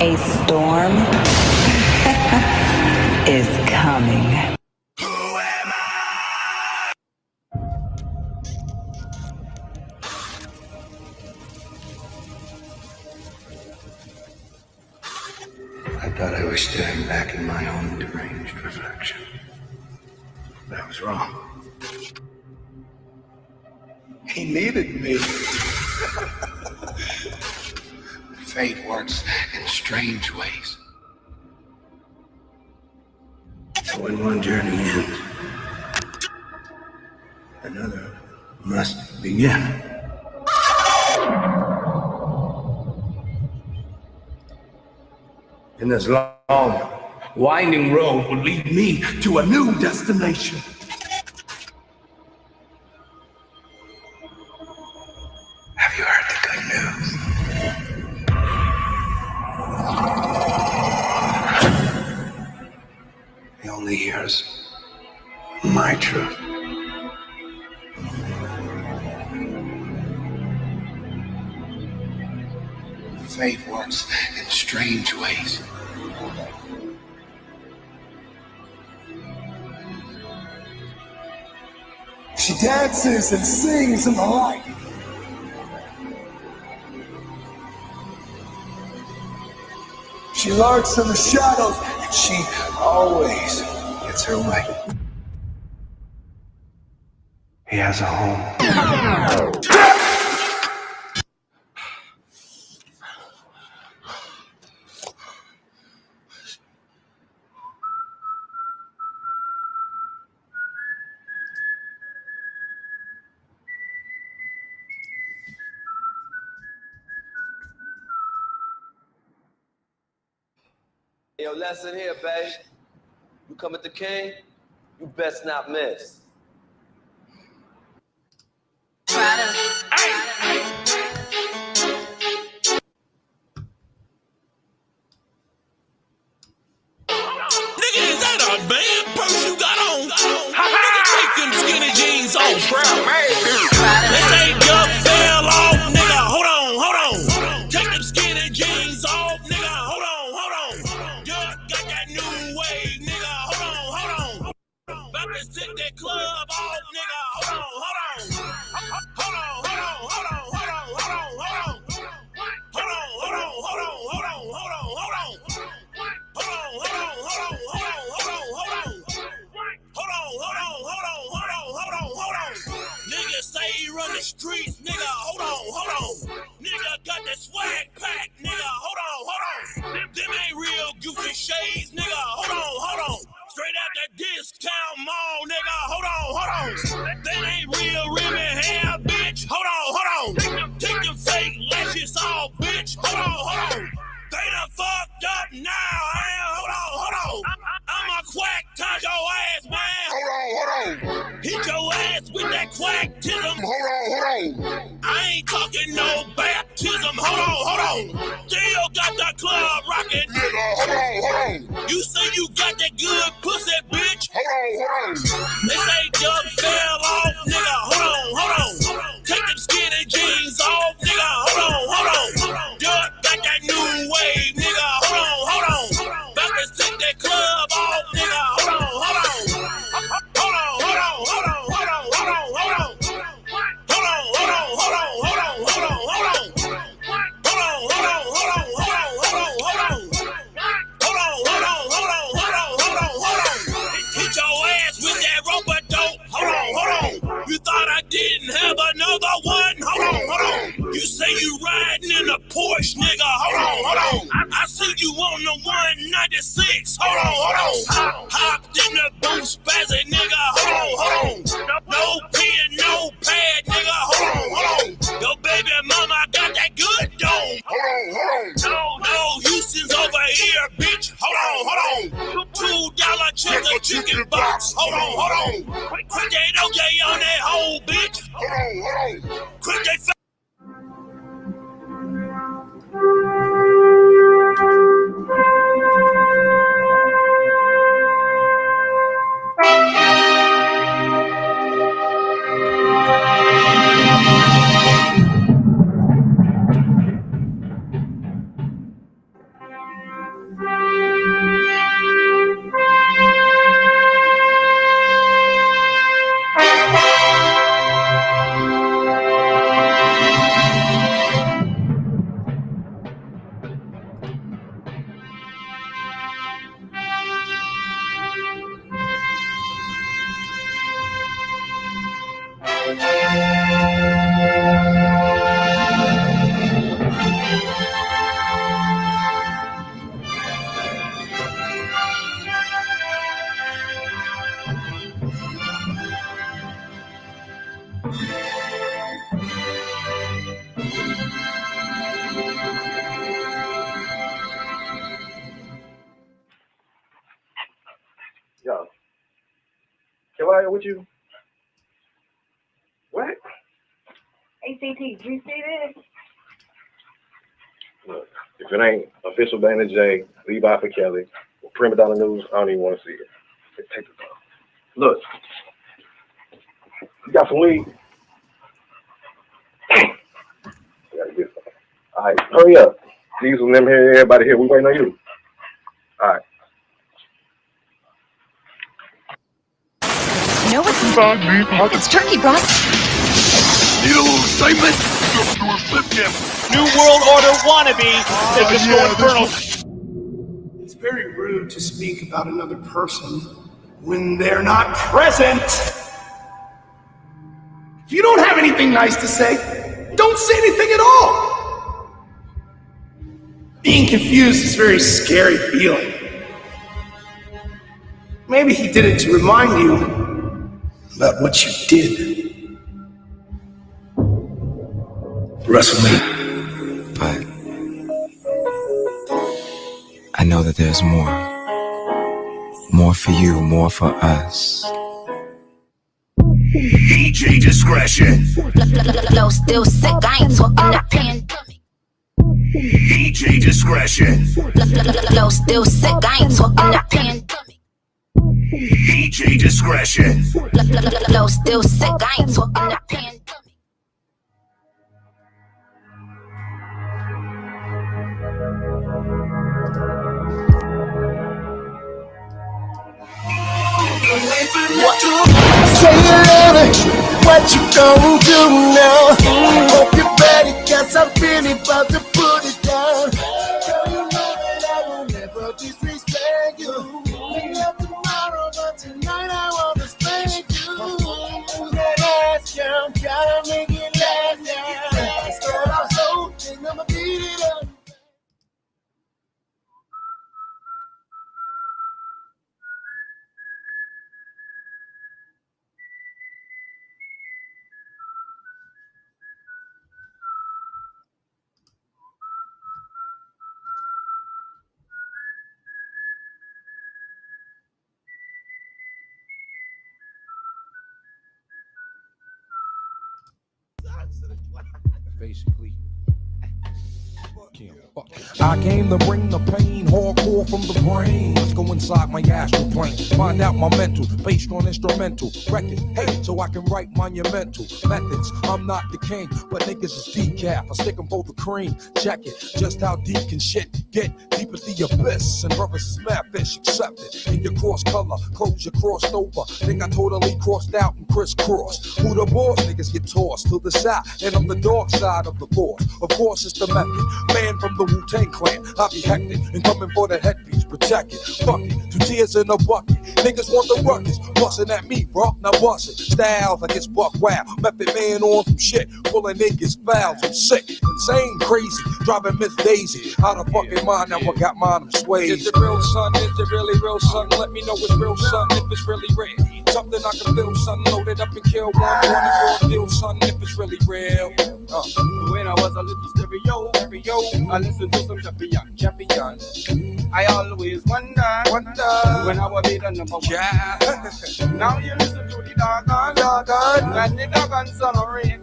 A storm is coming. I thought I was staring back in my own deranged reflection. But I was wrong. He needed me. Fate works in strange ways. When one journey ends, another must begin. And this long, winding road will lead me to a new destination. Have you heard the good news? He only hears my truth. Fate works in strange ways. She dances and sings in the light. She lurks in the shadows, and she always gets her way. He has a home. Yo, lesson here, babe. You come at the king, you best not miss. Nigga, is that a band purse you got on? Nigga, take them skinny jeans off, bro. This ain't just fell off, nigga. Hold on. Take them skinny jeans off, nigga. Hold on. Just got that new wave, nigga. Hold on. About to sit that club off, nigga. Hold on. Nigga say he run the streets, nigga. Hold on. Nigga got that swag pack, nigga. Hold on. Them ain't real Gucci shades, nigga. Hold on. Straight out that discount mall, nigga. Hold on. That ain't real ribbon hair, bitch. Hold on. Take them fake lashes off, bitch. Hold on. They done fucked up now, hold on. I'm a quack, tie your ass, man. Hold on. Hit your ass with that quacktism. Hold on. I ain't talking no baptism. Hold on. Still got that club rockin', nigga. Hold on. You say you got that good pussy, bitch. Hold on. They say Doug fell off, nigga. Hold on. Take them skinny jeans off, nigga. Hold on. Doug got that new wave, nigga. Hold on. About to sit that club off, nigga. Hold on. Hit your ass with that rubber dope. Hold on. You thought I didn't have another one? Hold on. You say you riding in a Porsche, nigga. Hold on. I see you on the 196. Hold on. Hopped in the boot, spazzy, nigga. Hold on. No pen, no pad, nigga. Hold on. Your baby mama got that good dome. Hold on. No Houston's over here, bitch. Hold on. $2 chicken box. Hold on. Quick that OJ on that whole bitch. Hold on. Quick that. Yo, can I with you? What? ACT, you see this? Look, if it ain't official Dana J, Levi for Kelly, or Prima Donna News, I don't even want to see it. Take the time. Look, you got some weed? I gotta get some. All right, hurry up. These and them here, everybody here, we waiting on you. All right. You know what's inside me? It's turkey, bro. Need a little excitement? Do a flip camp. New World Order wannabe says it's going Colonel. It's very rude to speak about another person when they're not present. If you don't have anything nice to say, don't say anything at all. Being confused is a very scary feeling. Maybe he did it to remind you about what you did. Wrestle me. But I know that there's more. More for you, more for us. DJ discretion. Flow still sick, I ain't talking that pandemic. DJ discretion. Flow still sick, I ain't talking that pandemic. DJ discretion. Flow still sick, I ain't talking that pandemic. Say you love it, what you gonna do now? Hope you're ready, cause I'm really about to put it down. Girl, you know that I will never disrespect you. We love tomorrow, but tonight I wanna spank you. That ass, girl, gotta make it last now. Girl, I'm so thin, I'ma beat it up. Basically, I came to bring the pain, hardcore from the brain. Let's go inside my astral plane, find out my mental, based on instrumental records. Hey, so I can write monumental methods. I'm not the king, but niggas is decaf. I stick 'em for the cream. Check it, just how deep can shit get? Deep as the abyss, and brothers is mad fish. Accept it in your cross color, clothes you crossed over. Think I totally crossed out and crisscrossed. Who the boss? Niggas get tossed to the side, and I'm the dark side of the force. Of course, it's the method. Man from the Wu-Tang Clan, I be hectic and coming for the headpiece, protect it. Fuck it, 2 tears in a bucket. Niggas want the ruckus, bustin' at me, bro. Now bust it. Styles, I guess buck wow. Method man on some shit, pulling niggas fouls. I'm sick, insane, crazy, driving Miss Daisy out of fucking mind. Now I got mine, I'm swayed. Is it real, son? Is it really real, son? Let me know it's real, son. If it's really real, something I can feel, son. Load it up and kill one. 24 deal, son. If it's really real. When I was a little stereo, I listened to some champion. I always wonder when I will be the number one. Yeah. Now you listen to the doggone, and the doggone son of rain.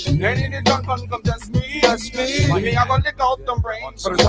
Any the doggone come just me. Me, I gonna lick out them brains. Brothers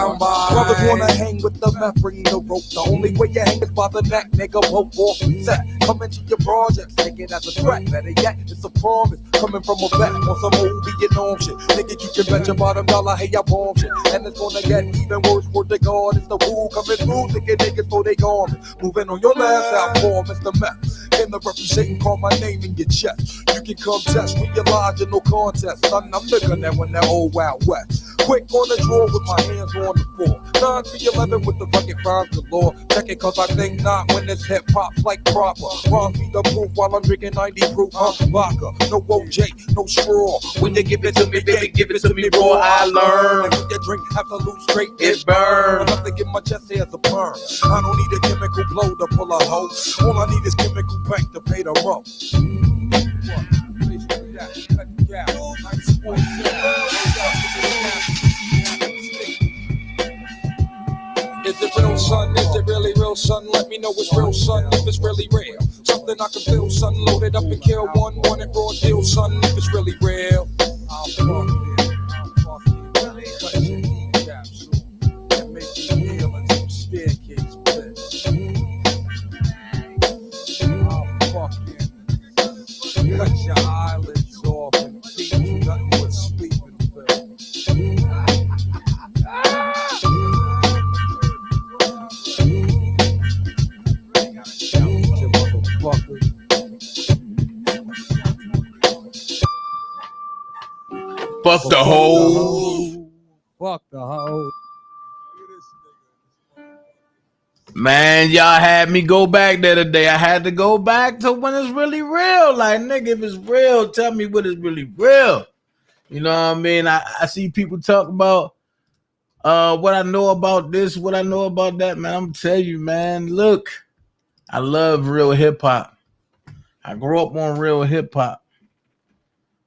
wanna hang with the meth, bring the rope. The only way you hang is by the neck, nigga. Rope off and set. Come into your projects, take it as a threat. Better yet, it's a promise. Coming from a vet on some old Vietnam shit. Nigga, you can bet your bottom dollar, hey, I bomb shit. And it's gonna get even worse for the God. It's the rule coming through, thinking niggas for they garment. Moving on your last outform, it's the meth. In the representing, call my name in your chest. You can come test, realize you're no contest. Son, I'm looking at when that old Wild West. Quick on the draw with my hands on the floor. 9 to 11 with the rugged rhymes galore. Check it cause I think not when this hip hop's like proper. Rhymes be the proof while I'm drinking 90 proof vodka. No OJ, no straw. When they give it to me, baby, give it to me raw. I learn. And when you drink absolute straight, it burns. Enough to get my chest hair as a burn. I don't need a chemical blow to pull a hoe. All I need is chemical bank to pay the rope. Is it real, son? Is it really real, son? Let me know it's real, son, if it's really real. Something I can feel, son. Load it up and kill one. Want it raw deal, son, if it's really real. I'll fuck it. Cut your capsule and make you feel into a staircase bed. I'll fucking cut your eyelids off and feed you nothing but sleeping pills. Fuck the hoe. Fuck the hoe. Man, y'all had me go back there today. I had to go back to when it's really real. Like, nigga, if it's real, tell me what is really real. You know what I mean? I see people talk about what I know about this, what I know about that. Man, I'm gonna tell you, man, look, I love real hip-hop. I grew up on real hip-hop.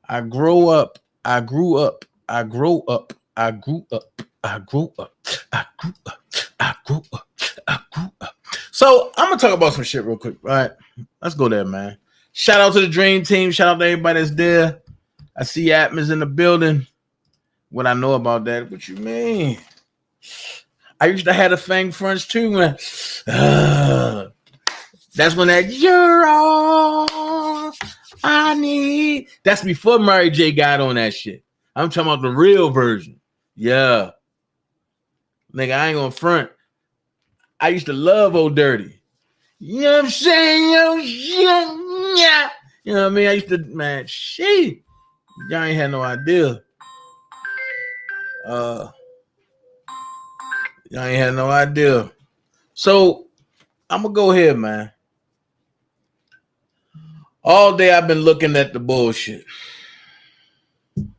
I grew up. I grew up. I grew up. I grew up. I grew up. I grew up. I grew up. I grew up. So I'm gonna talk about some shit real quick. All right, let's go there, man. Shout out to the Dream Team. Shout out to everybody that's there. I see Atmos in the building. What I know about that? What you mean? I used to have the Fang Fronts too, man. That's when that you're all I need. That's before Mary J got on that shit. I'm talking about the real version. Yeah. Nigga, I ain't gonna front. I used to love Old Dirty. You know what I'm saying? Yeah. You know what I mean? I used to, man, shit. Y'all ain't had no idea. Y'all ain't had no idea. So I'm gonna go ahead, man. All day I've been looking at the bullshit. And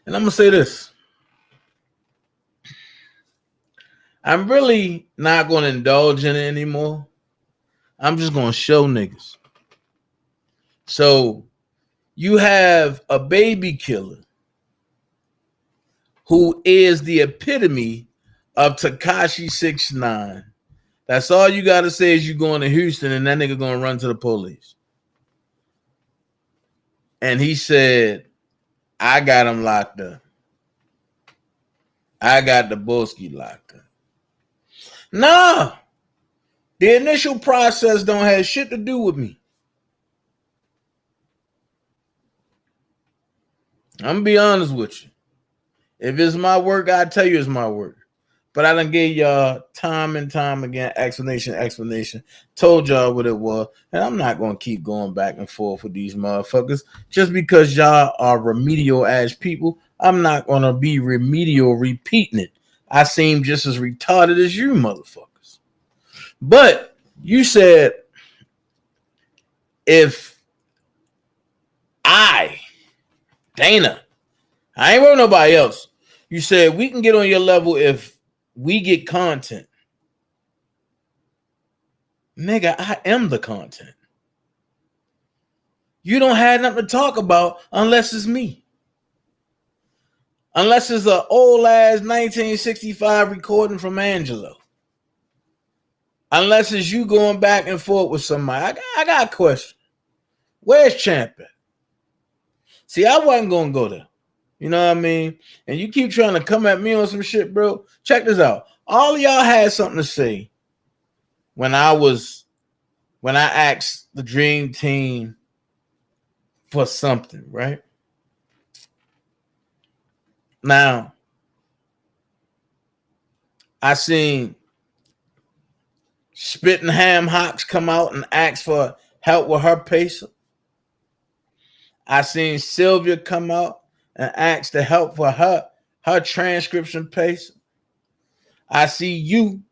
I'm gonna say this. I'm really not gonna indulge in it anymore. I'm just gonna show niggas. So you have a baby killer who is the epitome of Tekashi 6ix9ine. That's all you gotta say is you going to Houston and that nigga gonna run to the police. And he said, I got him locked up. I got the Rainbowski locked up. Nah, the initial process don't have shit to do with me. I'm gonna be honest with you. If it's my work, I tell you it's my work. But I done gave y'all time and time again explanation. Told y'all what it was. And I'm not gonna keep going back and forth with these motherfuckers. Just because y'all are remedial ass people, I'm not gonna be remedial repeating it. I seem just as retarded as you motherfuckers. But you said if Dana, I ain't worried nobody else. You said we can get on your level if we get content. Nigga, I am the content. You don't have nothing to talk about unless it's me. Unless it's an old ass 1965 recording from Angelo. Unless it's you going back and forth with somebody. I got a question. Where's Champ at? See, I wasn't going to go there. You know what I mean? And you keep trying to come at me on some shit, bro. Check this out. All of y'all had something to say when I asked the Dream Team for something, right? Now, I seen Spitting Ham Hocks come out and ask for help with her pacer. I seen Sylvia come out and asked to help for her transcription pace. I see you,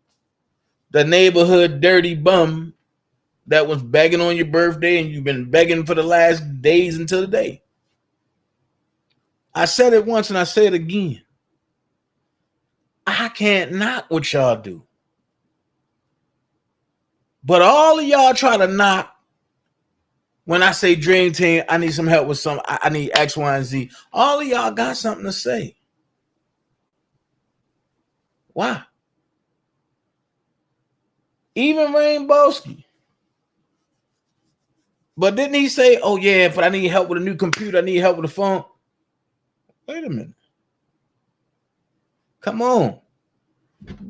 the neighborhood dirty bum that was begging on your birthday and you've been begging for the last days until the day. I said it once and I say it again. I can't knock what y'all do. But all of y'all try to knock when I say Dream Team, I need some help with I need X, Y, and Z. All of y'all got something to say. Why? Even Rainbowski. But didn't he say, oh yeah, but I need help with a new computer, I need help with a phone? Wait a minute. Come on.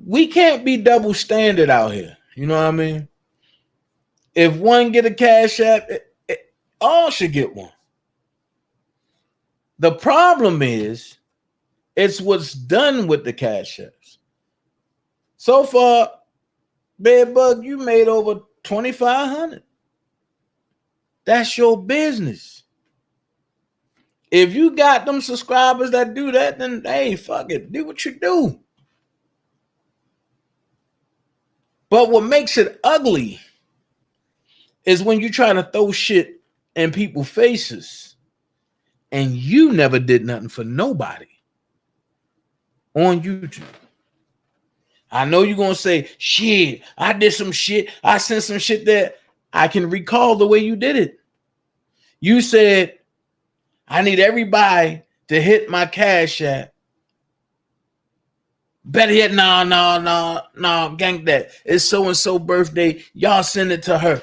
We can't be double standard out here. You know what I mean? If one get a Cash App, all should get one. The problem is, it's what's done with the Cash Apps. So far, Bedbug, you made over $2,500. That's your business. If you got them subscribers that do that, then hey, fuck it, do what you do. But what makes it ugly is when you try to throw shit in people's faces and you never did nothing for nobody on YouTube. I know you're going to say, shit, I did some shit. I sent some shit that I can recall the way you did it. You said, I need everybody to hit my Cash App. Better yet, no, gang that. It's so-and-so birthday. Y'all send it to her.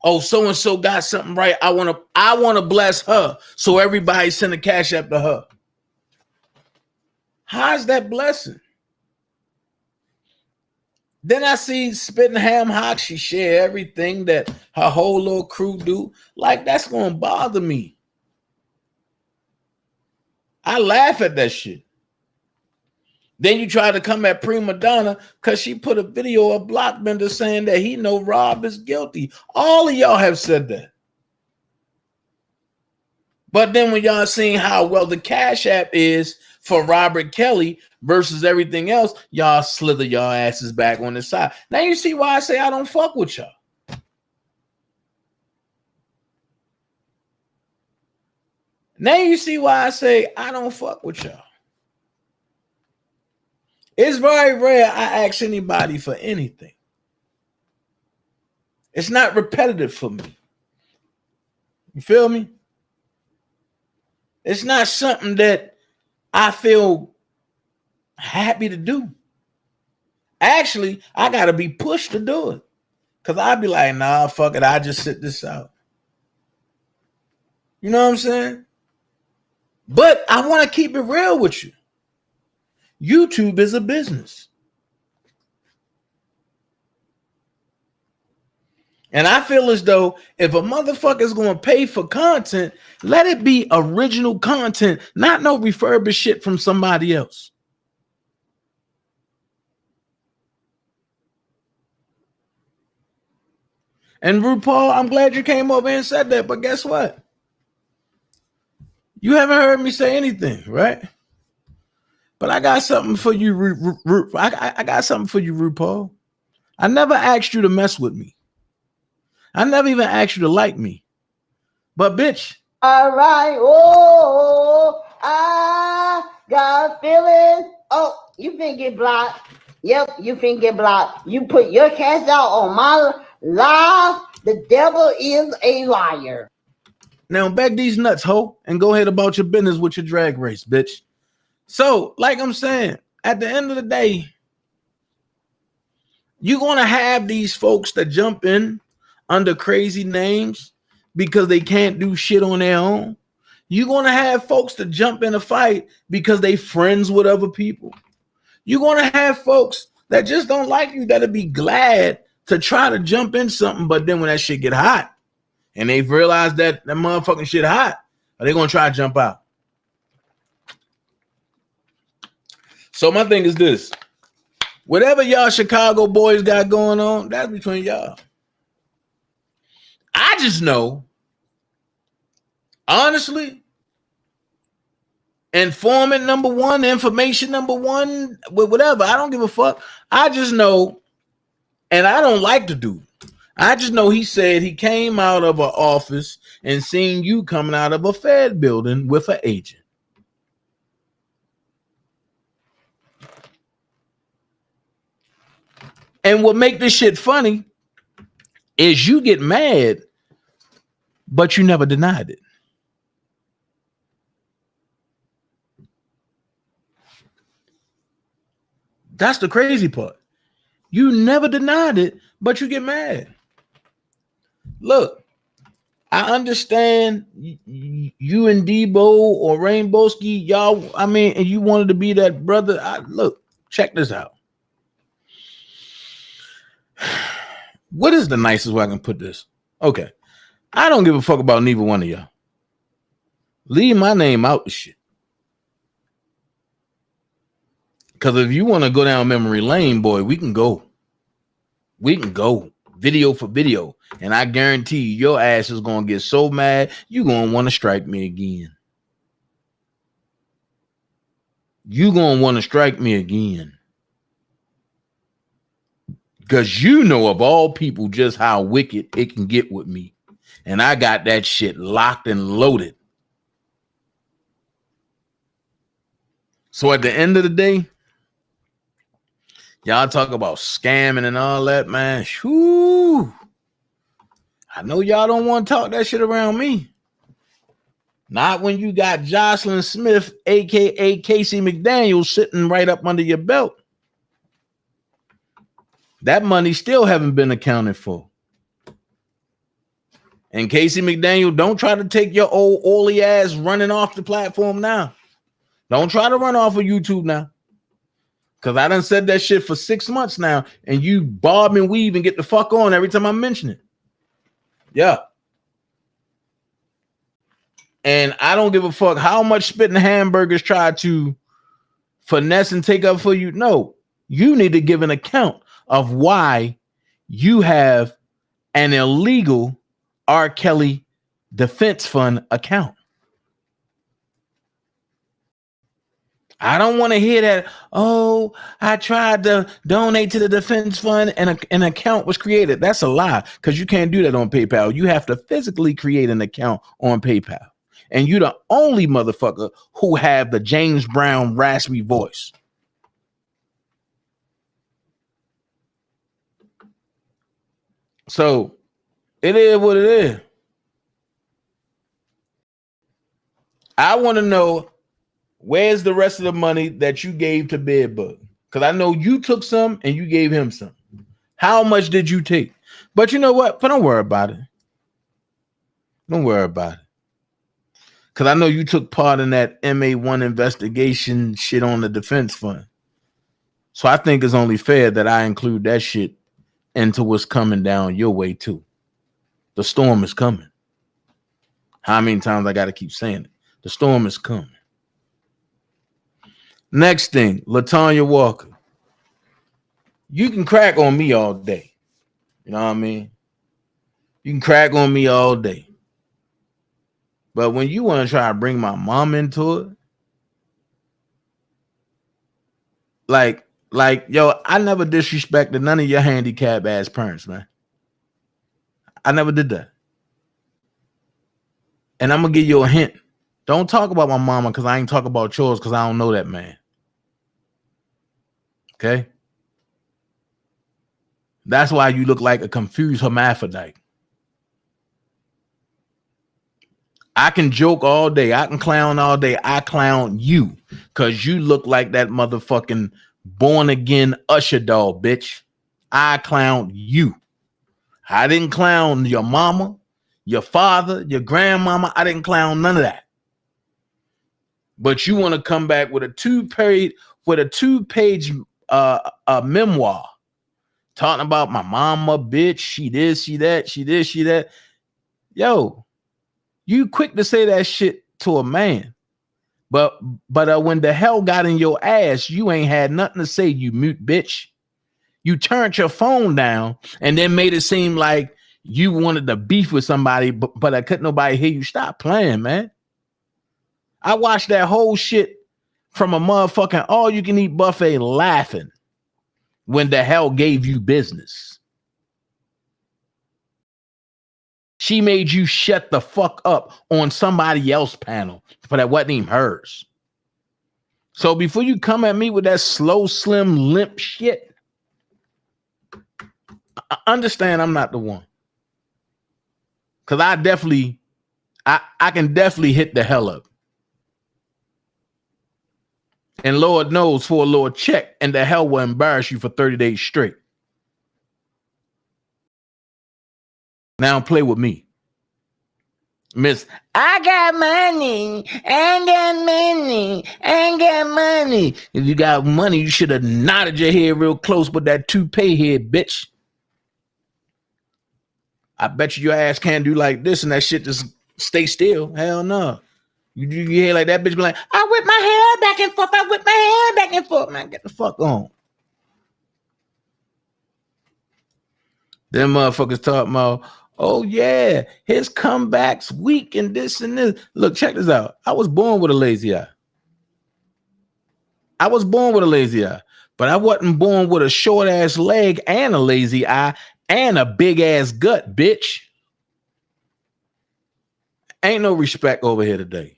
Oh, so-and-so got something right. I want to bless her. So everybody send a Cash App to her. How's that blessing? Then I see Spitting Ham Hock. She share everything that her whole little crew do. Like, that's going to bother me. I laugh at that shit. Then you try to come at Prima Donna because she put a video of Blockbender saying that he know Rob is guilty. All of y'all have said that. But then when y'all seen how well the Cash App is for Robert Kelly versus everything else, y'all slither y'all asses back on the side. Now you see why I say I don't fuck with y'all. Now you see why I say I don't fuck with y'all. It's very rare I ask anybody for anything. It's not repetitive for me. You feel me? It's not something that I feel happy to do. Actually, I got to be pushed to do it. Because I'd be like, nah, fuck it. I just sit this out. You know what I'm saying? But I want to keep it real with you. YouTube is a business. And I feel as though if a motherfucker is going to pay for content, let it be original content, not no refurbished shit from somebody else. And RuPaul, I'm glad you came over and said that, but guess what? You haven't heard me say anything, right? But I got something for you, I got something for you, RuPaul. I never asked you to mess with me. I never even asked you to like me. But bitch. All right. Oh, I got a feeling. Oh, you finna get blocked. Yep, you finna get blocked. You put your cash out on my live. The devil is a liar. Now back these nuts, ho, and go ahead about your business with your drag race, bitch. So, like I'm saying, at the end of the day, you're going to have these folks that jump in under crazy names because they can't do shit on their own. You're going to have folks that jump in a fight because they friends with other people. You're going to have folks that just don't like you that'll be glad to try to jump in something, but then when that shit get hot and they've realized that motherfucking shit hot, they're going to try to jump out. So my thing is this. Whatever y'all Chicago boys got going on, that's between y'all. I just know, honestly, informant number one, information number one, whatever. I don't give a fuck. I just know, and I don't like the dude. I just know he said he came out of an office and seen you coming out of a Fed building with an agent. And what make this shit funny is you get mad, but you never denied it. That's the crazy part. You never denied it, but you get mad. Look, I understand you and Debo or Rainbowski, y'all, I mean, and you wanted to be that brother. Look, check this out. What is the nicest way I can put this? Okay. I don't give a fuck about neither one of y'all. Leave my name out the shit. Because if you want to go down memory lane, boy, we can go. We can go video for video. And I guarantee you, your ass is going to get so mad, you're going to want to strike me again. You're going to want to strike me again. Because you know of all people just how wicked it can get with me. And I got that shit locked and loaded. So at the end of the day, y'all talk about scamming and all that, man. Whew. I know y'all don't want to talk that shit around me. Not when you got Jocelyn Smith, a.k.a. Casey McDaniel, sitting right up under your belt. That money still haven't been accounted for. And Casey McDaniel, don't try to take your old oily ass running off the platform now. Don't try to run off of YouTube now. Because I done said that shit for 6 months now, and you bob and weave and get the fuck on every time I mention it. Yeah. And I don't give a fuck how much spitting hamburgers try to finesse and take up for you. No, you need to give an account of why you have an illegal R. Kelly defense fund account. I don't want to hear that. Oh, I tried to donate to the defense fund and an account was created. That's a lie, because you can't do that on PayPal. You have to physically create an account on PayPal. And you're the only motherfucker who have the James Brown raspy voice. So it is what it is. I want to know, where's the rest of the money that you gave to Bedbug? Because I know you took some and you gave him some. How much did you take? But you know what? But don't worry about it. Don't worry about it. Because I know you took part in that MA1 investigation shit on the defense fund. So I think it's only fair that I include that shit into what's coming down your way too. The storm is coming. How many times I got to keep saying it? The storm is coming. Next thing, LaTanya Walker. You can crack on me all day. You know what I mean? You can crack on me all day. But when you want to try to bring my mom into it, like, yo, I never disrespected none of your handicapped ass parents, man. I never did that. And I'm going to give you a hint. Don't talk about my mama, because I ain't talk about yours, because I don't know that man. Okay? That's why you look like a confused hermaphrodite. I can joke all day. I can clown all day. I clown you because you look like that motherfucking born again Usher doll, bitch. I clown you. I didn't clown your mama, your father, your grandmama. I didn't clown none of that. But you want to come back with a two-page memoir talking about my mama, bitch. She this, she that, she this, she that. Yo. You quick to say that shit to a man, but when the hell got in your ass, you ain't had nothing to say, you mute bitch. You turned your phone down and then made it seem like you wanted to beef with somebody, but I couldn't nobody hear you. Stop playing, man. I watched that whole shit from a motherfucking all-you-can-eat buffet laughing when the hell gave you business. She made you shut the fuck up on somebody else's panel, but that wasn't even hers. So before you come at me with that slow, slim, limp shit, understand I'm not the one. Because I can definitely hit the hell up. And Lord knows for a little check, and the hell will embarrass you for 30 days straight. Now play with me. Miss, I got money, I got money, I got money. If you got money, you should have nodded your head real close with that toupee head, bitch. I bet you your ass can't do like this and that shit just stay still. Hell no. You hear like that bitch be like, I whip my hair back and forth, I whip my hair back and forth. Man, get the fuck on. Them motherfuckers talking about, oh yeah, his comeback's weak and this and this. Look, check this out. I was born with a lazy eye. But I wasn't born with a short ass leg and a lazy eye and a big ass gut, bitch. Ain't no respect over here today.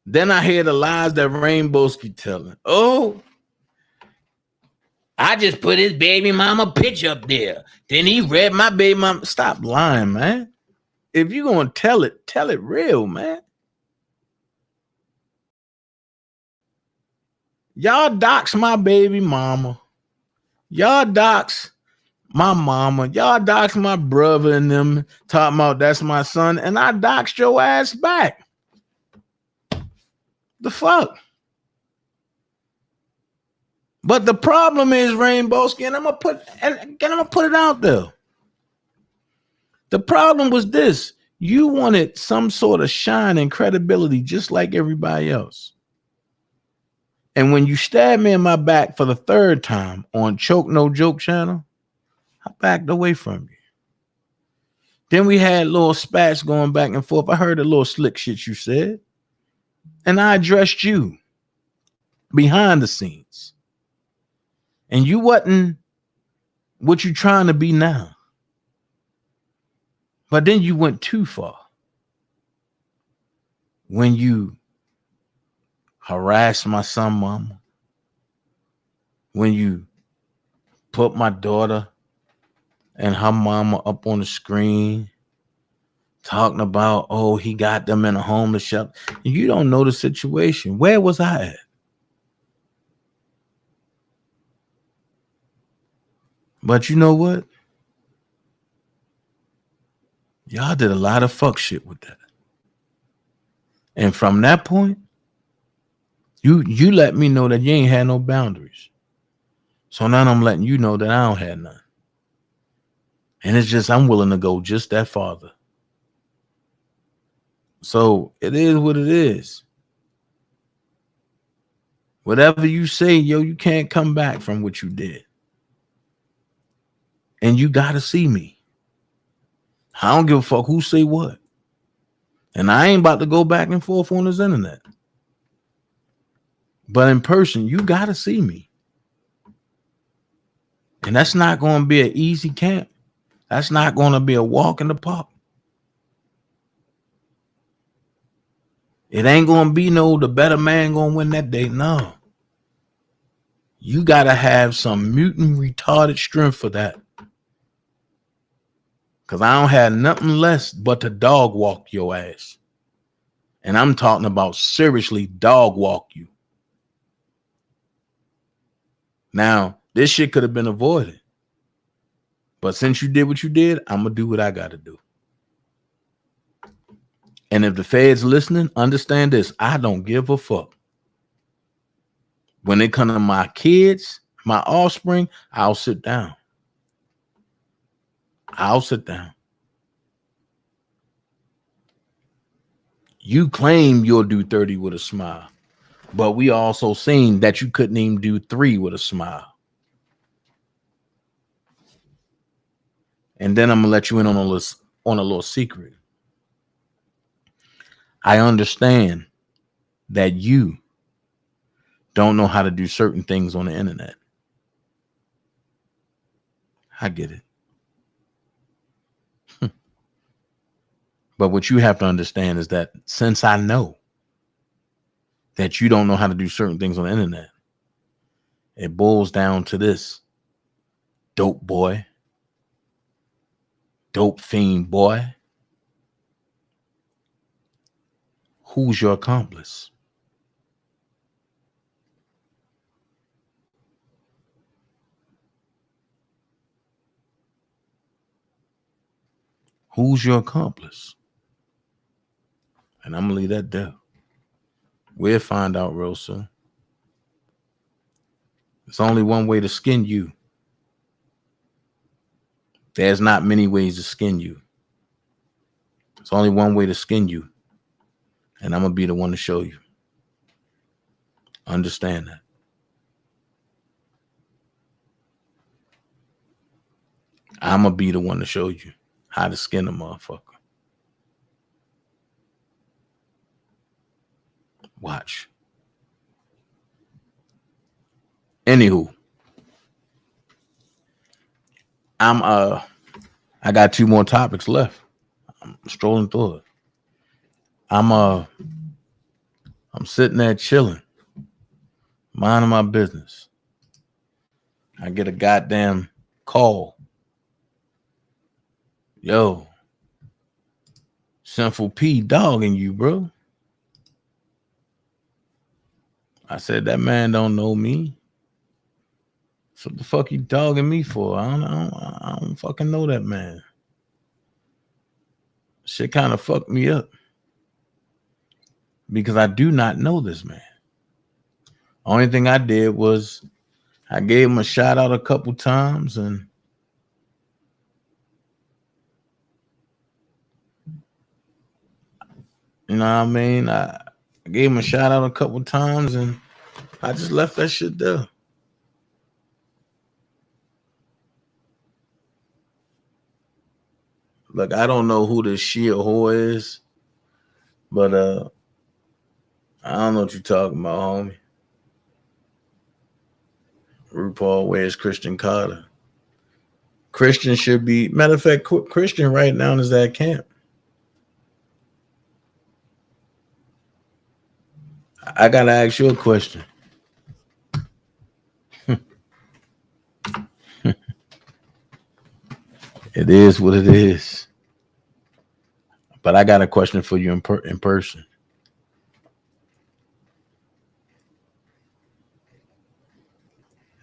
Then I hear the lies that Rainbowski telling. Oh, I just put his baby mama picture up there. Then he read my baby mama. Stop lying, man. If you gonna tell it real, man. Y'all dox my baby mama. Y'all dox my mama. Y'all dox my brother and them talking about that's my son. And I doxed your ass back. The fuck? But the problem is, Rainbowski, and I'm gonna put it out there. The problem was this: you wanted some sort of shine and credibility, just like everybody else. And when you stabbed me in my back for the third time on Choke No Joke channel, I backed away from you. Then we had little spats going back and forth. I heard the little slick shit you said, and I addressed you behind the scenes. And you wasn't what you trying to be now. But then you went too far when you harassed my son, mama, when you put my daughter and her mama up on the screen talking about, oh, he got them in a homeless shelter. You don't know the situation. Where was I at? But you know what? Y'all did a lot of fuck shit with that. And from that point, you let me know that you ain't had no boundaries. So now I'm letting you know that I don't have none. And it's just I'm willing to go just that farther. So it is what it is. Whatever you say, yo, you can't come back from what you did. And you gotta see me. I don't give a fuck who say what. And I ain't about to go back and forth on this internet. But in person, you gotta see me. And that's not gonna be an easy camp. That's not gonna be a walk in the park. It ain't gonna be no the better man gonna win that day. No. You gotta have some mutant retarded strength for that. Cause I don't have nothing less but to dog walk your ass. And I'm talking about seriously dog walk you. Now, this shit could have been avoided. But since you did what you did, I'm gonna do what I gotta do. And if the feds listening, understand this. I don't give a fuck. When it comes to my kids, my offspring, I'll sit down. I'll sit down. You claim you'll do 30 with a smile, but we also seen that you couldn't even do 3 with a smile. And then I'm gonna let you in on a little secret. I understand that you don't know how to do certain things on the internet. I get it. But what you have to understand is that since I know that you don't know how to do certain things on the internet, it boils down to this: dope boy, dope fiend boy. Who's your accomplice? Who's your accomplice? And I'm going to leave that there. We'll find out real soon. There's only one way to skin you. There's not many ways to skin you. There's only one way to skin you. And I'm going to be the one to show you. Understand that. I'm going to be the one to show you how to skin a motherfucker. Watch. Anywho, I got 2 more topics left. I'm strolling through it. I'm sitting there chilling, minding my business. I get a goddamn call. Yo, Sinful P dogging you, bro. I said, that man don't know me. So what the fuck you dogging me for? I don't fucking know that man. Shit kind of fucked me up. Because I do not know this man. Only thing I did was I gave him a shout out a couple times, and you know what I mean? I gave him a shout out a couple times, and I just left that shit there. Look, I don't know who this she or whore is, but I don't know what you're talking about, homie. RuPaul, where's Christian Carter? Christian should be, matter of fact, Christian right now is at camp. I gotta ask you a question. It is what it is. But I got a question for you in person.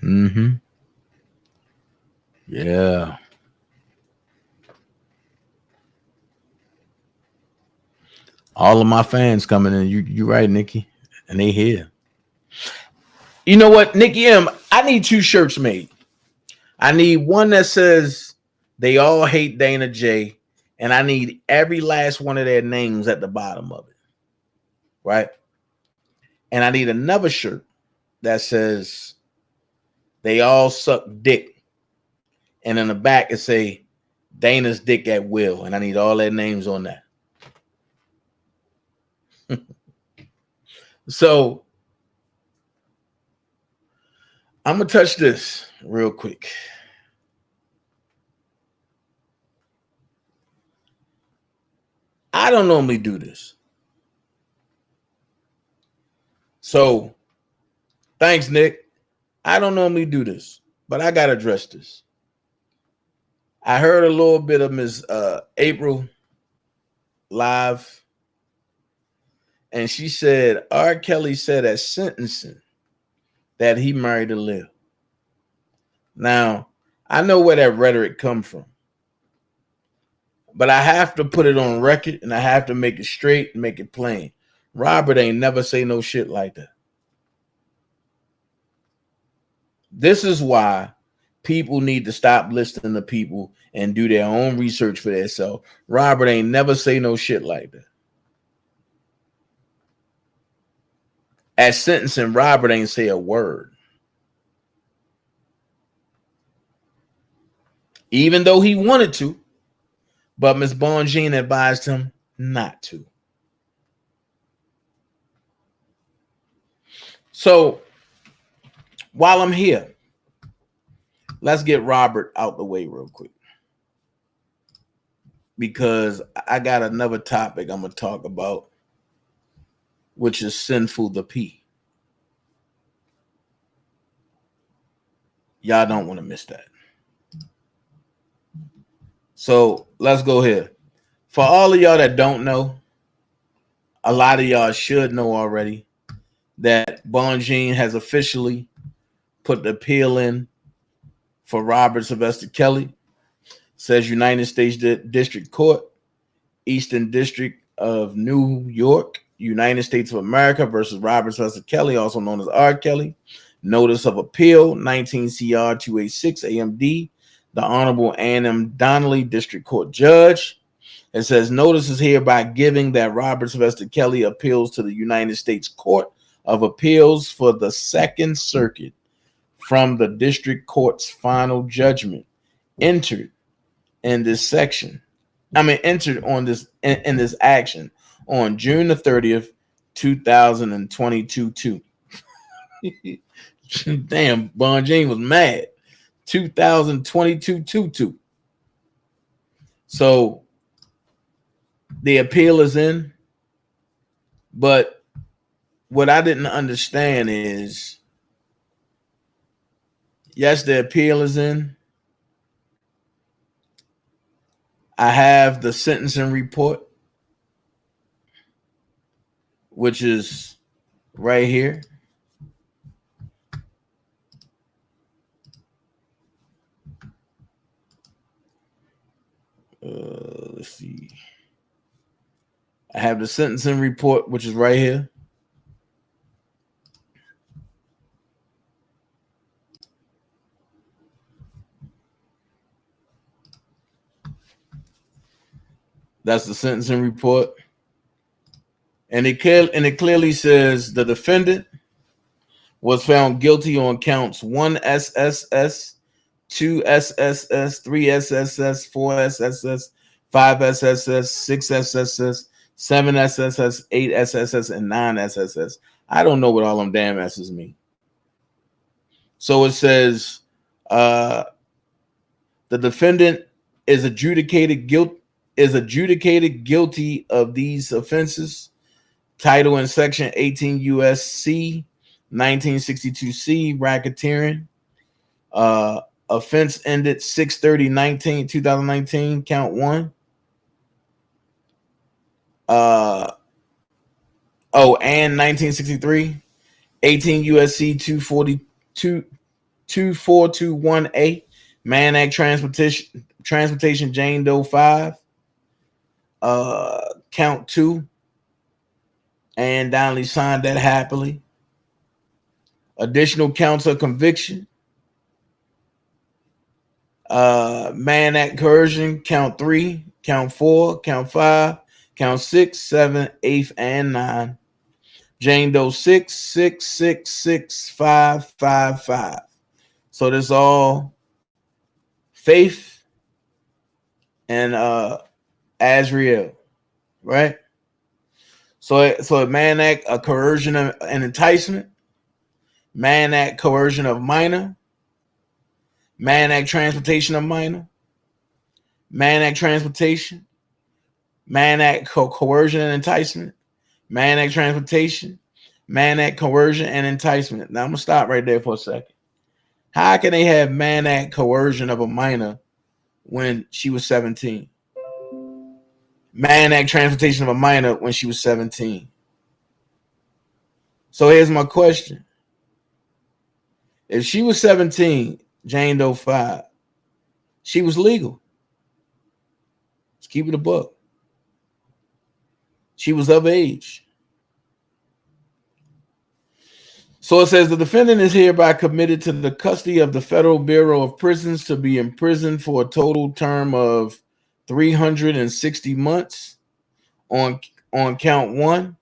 Mm-hmm. Yeah. All of my fans coming in. You right, Nikki. And they here. You know what, Nikki M, I need 2 shirts made. I need one that says they all hate Dana J, and I need every last one of their names at the bottom of it. Right? And I need another shirt that says they all suck dick. And in the back it say Dana's dick at will. And I need all their names on that. So I'm going to touch this real quick. I don't normally do this. So thanks, Nick. I don't normally do this, but I got to address this. I heard a little bit of Ms. April live, and she said R. Kelly said at sentencing that he married to Lil. Now, I know where that rhetoric come from, but I have to put it on record, and I have to make it straight and make it plain. Robert ain't never say no shit like that. This is why people need to stop listening to people and do their own research for themselves. Robert ain't never say no shit like that. At sentencing, Robert ain't say a word. Even though he wanted to, but Ms. Bonjean advised him not to. So while I'm here, let's get Robert out the way real quick, because I got another topic I'm going to talk about, which is Sinful the P. Y'all don't want to miss that. So let's go here. For all of y'all that don't know, a lot of y'all should know already that Bonjean has officially put the appeal in for Robert Sylvester Kelly. Says United States District Court, Eastern District of New York, United States of America versus Robert Sylvester Kelly, also known as R. Kelly. Notice of appeal, 19 CR 286 AMD. The Honorable A&M Donnelly District Court Judge. It says notice is hereby giving that Robert Sylvester Kelly appeals to the United States Court of Appeals for the Second Circuit from the District Court's final judgment entered in this section. Entered on this in this action on June the 30th, 2022. Damn, Bonjean was mad. 2022. So the appeal is in, but what I didn't understand is, yes, the appeal is in. I have the sentencing report, which is right here. Let's see. I have the sentencing report, which is right here. That's the sentencing report. And it clearly says the defendant was found guilty on counts 1 SSS, 2 SSS, 3 SSS, 4 SSS, 5 SSS, 6 SSS, 7 SSS, 8 SSS, and 9 SSS. I don't know what all them damn S's mean. So it says the defendant is adjudicated guilty of these offenses. Title in Section 18 U.S.C. 1962C, racketeering. Offense ended 6/30/2019, count 1. And 1963, 18 U.S.C. 2421A, Mann Act Transportation Jane Doe 5, count 2. And Donnelly signed that happily. Additional counts of conviction. Mann Act coercion, count 3, count 4, count 5, count 6, 7, 8, and 9. Jane Doe 6, 6, 6, 6, 5, 5, 5. So this all Faith and Azriel, right? So Mann Act coercion and enticement, Mann Act coercion of minor, Mann Act transportation of minor, Mann Act transportation, Mann Act coercion and enticement, Mann Act transportation, Mann Act coercion and enticement. Now I'm gonna stop right there for a second. How can they have Mann Act coercion of a minor when she was 17? Mann Act transportation of a minor when she was 17. So here's my question. If she was 17, Jane Doe 5, she was legal. Let's keep it a buck. She was of age. So it says the defendant is hereby committed to the custody of the Federal Bureau of Prisons to be imprisoned for a total term of 360 months on count 1,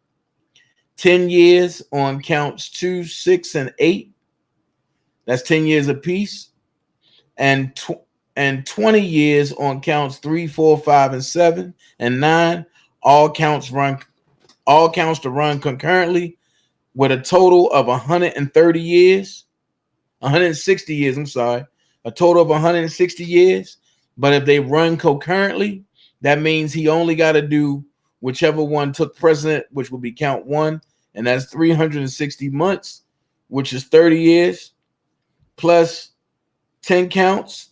10 years on counts 2, 6, and 8. That's 10 years apiece. And 20 years on counts 3, 4, 5, and 7, and 9. All counts to run concurrently with a total of 130 years, 160 years, I'm sorry, a total of 160 years. But if they run concurrently, that means he only got to do whichever one took precedent, which will be count one, and that's 360 months, which is 30 years, plus 10 counts.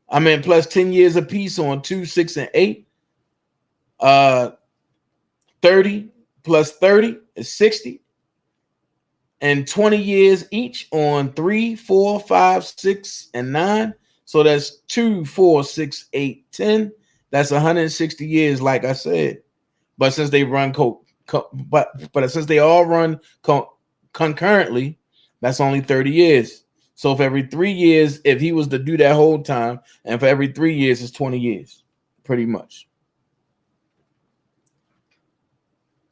I mean, plus 10 years apiece on 2, 6, and 8. 30 plus 30 is 60. And 20 years each on 3, 4, 5, 6, and 9. So that's 2, 4, 6, 8, 10. That's 160 years, like I said. But since they run but since they all run concurrently, that's only 30 years. So for every 3 years, if he was to do that whole time, and for every 3 years, it's 20 years, pretty much.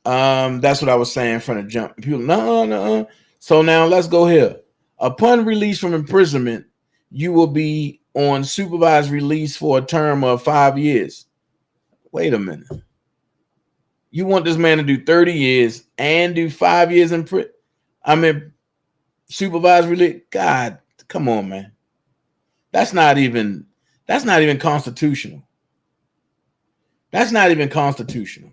That's what I was saying from the jump. People, no. So now let's go here. Upon release from imprisonment, you will be on supervised release for a term of 5 years. Wait a minute. You want this man to do 30 years and do 5 years in prison? I mean, supervised release. God, come on, man. That's not even constitutional. That's not even constitutional.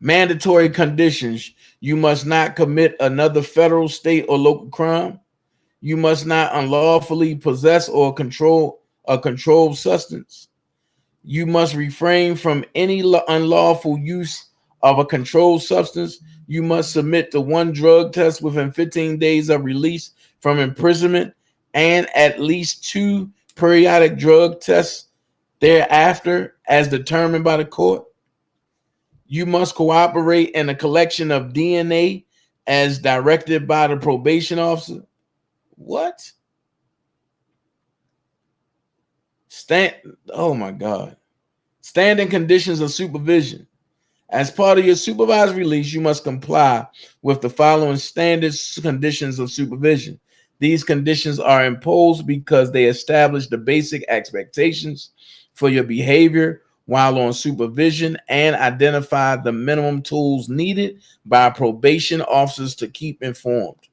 Mandatory conditions: you must not commit another federal, state, or local crime. You must not unlawfully possess or control a controlled substance. You must refrain from any unlawful use of a controlled substance. You must submit to 1 drug test within 15 days of release from imprisonment and at least 2 periodic drug tests thereafter as determined by the court. You must cooperate in the collection of DNA as directed by the probation officer. What? Oh my God. Standing conditions of supervision. As part of your supervised release, you must comply with the following standard conditions of supervision. These conditions are imposed because they establish the basic expectations for your behavior while on supervision and identify the minimum tools needed by probation officers to keep informed,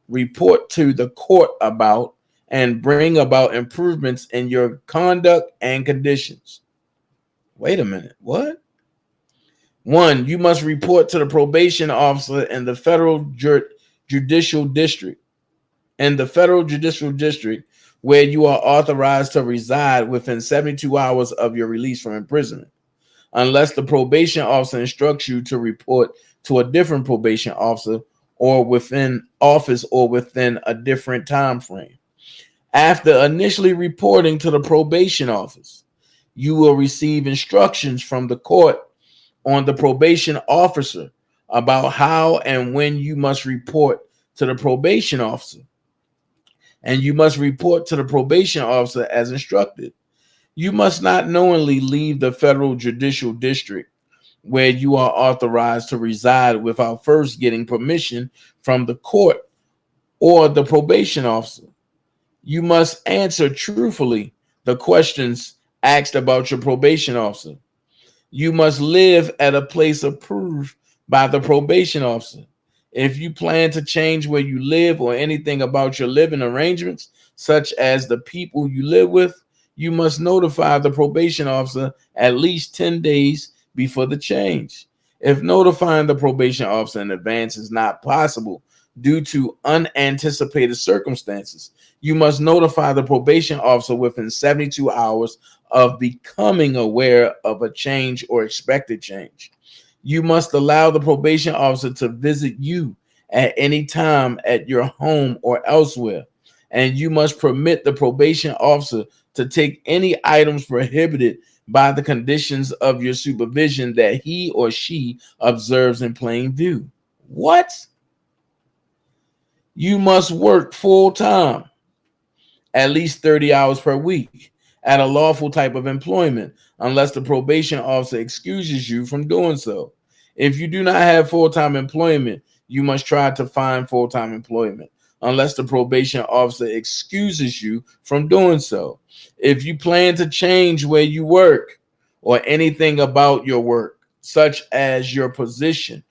report to the court about, and bring about improvements in your conduct and conditions. Wait a minute. What? 1, you must report to the probation officer in the federal judicial district. In the federal judicial district where you are authorized to reside within 72 hours of your release from imprisonment, unless the probation officer instructs you to report to a different probation officer or within office or within a different time frame. After initially reporting to the probation office, you will receive instructions from the court on the probation officer about how and when you must report to the probation officer. And you must report to the probation officer as instructed. You must not knowingly leave the federal judicial district where you are authorized to reside without first getting permission from the court or the probation officer. You must answer truthfully the questions asked about your probation officer. You must live at a place approved by the probation officer. If you plan to change where you live or anything about your living arrangements, such as the people you live with, you must notify the probation officer at least 10 days before the change. If notifying the probation officer in advance is not possible due to unanticipated circumstances, you must notify the probation officer within 72 hours of becoming aware of a change or expected change. You must allow the probation officer to visit you at any time at your home or elsewhere, and you must permit the probation officer to take any items prohibited by the conditions of your supervision that he or she observes in plain view. What? You must work full time, at least 30 hours per week, at a lawful type of employment, unless the probation officer excuses you from doing so. If you do not have full-time employment, you must try to find full-time employment, unless the probation officer excuses you from doing so. If you plan to change where you work or anything about your work, such as your position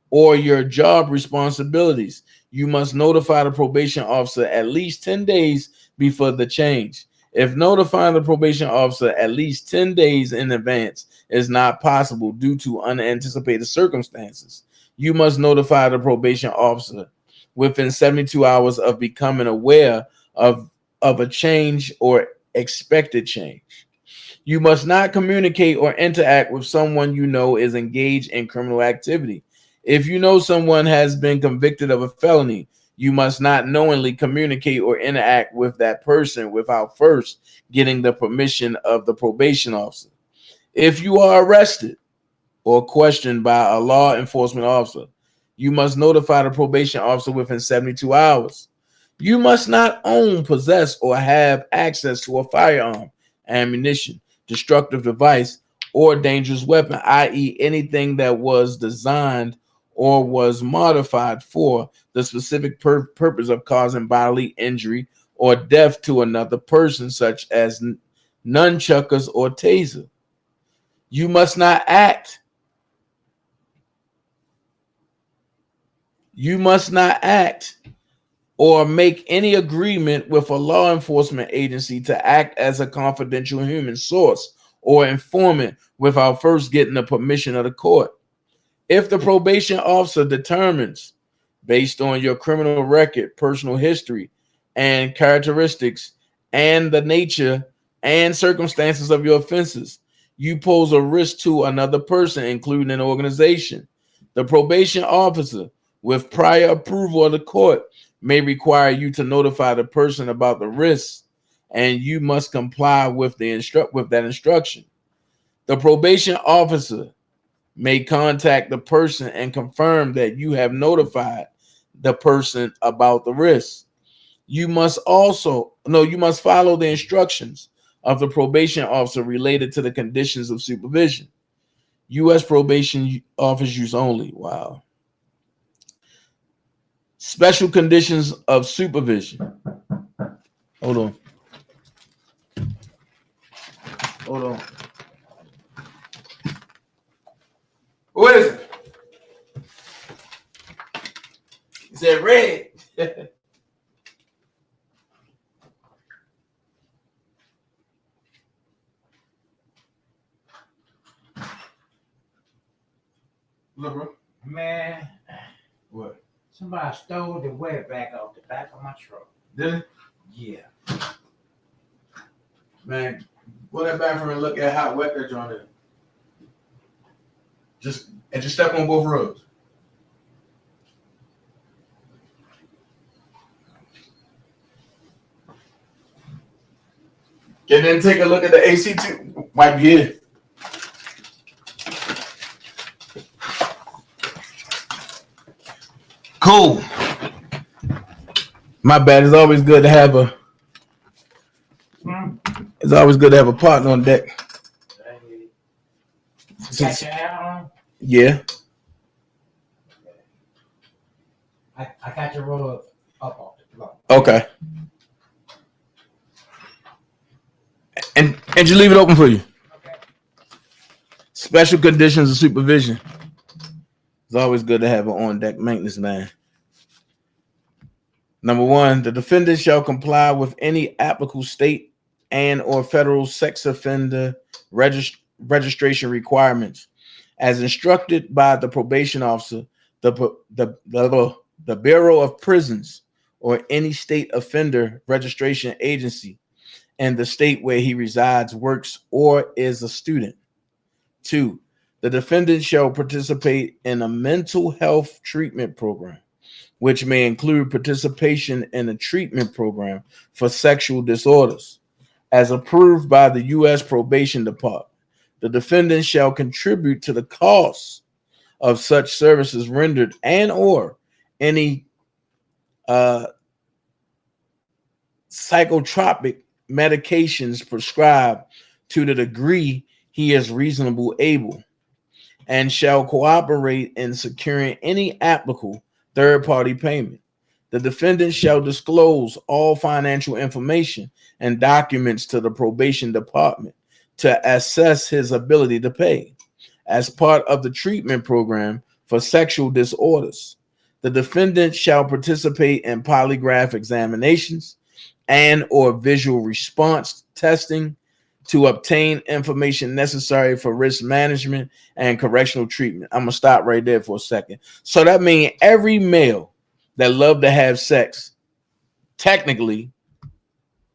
or your job responsibilities. You must notify the probation officer at least 10 days before the change. If notifying the probation officer at least 10 days in advance is not possible due to unanticipated circumstances, you must notify the probation officer within 72 hours of becoming aware of a change or expected change. You must not communicate or interact with someone you know is engaged in criminal activity. If you know someone has been convicted of a felony, you must not knowingly communicate or interact with that person without first getting the permission of the probation officer. If you are arrested or questioned by a law enforcement officer, you must notify the probation officer within 72 hours. You must not own, possess, or have access to a firearm, ammunition, destructive device, or dangerous weapon, i.e., anything that was designed or was modified for the specific purpose of causing bodily injury or death to another person, such as nunchuckers or taser. You must not act. You must not act or make any agreement with a law enforcement agency to act as a confidential human source or informant without first getting the permission of the court. If the probation officer determines, based on your criminal record, personal history, and characteristics, and the nature and circumstances of your offenses, you pose a risk to another person, including an organization, the probation officer, with prior approval of the court, may require you to notify the person about the risks, and you must comply with that instruction. The probation officer may contact the person and confirm that you have notified the person about the risks. You must follow the instructions of the probation officer related to the conditions of supervision. U.S. probation office use only. Wow. Special conditions of supervision. Hold on. Who is it? He said red. Look, bro. Man. What? Somebody stole the wetback off the back of my truck. Did it? Yeah. Man, go to that bathroom and look at how wet that joint is. Just step on both roads. And then take a look at the AC too. Wipe your head. Cool. My bad. It's always good to have a. It's always good to have a partner on deck. Got your hat on? Yeah. I got your roll up off the floor. Okay. And you leave it open for you. Okay. Special conditions of supervision. It's always good to have an on-deck maintenance man. Number one, the defendant shall comply with any applicable state and or federal sex offender registration requirements as instructed by the probation officer, the Bureau of Prisons, or any state offender registration agency, and the state where he resides, works, or is a student. 2, the defendant shall participate in a mental health treatment program, which may include participation in a treatment program for sexual disorders, as approved by the U.S. Probation Department. The defendant shall contribute to the costs of such services rendered and or any psychotropic medications prescribed to the degree he is reasonably able, and shall cooperate in securing any applicable third-party payment. The defendant shall disclose all financial information and documents to the probation department to assess his ability to pay. As part of the treatment program for sexual disorders. The defendant shall participate in polygraph examinations and or visual response testing to obtain information necessary for risk management and correctional treatment. I'm going to stop right there for a second. So that means every male that love to have sex, technically,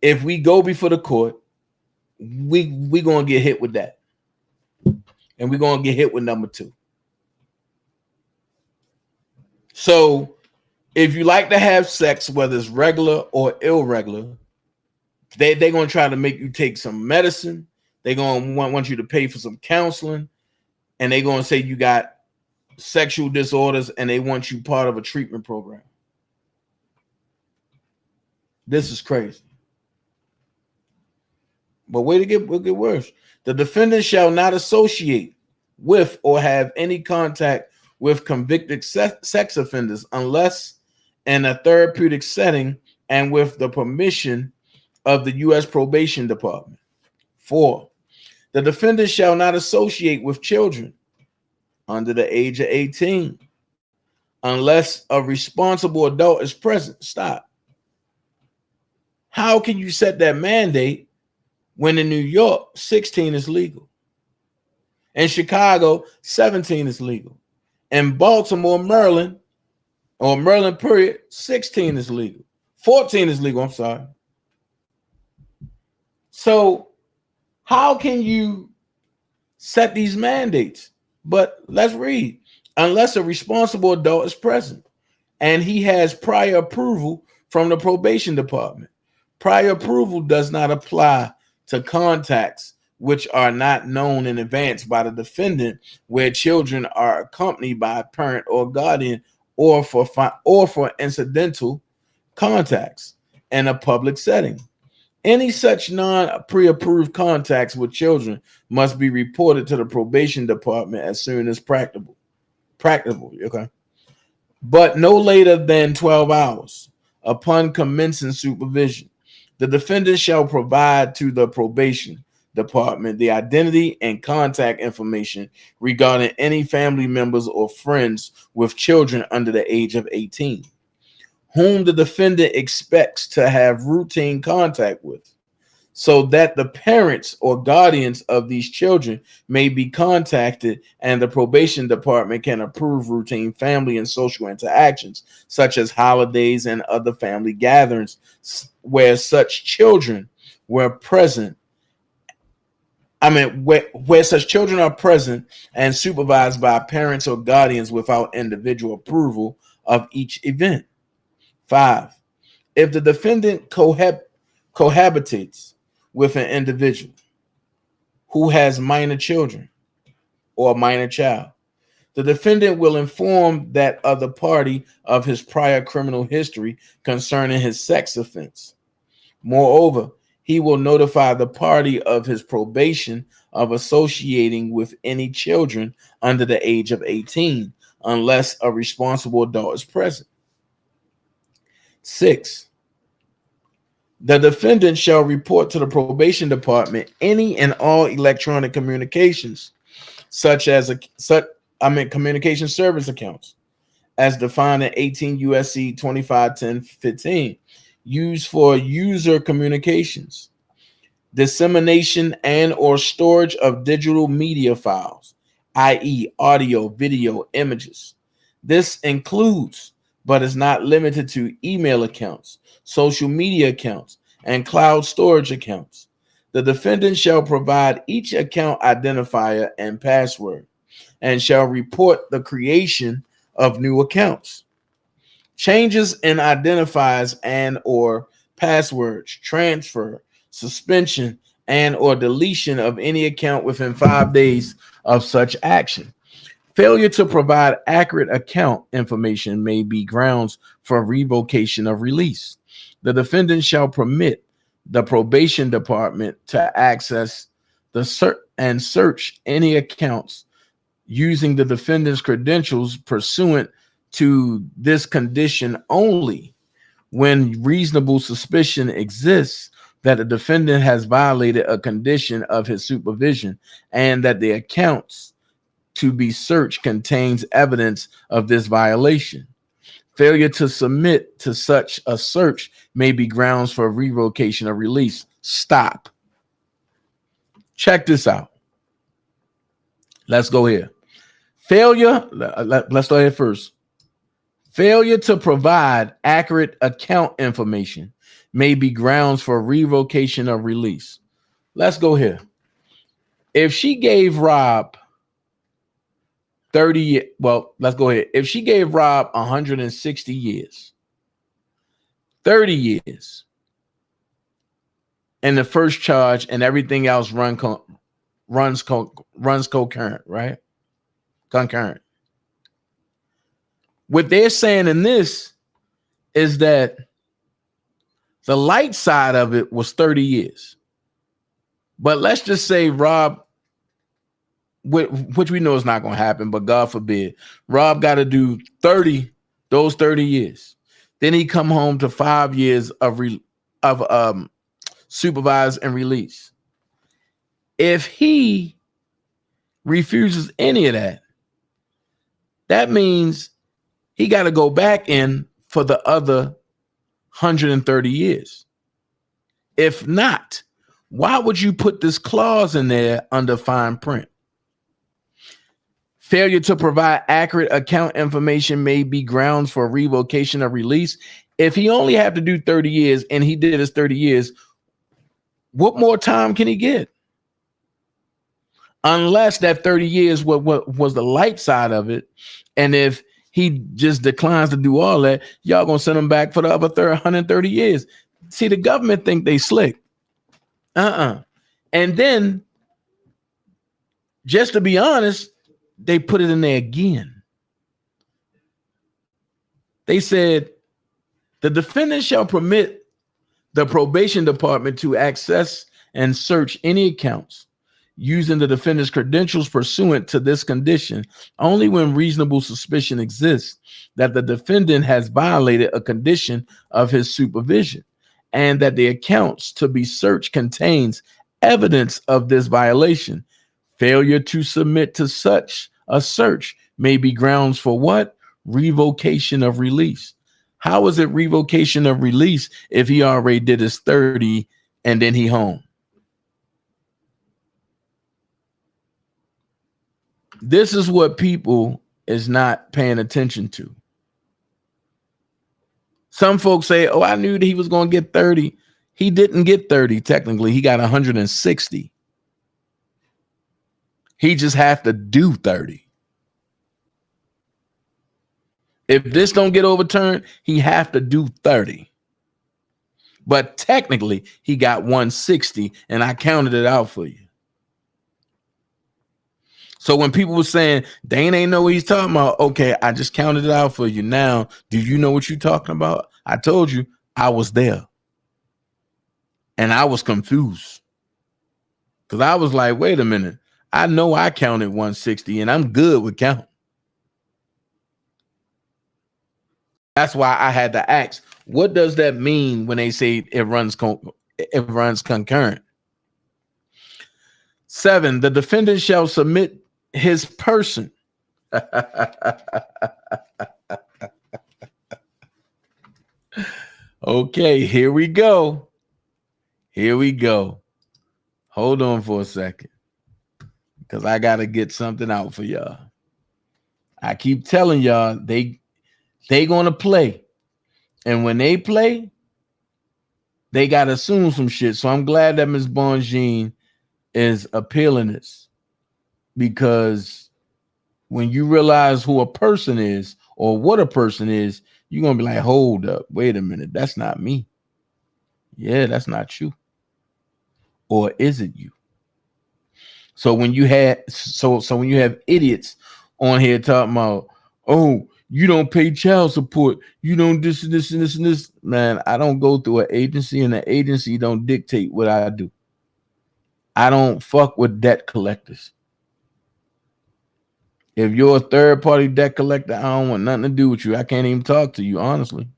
if we go before the court, we going to get hit with that. And we're going to get hit with number 2. So if you like to have sex, whether it's regular or irregular, they're going to try to make you take some medicine. They're going to want you to pay for some counseling. And they're going to say you got sexual disorders and they want you part of a treatment program. This is crazy. But wait, it get worse. The defendant shall not associate with or have any contact with convicted sex offenders unless in a therapeutic setting and with the permission of the U.S. Probation Department. 4. The defendant shall not associate with children under the age of 18 unless a responsible adult is present. Stop. How can you set that mandate when in New York, 16 is legal? In Chicago, 17 is legal. In Baltimore, Maryland, or Maryland period, 16 is legal. 14 is legal, I'm sorry. So how can you set these mandates? But let's read. Unless a responsible adult is present and he has prior approval from the probation department. Prior approval does not apply to contacts which are not known in advance by the defendant, where children are accompanied by a parent or guardian, or for incidental contacts in a public setting. Any such non-pre-approved contacts with children must be reported to the probation department as soon as practicable. Okay, but no later than 12 hours upon commencing supervision. The defendant shall provide to the probation department the identity and contact information regarding any family members or friends with children under the age of 18, whom the defendant expects to have routine contact with, so that the parents or guardians of these children may be contacted and the probation department can approve routine family and social interactions, such as holidays and other family gatherings where such children were present. Where such children are present and supervised by parents or guardians without individual approval of each event. 5. If the defendant cohabitates with an individual who has minor children or a minor child, the defendant will inform that other party of his prior criminal history concerning his sex offense. Moreover, he will notify the party of his probation of associating with any children under the age of 18 unless a responsible adult is present. 6. The defendant shall report to the probation department any and all electronic communications, such as communication service accounts, as defined in 18 USC 2510-15, used for user communications, dissemination and or storage of digital media files, i.e. audio, video, images. This includes, but is not limited to, email accounts, social media accounts, and cloud storage accounts. The defendant shall provide each account identifier and password and shall report the creation of new accounts. Changes in identifiers and or passwords, transfer, suspension, and or deletion of any account within 5 days of such action. Failure to provide accurate account information may be grounds for revocation of release. The defendant shall permit the probation department to access and search any accounts using the defendant's credentials pursuant to this condition only when reasonable suspicion exists that the defendant has violated a condition of his supervision and that the accounts to be searched contains evidence of this violation. Failure to submit to such a search may be grounds for revocation or release. Stop. Check this out. Let's go here. Failure, let's go ahead first. Failure to provide accurate account information may be grounds for revocation or release. Let's go here. If she gave Rob 30, well, let's go ahead. If she gave Rob 160 years, 30 years, and the first charge and everything else runs concurrent, right? Concurrent. What they're saying in this is that the light side of it was 30 years. But let's just say Rob, which we know is not going to happen, but God forbid, Rob got to do 30 years. Then he come home to 5 years of supervise and release. If he refuses any of that, that means he got to go back in for the other 130 years. If not, why would you put this clause in there under fine print? Failure to provide accurate account information may be grounds for revocation or release. If he only have to do 30 years and he did his 30 years, what more time can he get? Unless that 30 years was the light side of it. And if he just declines to do all that, y'all gonna send him back for the other 130 years. See, the government think they slick. And then, just to be honest, they put it in there again. They said, the defendant shall permit the probation department to access and search any accounts using the defendant's credentials pursuant to this condition only when reasonable suspicion exists that the defendant has violated a condition of his supervision and that the accounts to be searched contains evidence of this violation. Failure to submit to such a search may be grounds for what? Revocation of release. How is it revocation of release if he already did his 30 and then he home? This is what people is not paying attention to. Some folks say, oh, I knew that he was going to get 30. He didn't get 30. Technically, he got 160. He just have to do 30. If this don't get overturned, he have to do 30. But technically, he got 160, and I counted it out for you. So when people were saying, Dane ain't know what he's talking about, okay, I just counted it out for you. Now, do you know what you're talking about? I told you I was there. And I was confused. Because I was like, wait a minute. I know I counted 160, and I'm good with counting. That's why I had to ask, what does that mean when they say it runs concurrent? 7, the defendant shall submit his person. Okay, here we go. Here we go. Hold on for a second, because I got to get something out for y'all. I keep telling y'all they going to play. And when they play, they got to assume some shit. So I'm glad that Ms. Bonjean is appealing this, because when you realize who a person is or what a person is, you're going to be like, hold up, wait a minute. That's not me. Yeah, that's not you. Or is it you? So when you have when you have idiots on here talking about, oh, you don't pay child support, you don't this and this and this and this, man, I don't go through an agency, and the agency don't dictate what I do. I don't fuck with debt collectors. If you're a third party debt collector, I don't want nothing to do with you. I can't even talk to you, honestly.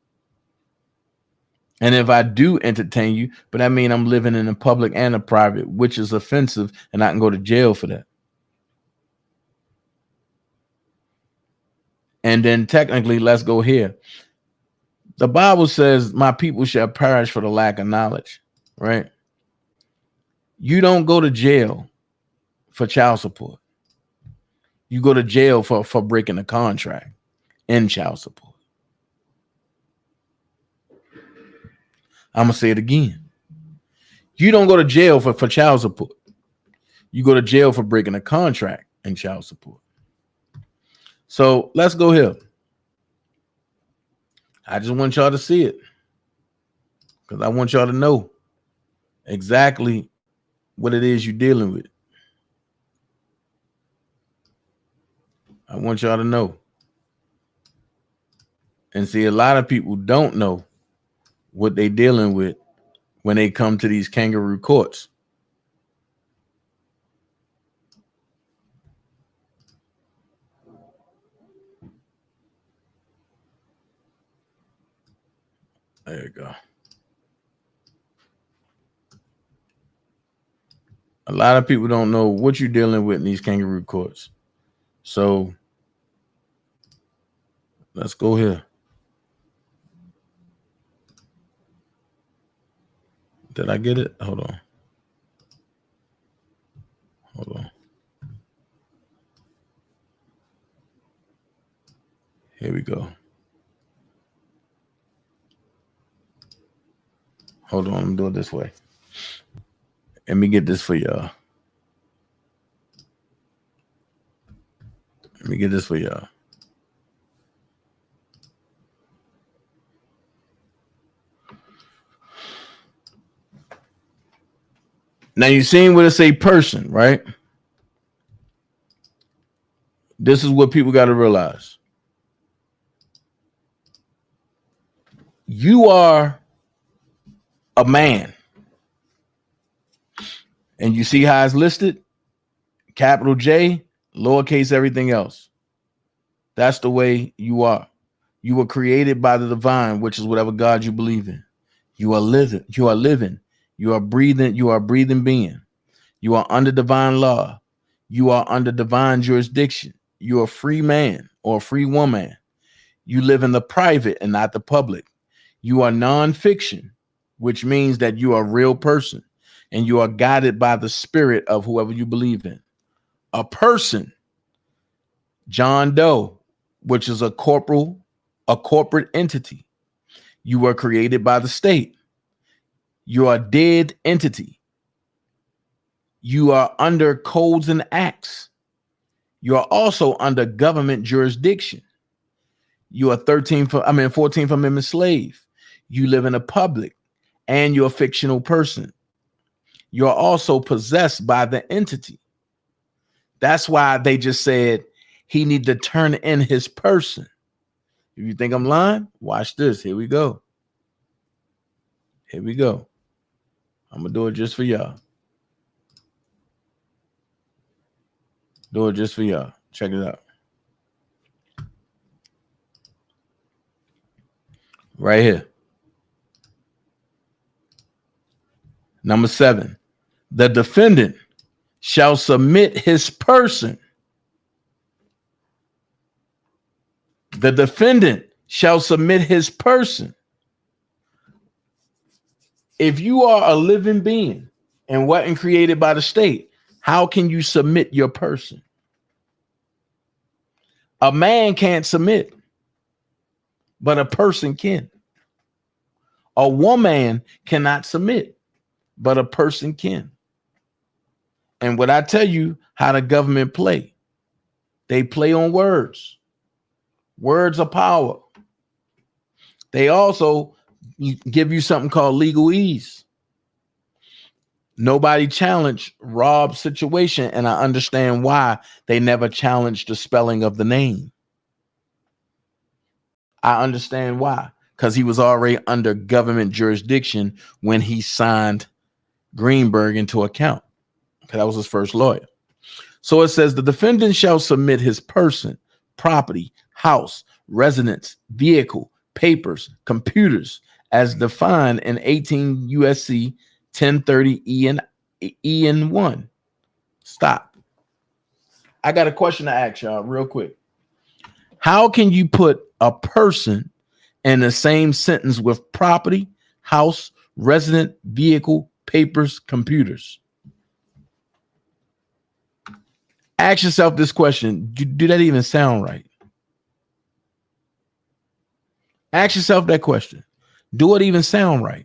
And if I do entertain you, but that means I'm living in the public and the private, which is offensive, and I can go to jail for that. And then technically, let's go here. The Bible says, my people shall perish for the lack of knowledge, right? You don't go to jail for child support. You go to jail for breaking a contract in child support. I'm going to say it again. You don't go to jail for child support. You go to jail for breaking a contract in child support. So let's go here. I just want y'all to see it because I want y'all to know exactly what it is you're dealing with. I want y'all to know. And see, a lot of people don't know what they're dealing with when they come to these kangaroo courts. There you go. A lot of people don't know what you're dealing with in these kangaroo courts. So let's go here. Did I get it? Hold on. Hold on. Here we go. Hold on. I'm doing it this way. Let me get this for y'all. Let me get this for y'all. Now you seen what it say person, right? This is what people got to realize. You are a man. And you see how it's listed? Capital J, lowercase everything else. That's the way you are. You were created by the divine, which is whatever God you believe in. You are living. You are living. You are breathing. You are a breathing being. You are under divine law. You are under divine jurisdiction. You are a free man or a free woman. You live in the private and not the public. You are non-fiction, which means that you are a real person and you are guided by the spirit of whoever you believe in. A person, John Doe, which is a corporate entity. You were created by the state. You are a dead entity. You are under codes and acts. You are also under government jurisdiction. You are 14th Amendment slave. You live in a public and you're a fictional person. You're also possessed by the entity. That's why they just said he need to turn in his person. If you think I'm lying, watch this. Here we go. Here we go. I'm going to do it just for y'all. Do it just for y'all. Check it out. Right here. Number 7. The defendant shall submit his person. The defendant shall submit his person. If you are a living being and wasn't created by the state, how can you submit your person? A man can't submit, but a person can. A woman cannot submit, but a person can. And what I tell you how the government play, they play on words. Words are power. They also give you something called legal ease. Nobody challenged Rob's situation, and I understand why they never challenged the spelling of the name. I understand why, because he was already under government jurisdiction when he signed Greenberg into account. Okay, that was his first lawyer. So it says the defendant shall submit his person, property, house, residence, vehicle, papers, computers, as defined in 18 USC 1030 EN 1. Stop. I got a question to ask y'all real quick. How can you put a person in the same sentence with property, house, resident, vehicle, papers, computers? Ask yourself this question. Do that even sound right? Ask yourself that question. Do it even sound right?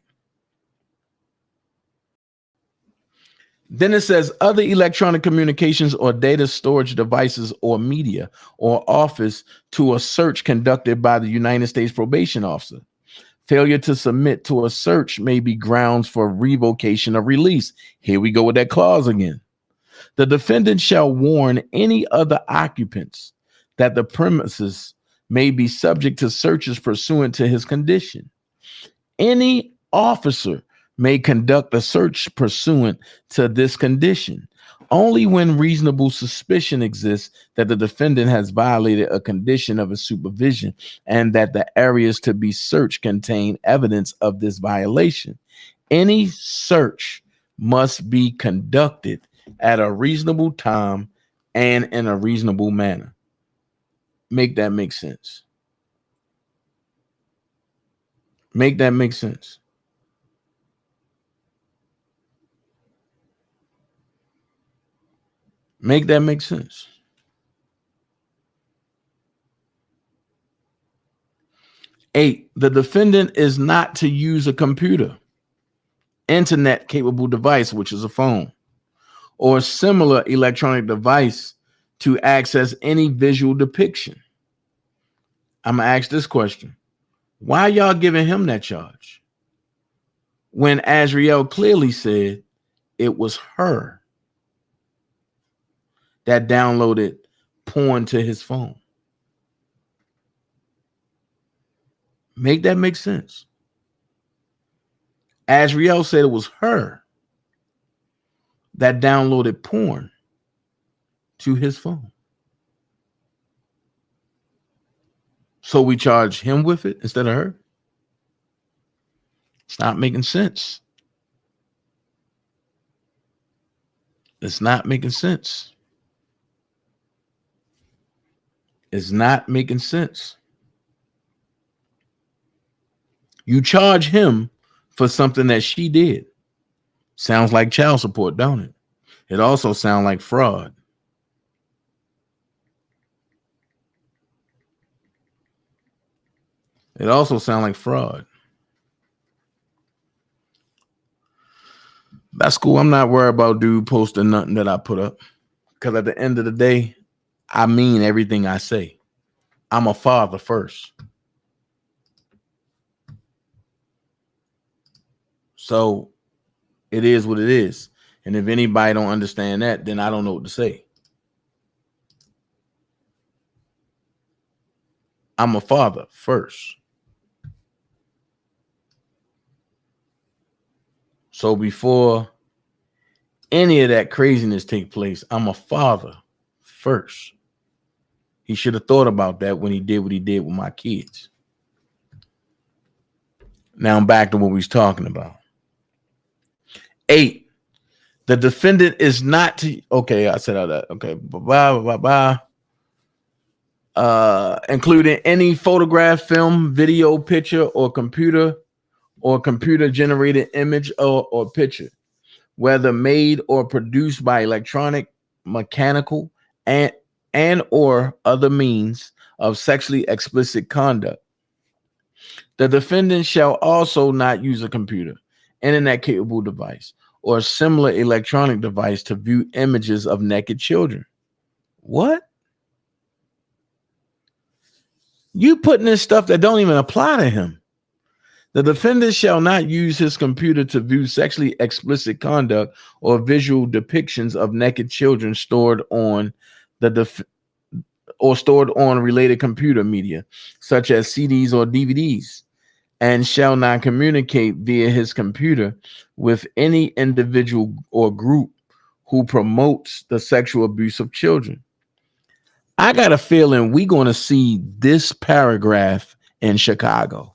Then it says other electronic communications or data storage devices or media or office to a search conducted by the United States probation officer. Failure to submit to a search may be grounds for revocation of release. Here we go with that clause again. The defendant shall warn any other occupants that the premises may be subject to searches pursuant to his condition. Any officer may conduct a search pursuant to this condition only when reasonable suspicion exists that the defendant has violated a condition of his supervision and that the areas to be searched contain evidence of this violation. Any search must be conducted at a reasonable time and in a reasonable manner. Make that make sense. Make that make sense. Make that make sense. 8, the defendant is not to use a computer, internet capable device, which is a phone, or similar electronic device to access any visual depiction. I'm going to ask this question. Why y'all giving him that charge? When Azriel clearly said it was her that downloaded porn to his phone. Make that make sense. Azriel said it was her that downloaded porn to his phone. So we charge him with it instead of her? It's not making sense. It's not making sense. It's not making sense. You charge him for something that she did. Sounds like child support, don't it? It also sounds like fraud. It also sounds like fraud. That's cool. I'm not worried about dude posting nothing that I put up. Because at the end of the day, I mean everything I say. I'm a father first. So it is what it is. And if anybody don't understand that, then I don't know what to say. I'm a father first. So before any of that craziness take place, I'm a father first. He should have thought about that when he did what he did with my kids. Now I'm back to what we was talking about. 8, the defendant is not to, okay, I said all that. Okay, including any photograph, film, video, picture, or computer generated image or picture, whether made or produced by electronic, mechanical, and or other means of sexually explicit conduct. The defendant shall also not use a computer, internet capable device, or similar electronic device to view images of naked children. What? You putting in stuff that don't even apply to him. The defendant shall not use his computer to view sexually explicit conduct or visual depictions of naked children stored on related computer media, such as CDs or DVDs, and shall not communicate via his computer with any individual or group who promotes the sexual abuse of children. I got a feeling we're going to see this paragraph in Chicago.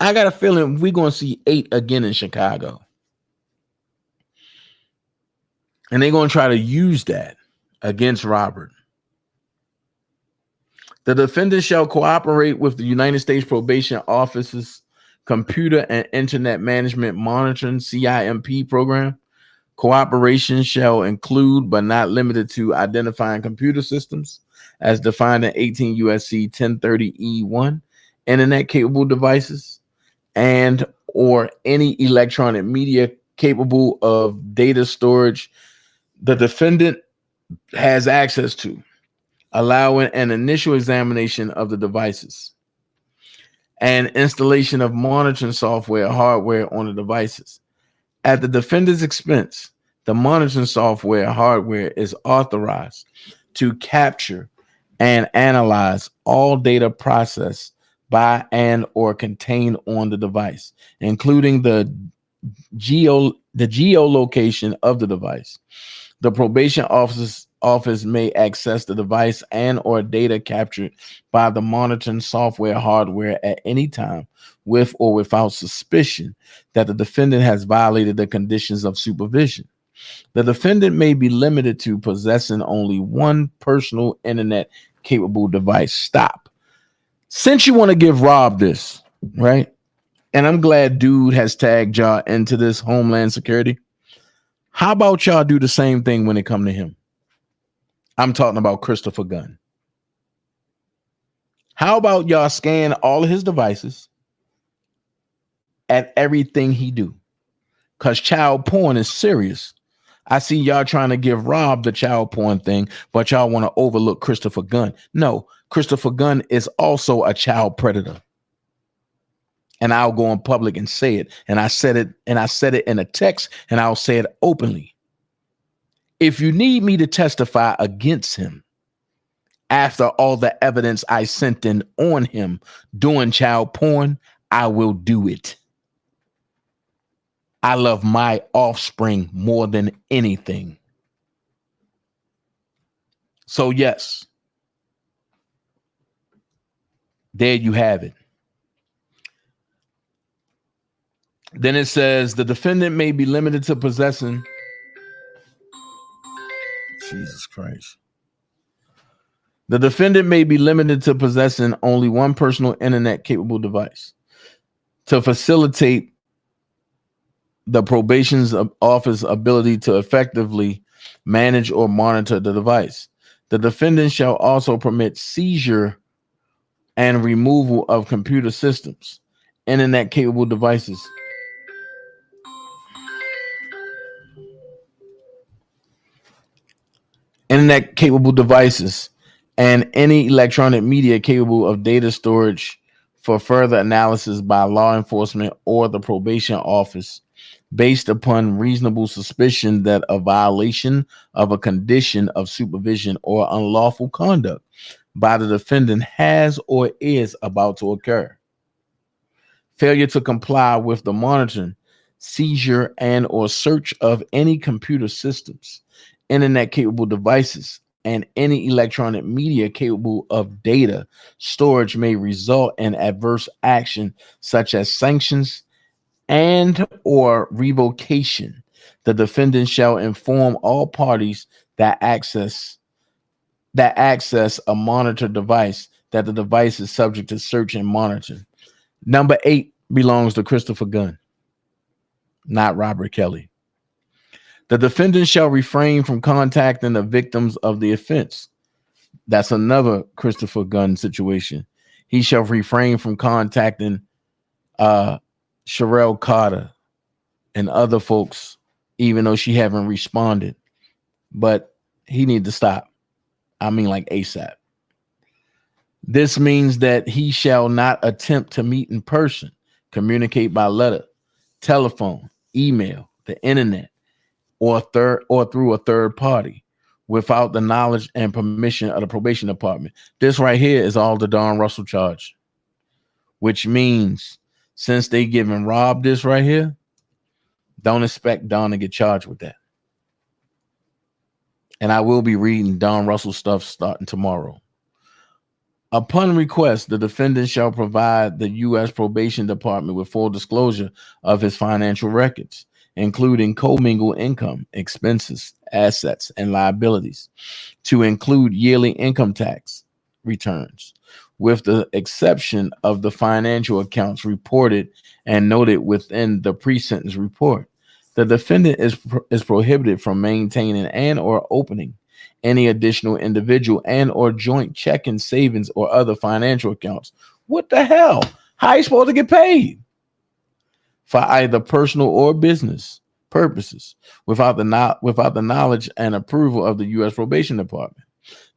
I got a feeling we're going to see 8 again in Chicago. And they're going to try to use that against Robert. The defendant shall cooperate with the United States Probation Office's Computer and Internet Management Monitoring CIMP program. Cooperation shall include, but not limited to, identifying computer systems as defined in 18 USC 1030E1, internet-capable devices, and or any electronic media capable of data storage the defendant has access to, allowing an initial examination of the devices and installation of monitoring software hardware on the devices. At the defendant's expense, the monitoring software hardware is authorized to capture and analyze all data processed by and or contained on the device, including the geolocation of the device. The probation office may access the device and or data captured by the monitoring software hardware at any time with or without suspicion that the defendant has violated the conditions of supervision. The defendant may be limited to possessing only one personal internet capable device. Stop. Since you want to give Rob this, right? And I'm glad dude has tagged y'all into this Homeland Security. How about y'all do the same thing when it come to him? I'm talking about Christopher Gunn. How about y'all scan all of his devices at everything he do? Because child porn is serious. I see y'all trying to give Rob the child porn thing, but y'all want to overlook Christopher Gunn. No, Christopher Gunn is also a child predator. And I'll go in public and say it. And I said it in a text, and I'll say it openly. If you need me to testify against him after all the evidence I sent in on him doing child porn, I will do it. I love my offspring more than anything. So yes, there you have it. Then it says the defendant may be limited to possessing. Jesus Christ. The defendant may be limited to possessing only one personal internet capable device to facilitate the probation's office ability to effectively manage or monitor the device. The defendant shall also permit seizure and removal of computer systems, internet capable devices. Internet capable devices and any electronic media capable of data storage for further analysis by law enforcement or the probation office based upon reasonable suspicion that a violation of a condition of supervision or unlawful conduct by the defendant has or is about to occur. Failure to comply with the monitoring, seizure, and or search of any computer systems, internet capable devices, and any electronic media capable of data storage may result in adverse action such as sanctions and or revocation. The defendant shall inform all parties that access a monitor device that the device is subject to search and monitoring. Number 8 belongs to Christopher Gunn, not Robert Kelly. The defendant shall refrain from contacting the victims of the offense. That's another Christopher Gunn situation. He shall refrain from contacting Sherelle Carter and other folks, even though she haven't responded. But he need to stop. I mean, like ASAP. This means that he shall not attempt to meet in person, communicate by letter, telephone, email, the internet, or through a third party without the knowledge and permission of the probation department. This right here is all the Don Russell charge, which means since they giving Rob this right here, don't expect Don to get charged with that. And I will be reading Don Russell stuff starting tomorrow. Upon request, the defendant shall provide the U.S. Probation Department with full disclosure of his financial records, including commingled income, expenses, assets, and liabilities, to include yearly income tax returns, with the exception of the financial accounts reported and noted within the pre-sentence report. The defendant is prohibited from maintaining and or opening any additional individual and or joint checking, savings, or other financial accounts. What the hell? How are you supposed to get paid? For either personal or business purposes, without the knowledge and approval of the U.S. Probation Department.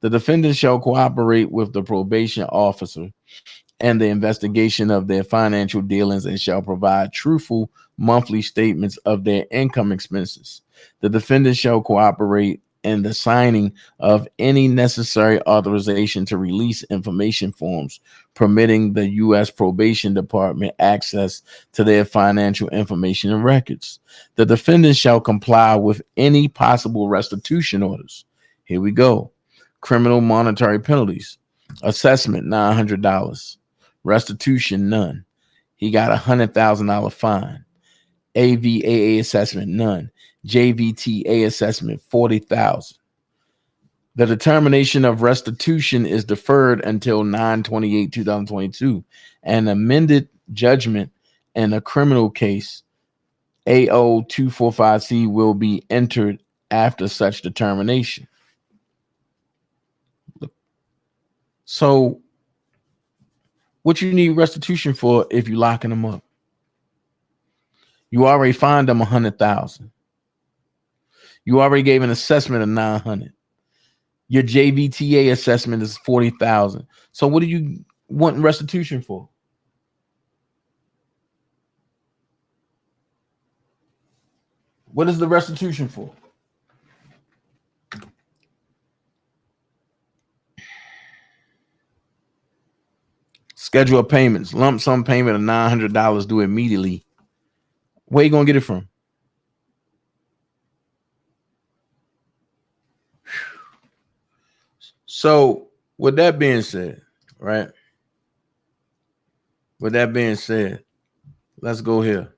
The defendant shall cooperate with the probation officer and the investigation of their financial dealings and shall provide truthful monthly statements of their income expenses. The defendant shall cooperate in the signing of any necessary authorization to release information forms permitting the U.S. Probation Department access to their financial information and records. The defendant shall comply with any possible restitution orders. Here we go. Criminal monetary penalties. Assessment, $900. Restitution, none. He got $100,000 fine. AVAA assessment, none. JVTA assessment, $40,000. The determination of restitution is deferred until 9/28/2022. An amended judgment in a criminal case, AO 245C, will be entered after such determination. So, what you need restitution for if you're locking them up? You already fined them $100,000. You already gave an assessment of $900. Your JVTA assessment is $40,000. So what do you want restitution for? What is the restitution for? Schedule of payments. Lump sum payment of $900 due immediately. Where you going to get it from? So, with that being said, right? With that being said, let's go here.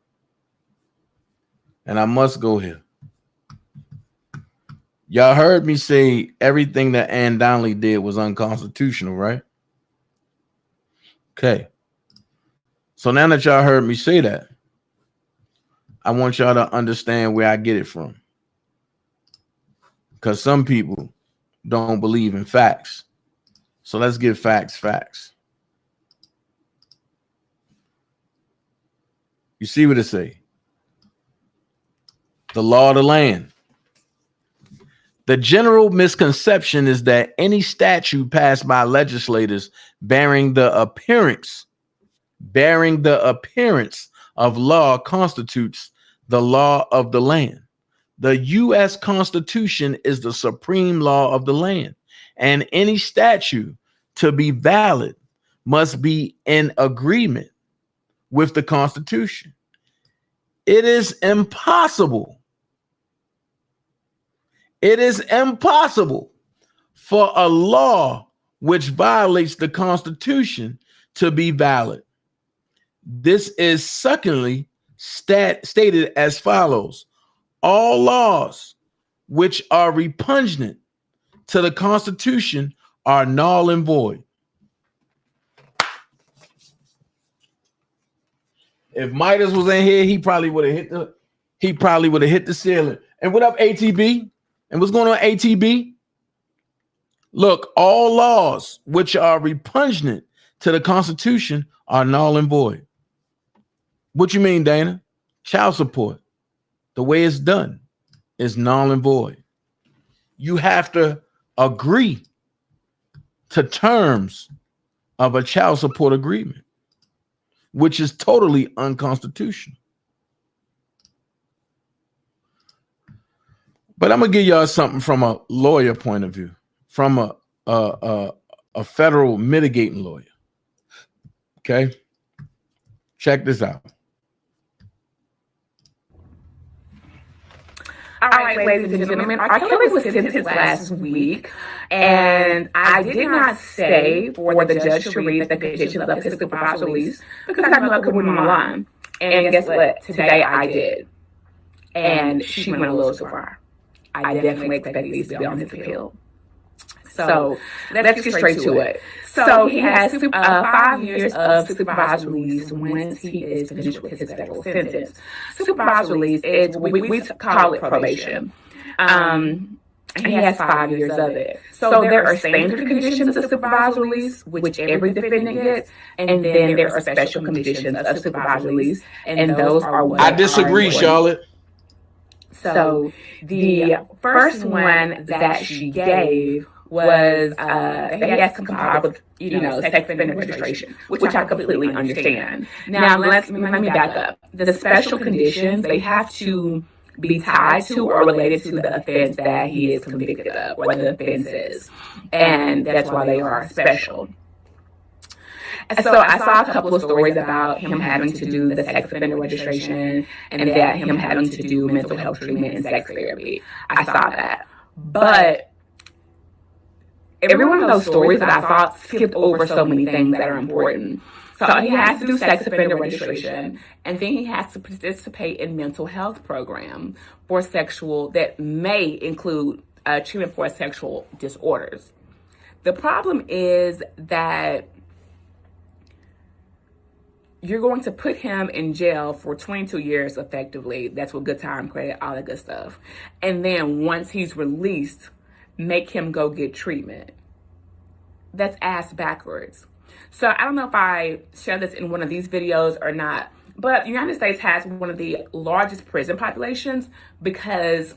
And I must go here. Y'all heard me say everything that Ann Donnelly did was unconstitutional, right? Okay. So now that y'all heard me say that, I want y'all to understand where I get it from. Because some people don't believe in facts. So let's give facts. You see what it say? The law of the land. The general misconception is that any statute passed by legislators bearing the appearance of law constitutes the law of the land. The U.S. Constitution is the supreme law of the land, and any statute to be valid must be in agreement with the Constitution. It is impossible. It is impossible for a law which violates the Constitution to be valid. This is secondly stated as follows: all laws which are repugnant to the Constitution are null and void. If Midas was in here, he probably would have hit the ceiling. And what up, ATB? And what's going on, ATB? Look, all laws which are repugnant to the Constitution are null and void. What you mean, Dana? Child support, the way it's done, is null and void. You have to agree to terms of a child support agreement, which is totally unconstitutional. But I'm gonna give y'all something from a lawyer point of view, from a federal mitigating lawyer. Okay, check this out. All right, ladies and gentlemen, R. Kelly was sentenced last week, and I did not stay for the judge to read the conditions of his supervised release because I knew I could win my line. And guess what? Today I did. and she went a little too far. I definitely expect these to be on his appeal. So let's get straight to it. So he has 5 years of supervised release once he is finished with his federal sentence. Supervised release is, we call it probation. He has 5 years of it. So there are standard conditions of supervised release, which every defendant gets, and then there are special conditions of supervised release, and those are what I disagree, Charlotte. So the first one that she gave was he has to comply with, sex offender registration, which I completely understand. Now let me back up. The special conditions, they have to be tied to or related to the offense that he is convicted of, or the offense is, and that's why they are special. So I saw a couple of stories about him having to do the sex offender registration and that him having to do mental health treatment and sex therapy. I saw that. But every one of those stories that I thought skipped over so many things that are important. So he has to do sex offender registration, and then he has to participate in mental health program for sexual, that may include treatment for sexual disorders. The problem is that you're going to put him in jail for 22 years effectively. That's with good time credit, all that good stuff. And then once he's released, make him go get treatment. That's ass backwards. So I don't know if I shared this in one of these videos or not, but the United States has one of the largest prison populations because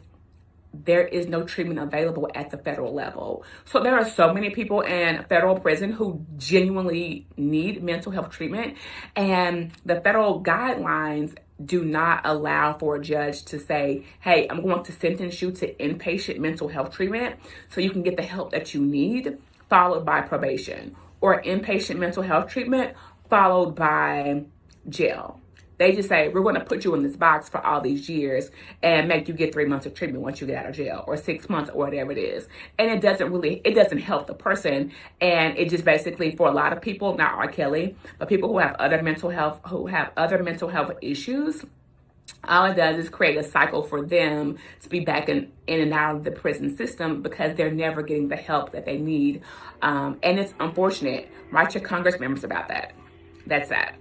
there is no treatment available at the federal level. So there are so many people in federal prison who genuinely need mental health treatment, and the federal guidelines do not allow for a judge to say, hey, I'm going to sentence you to inpatient mental health treatment so you can get the help that you need, followed by probation, or inpatient mental health treatment followed by jail. They just say, we're going to put you in this box for all these years and make you get 3 months of treatment once you get out of jail, or 6 months, or whatever it is. And it doesn't help the person. And it just basically, for a lot of people, not R. Kelly, but people who have other mental health issues, all it does is create a cycle for them to be back in and out of the prison system because they're never getting the help that they need. And it's unfortunate. Write your Congress members about that. That's sad.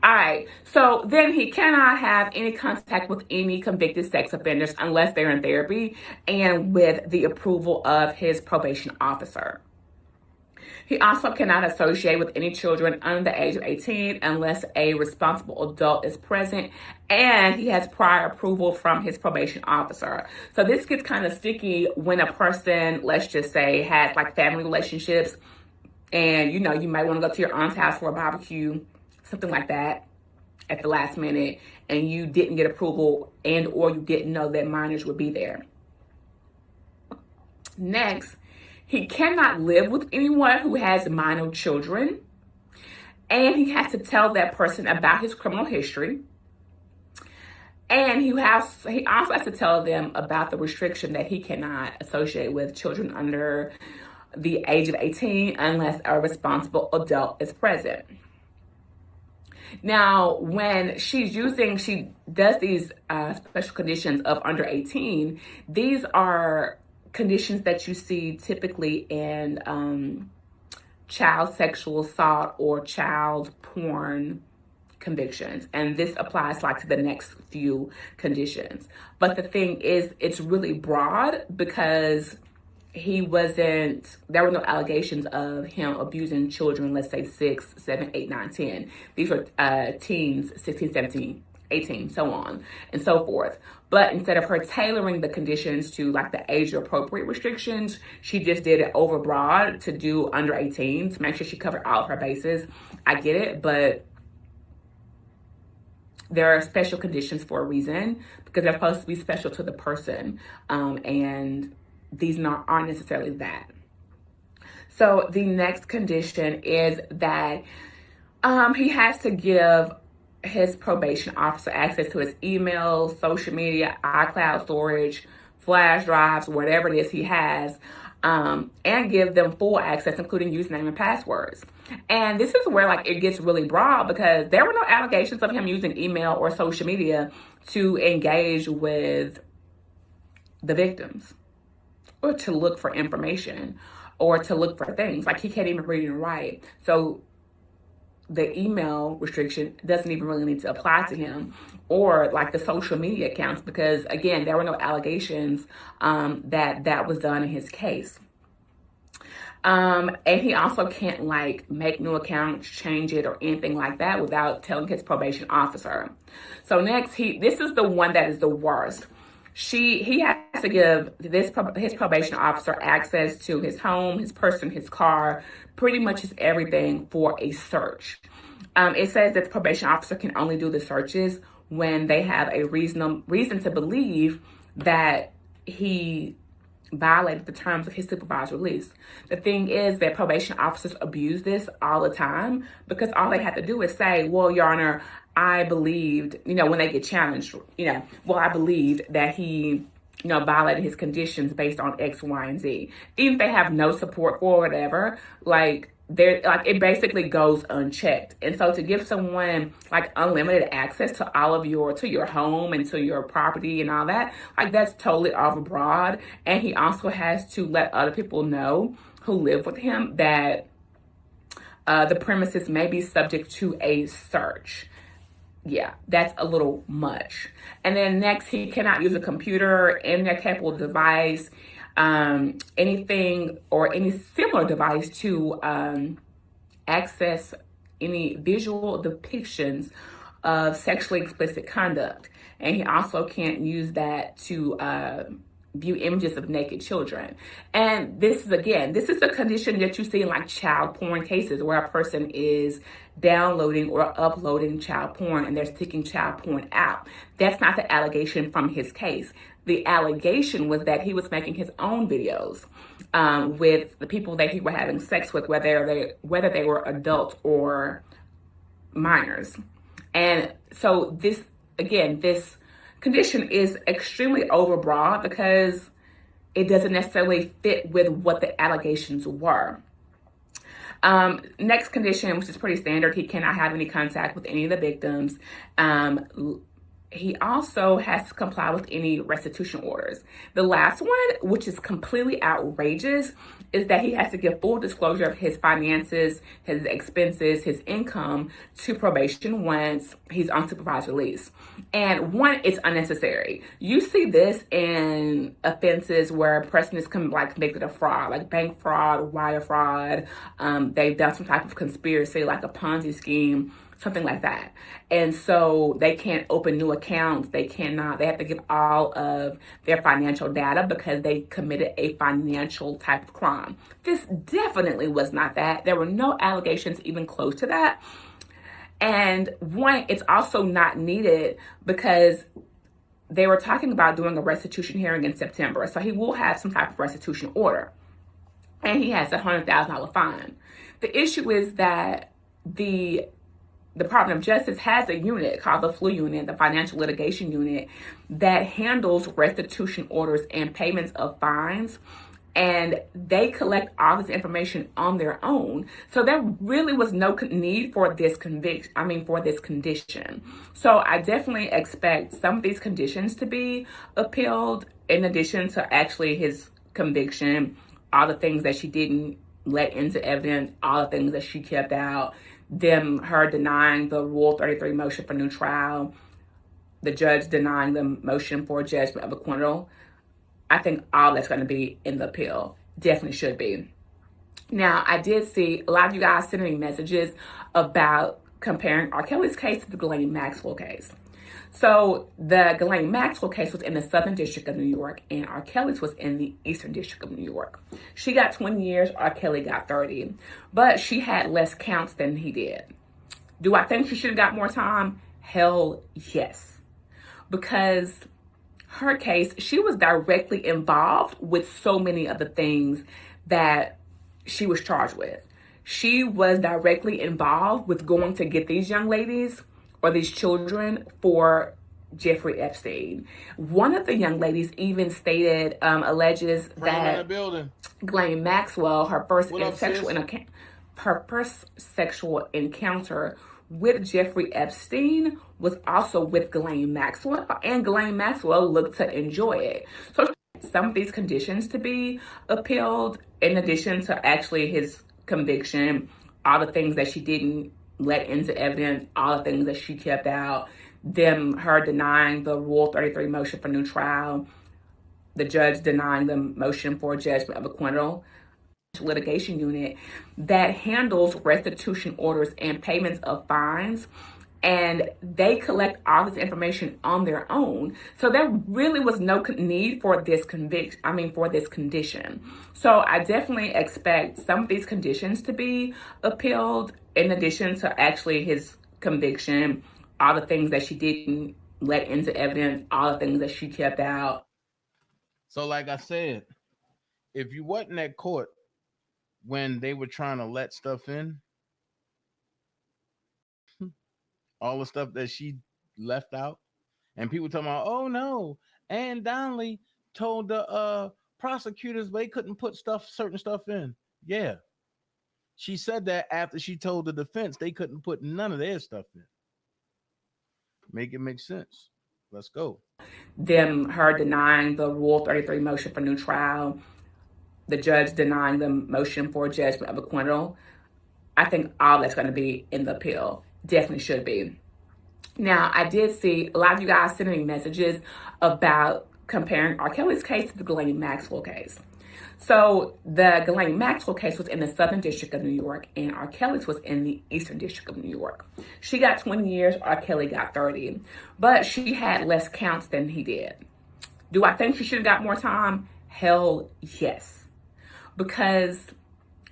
All right, so then he cannot have any contact with any convicted sex offenders unless they're in therapy and with the approval of his probation officer. He also cannot associate with any children under the age of 18 unless a responsible adult is present, and he has prior approval from his probation officer. So this gets kind of sticky when a person, let's just say, has like family relationships, and you might want to go to your aunt's house for a barbecue, something like that, at the last minute, and you didn't get approval and or you didn't know that minors would be there. Next, he cannot live with anyone who has minor children, and he has to tell that person about his criminal history, and he also has to tell them about the restriction that he cannot associate with children under the age of 18 unless a responsible adult is present. Now, when she does these special conditions of under 18, these are conditions that you see typically in child sexual assault or child porn convictions. And this applies like to the next few conditions. But the thing is, it's really broad because there were no allegations of him abusing children, let's say 6, 7, 8, 9, 10. These were teens, 16, 17, 18, so on and so forth. But instead of her tailoring the conditions to like the age appropriate restrictions, she just did it overbroad to do under 18 to make sure she covered all of her bases. I get it, but there are special conditions for a reason because they're supposed to be special to the person, and these aren't necessarily that. So the next condition is that he has to give his probation officer access to his email, social media, iCloud storage, flash drives, whatever it is he has, and give them full access, including username and passwords. And this is where like it gets really broad because there were no allegations of him using email or social media to engage with the victims or to look for information or to look for things. Like, he can't even read and write. So the email restriction doesn't even really need to apply to him, or like the social media accounts, because again, there were no allegations that was done in his case. And he also can't like make new accounts, change it, or anything like that without telling his probation officer. So next, this is the one that is the worst. He has to give his probation officer access to his home, his person, his car, pretty much his everything for a search. It says that the probation officer can only do the searches when they have a reason to believe that he violated the terms of his supervised release. The thing is that probation officers abuse this all the time, because all they have to do is say, well, Your Honor, I believed, when they get challenged, well, I believed that he, violated his conditions based on X, Y, and Z. Even if they have no support for whatever, it basically goes unchecked. And so to give someone like unlimited access to all of your home and to your property and all that, that's totally overbroad. And he also has to let other people know who live with him that the premises may be subject to a search. Yeah, that's a little much. And then next, he cannot use a computer, internet-capable device, anything or any similar device to access any visual depictions of sexually explicit conduct. And he also can't use that to view images of naked children. And this is a condition that you see in like child porn cases, where a person is downloading or uploading child porn and they're sticking child porn out. That's not the allegation from his case. The allegation was that he was making his own videos with the people that he were having sex with, whether they were adults or minors. And so this condition is extremely overbroad because it doesn't necessarily fit with what the allegations were. Next condition, which is pretty standard, he cannot have any contact with any of the victims. He also has to comply with any restitution orders. The last one, which is completely outrageous, is that he has to give full disclosure of his finances, his expenses, his income to probation once he's on supervised release. And one, it's unnecessary. You see this in offenses where a person is convicted of fraud, like bank fraud, wire fraud. They've done some type of conspiracy, like a Ponzi scheme, something like that. And so they can't open new accounts. They have to give all of their financial data because they committed a financial type of crime. This definitely was not that. There were no allegations even close to that. And one, it's also not needed because they were talking about doing a restitution hearing in September. So he will have some type of restitution order. And he has a $100,000 fine. The issue is that the Department of Justice has a unit called the FLU unit, the Financial Litigation Unit, that handles restitution orders and payments of fines. And they collect all this information on their own. So there really was no need for this condition. So I definitely expect some of these conditions to be appealed, in addition to actually his conviction, all the things that she didn't let into evidence, all the things that she kept out, her denying the Rule 33 motion for new trial, the judge denying the motion for judgment of acquittal. I think all that's going to be in the appeal. Definitely should be. Now, I did see a lot of you guys sending me messages about comparing R. Kelly's case to the Ghislaine Maxwell case. So the Ghislaine Maxwell case was in the Southern District of New York, and R. Kelly's was in the Eastern District of New York. She got 20 years, R. Kelly got 30, but she had less counts than he did. Do I think she should have got more time? Hell yes. Because her case, she was directly involved with so many of the things that she was charged with. She was directly involved with going to get these young ladies or these children for Jeffrey Epstein. One of the young ladies even stated, alleges that Ghislaine Maxwell, her first sexual encounter with Jeffrey Epstein was also with Ghislaine Maxwell, and Ghislaine Maxwell looked to enjoy it. So some of these conditions to be appealed, in addition to actually his conviction, all the things that she didn't let into evidence, all the things that she kept out, her denying the Rule 33 motion for new trial, the judge denying the motion for judgment of acquittal. Litigation unit that handles restitution orders and payments of fines, and they collect all this information on their own. So there really was no need for this for this condition. So I definitely expect some of these conditions to be appealed, in addition to actually his conviction, all the things that she didn't let into evidence, all the things that she kept out. So like I said, if you wasn't at court when they were trying to let stuff in, all the stuff that she left out, and people talking about, oh no, Ann Donnelly told the prosecutors they couldn't put certain stuff in. Yeah, she said that after she told the defense they couldn't put none of their stuff in. Make it make sense. Let's go. Her denying the Rule 33 motion for new trial, the judge denying the motion for judgment of acquittal. I think all that's going to be in the appeal. Definitely should be. Now, I did see a lot of you guys sending me messages about comparing R. Kelly's case to the Ghislaine Maxwell case. So the Ghislaine Maxwell case was in the Southern District of New York, and R. Kelly's was in the Eastern District of New York. She got 20 years, R. Kelly got 30, but she had less counts than he did. Do I think she should have got more time? Hell yes. Because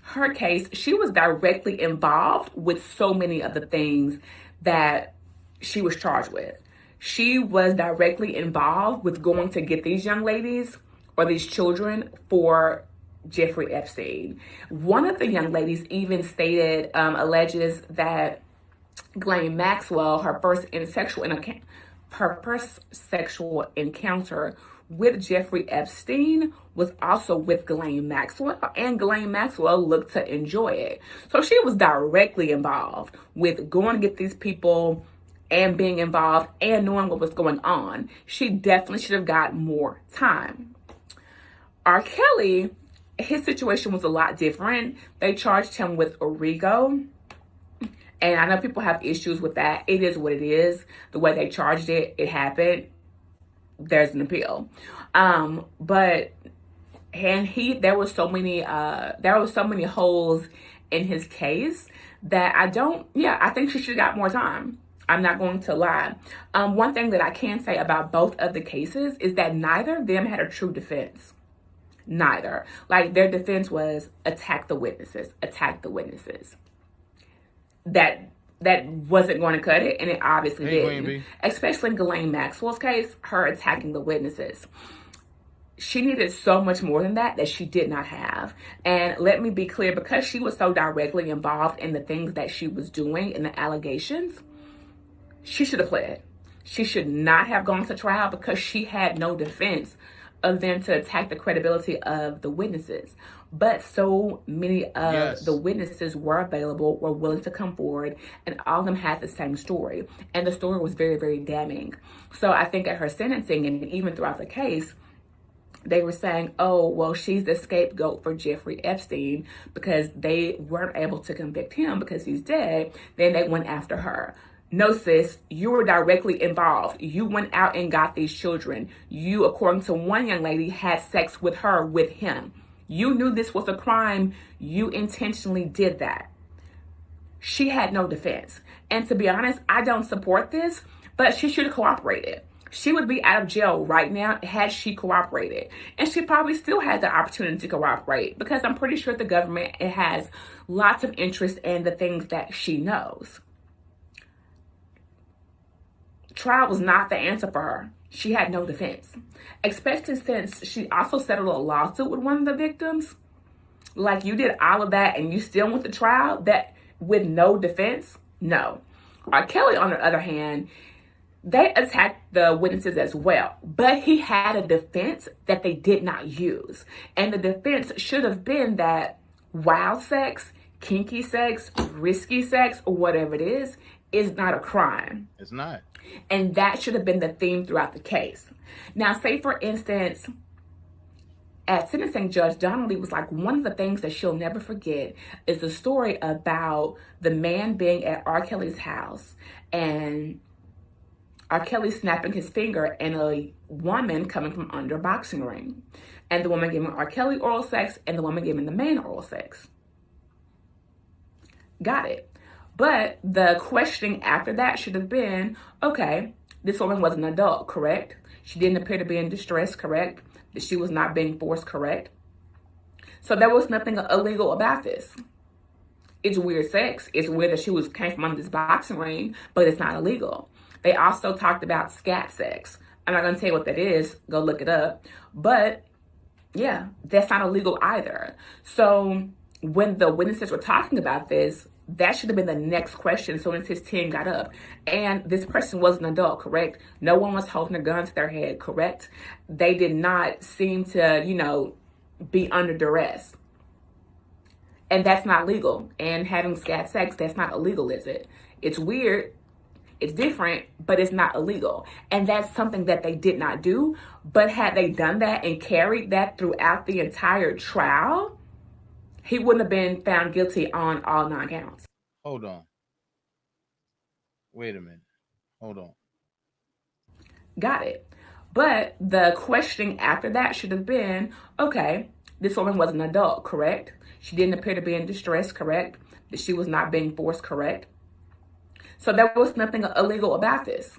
her case, she was directly involved with so many of the things that she was charged with. She was directly involved with going to get these young ladies or these children for Jeffrey Epstein. One of the young ladies even stated, alleges that Ghislaine Maxwell, her first sexual encounter with Jeffrey Epstein was also with Ghislaine Maxwell, and Ghislaine Maxwell looked to enjoy it. So she was directly involved with going to get these people and being involved and knowing what was going on. She definitely should have got more time. R. Kelly, his situation was a lot different. They charged him with Origo, and I know people have issues with that. It is what it is. The way they charged it, it happened. There's an appeal. There were so many holes in his case that I think she should have got more time. I'm not going to lie. One thing that I can say about both of the cases is that neither of them had a true defense. Neither. Like, their defense was attack the witnesses. That wasn't going to cut it, and it obviously didn't. Especially in Ghislaine Maxwell's case, her attacking the witnesses. She needed so much more than that she did not have. And let me be clear, because she was so directly involved in the things that she was doing in the allegations, she should have pled. She should not have gone to trial because she had no defense other than to attack the credibility of the witnesses. But so many of the witnesses were available, were willing to come forward, and all of them had the same story. And the story was very, very damning. So I think at her sentencing, and even throughout the case, they were saying, oh, well, she's the scapegoat for Jeffrey Epstein because they weren't able to convict him because he's dead. Then they went after her. No, sis, you were directly involved. You went out and got these children. You, according to one young lady, had sex with her, with him. You knew this was a crime. You intentionally did that. She had no defense. And to be honest, I don't support this, but she should have cooperated. She would be out of jail right now had she cooperated. And she probably still had the opportunity to cooperate because I'm pretty sure the government has lots of interest in the things that she knows. Trial was not the answer for her. She had no defense, especially since she also settled a lawsuit with one of the victims. Like, you did all of that and you still went to trial that with no defense? No. R. Kelly, on the other hand, they attacked the witnesses as well, but he had a defense that they did not use. And the defense should have been that wild sex, kinky sex, risky sex, or whatever it is not a crime. It's not. And that should have been the theme throughout the case. Now, say for instance, at sentencing, Judge Donnelly was like, one of the things that she'll never forget is the story about the man being at R. Kelly's house and R. Kelly snapping his finger and a woman coming from under a boxing ring. And the woman giving R. Kelly oral sex and the woman giving the man oral sex. Got it. But the questioning after that should have been, okay, this woman was an adult, correct? She didn't appear to be in distress, correct? That she was not being forced, correct? So there was nothing illegal about this. It's weird sex. It's weird that she came from under this boxing ring, but it's not illegal. They also talked about scat sex. I'm not going to tell you what that is. Go look it up. But yeah, that's not illegal either. So when the witnesses were talking about this, that should have been the next question as soon as his team got up. And this person was an adult, correct? No one was holding a gun to their head, correct? They did not seem to, be under duress. And that's not legal. And having scat sex, that's not illegal, is it? It's weird. It's different, but it's not illegal. And that's something that they did not do. But had they done that and carried that throughout the entire trial, he wouldn't have been found guilty on all 9 counts. Hold on. Wait a minute. Hold on. Got it. But the questioning after that should have been, okay, this woman was an adult, correct? She didn't appear to be in distress, correct? That she was not being forced, correct? So there was nothing illegal about this.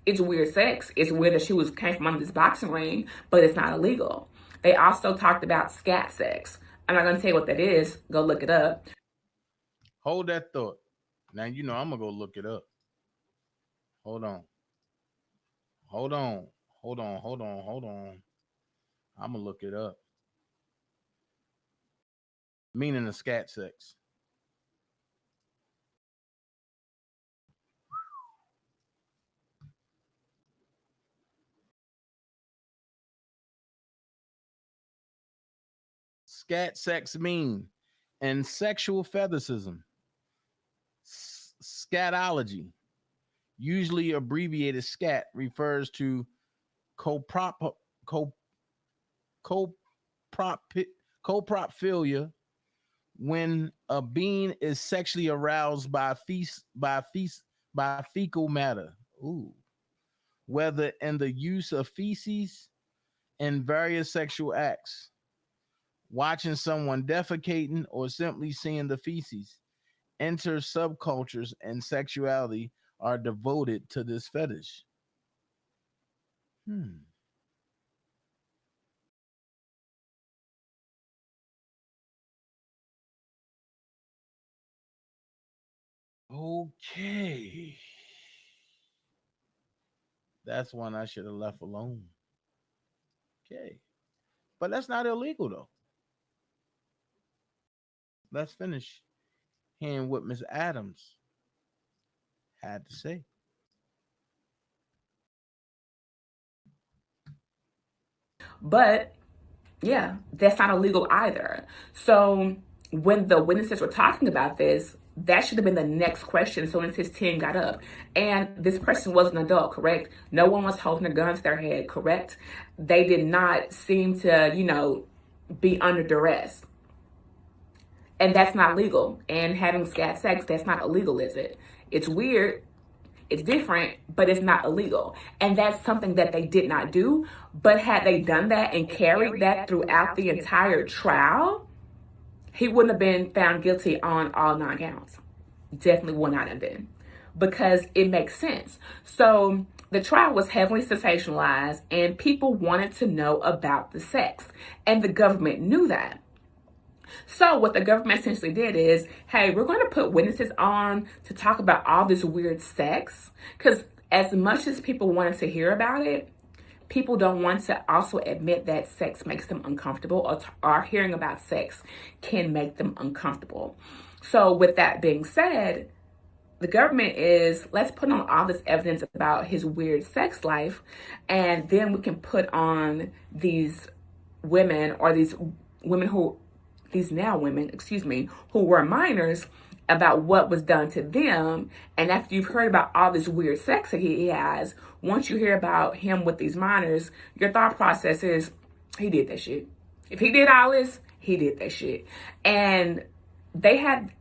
It's weird sex. It's weird that she came from under this boxing ring, but it's not illegal. They also talked about scat sex. I'm not going to tell you what that is. Go look it up. Hold that thought. Now, I'm going to go look it up. Hold on. I'm going to look it up. Meaning the scat sex. Scat sex mean and sexual fetishism. Scatology, usually abbreviated scat, refers to coprophilia, when a being is sexually aroused by fecal matter. Ooh. Whether in the use of feces in various sexual acts, watching someone defecating, or simply seeing the feces. Enter subcultures and sexuality are devoted to this fetish. Okay. That's one I should have left alone. Okay. But that's not illegal, though. Let's finish hearing what Ms. Adams had to say. But yeah, that's not illegal either. So when the witnesses were talking about this, that should have been the next question as soon as his team got up. And this person was an adult, correct? No one was holding a gun to their head, correct? They did not seem to, be under duress. And that's not legal. And having scat sex, that's not illegal, is it? It's weird. It's different, but it's not illegal. And that's something that they did not do. But had they done that and carried that throughout the entire trial, he wouldn't have been found guilty on all 9 counts. Definitely would not have been. Because it makes sense. So the trial was heavily sensationalized and people wanted to know about the sex. And the government knew that. So what the government essentially did is, hey, we're going to put witnesses on to talk about all this weird sex. Because as much as people wanted to hear about it, people don't want to also admit that sex makes them uncomfortable, or hearing about sex can make them uncomfortable. So with that being said, the government is, let's put on all this evidence about his weird sex life, and then we can put on these women, or these now women, who were minors, about what was done to them. And after you've heard about all this weird sex that he has, once you hear about him with these minors, your thought process is, he did that shit. If he did all this, he did that shit. And they had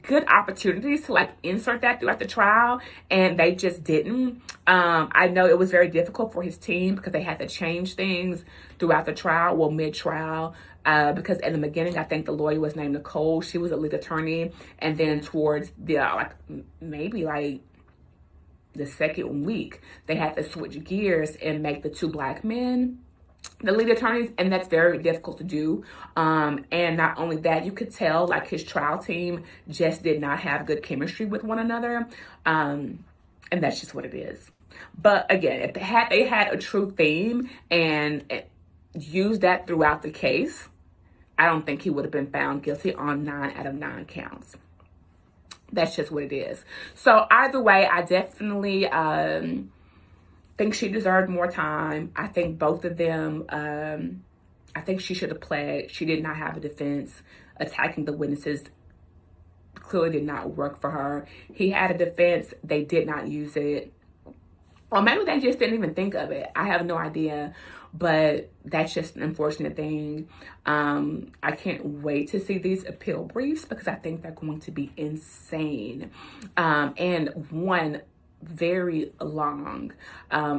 good opportunities to like insert that throughout the trial, and they just didn't. I know it was very difficult for his team because they had to change things throughout the trial, well, mid-trial, because in the beginning, I think the lawyer was named Nicole. She was a lead attorney, and then towards the maybe like the second week, they had to switch gears and make the two black men the lead attorneys, and that's very difficult to do. And not only that, you could tell like his trial team just did not have good chemistry with one another, and that's just what it is. But again, if they had a true theme and used that throughout the case, I don't think he would have been found guilty on 9 out of 9 counts. That's just what it is. So either way, I definitely think she deserved more time. I think both of them, I think she should have pled. She did not have a defense. Attacking the witnesses clearly did not work for her. He had a defense. They did not use it. Or maybe they just didn't even think of it. I have no idea. But that's just an unfortunate thing. I can't wait to see these appeal briefs because I think they're going to be insane. And one, very long.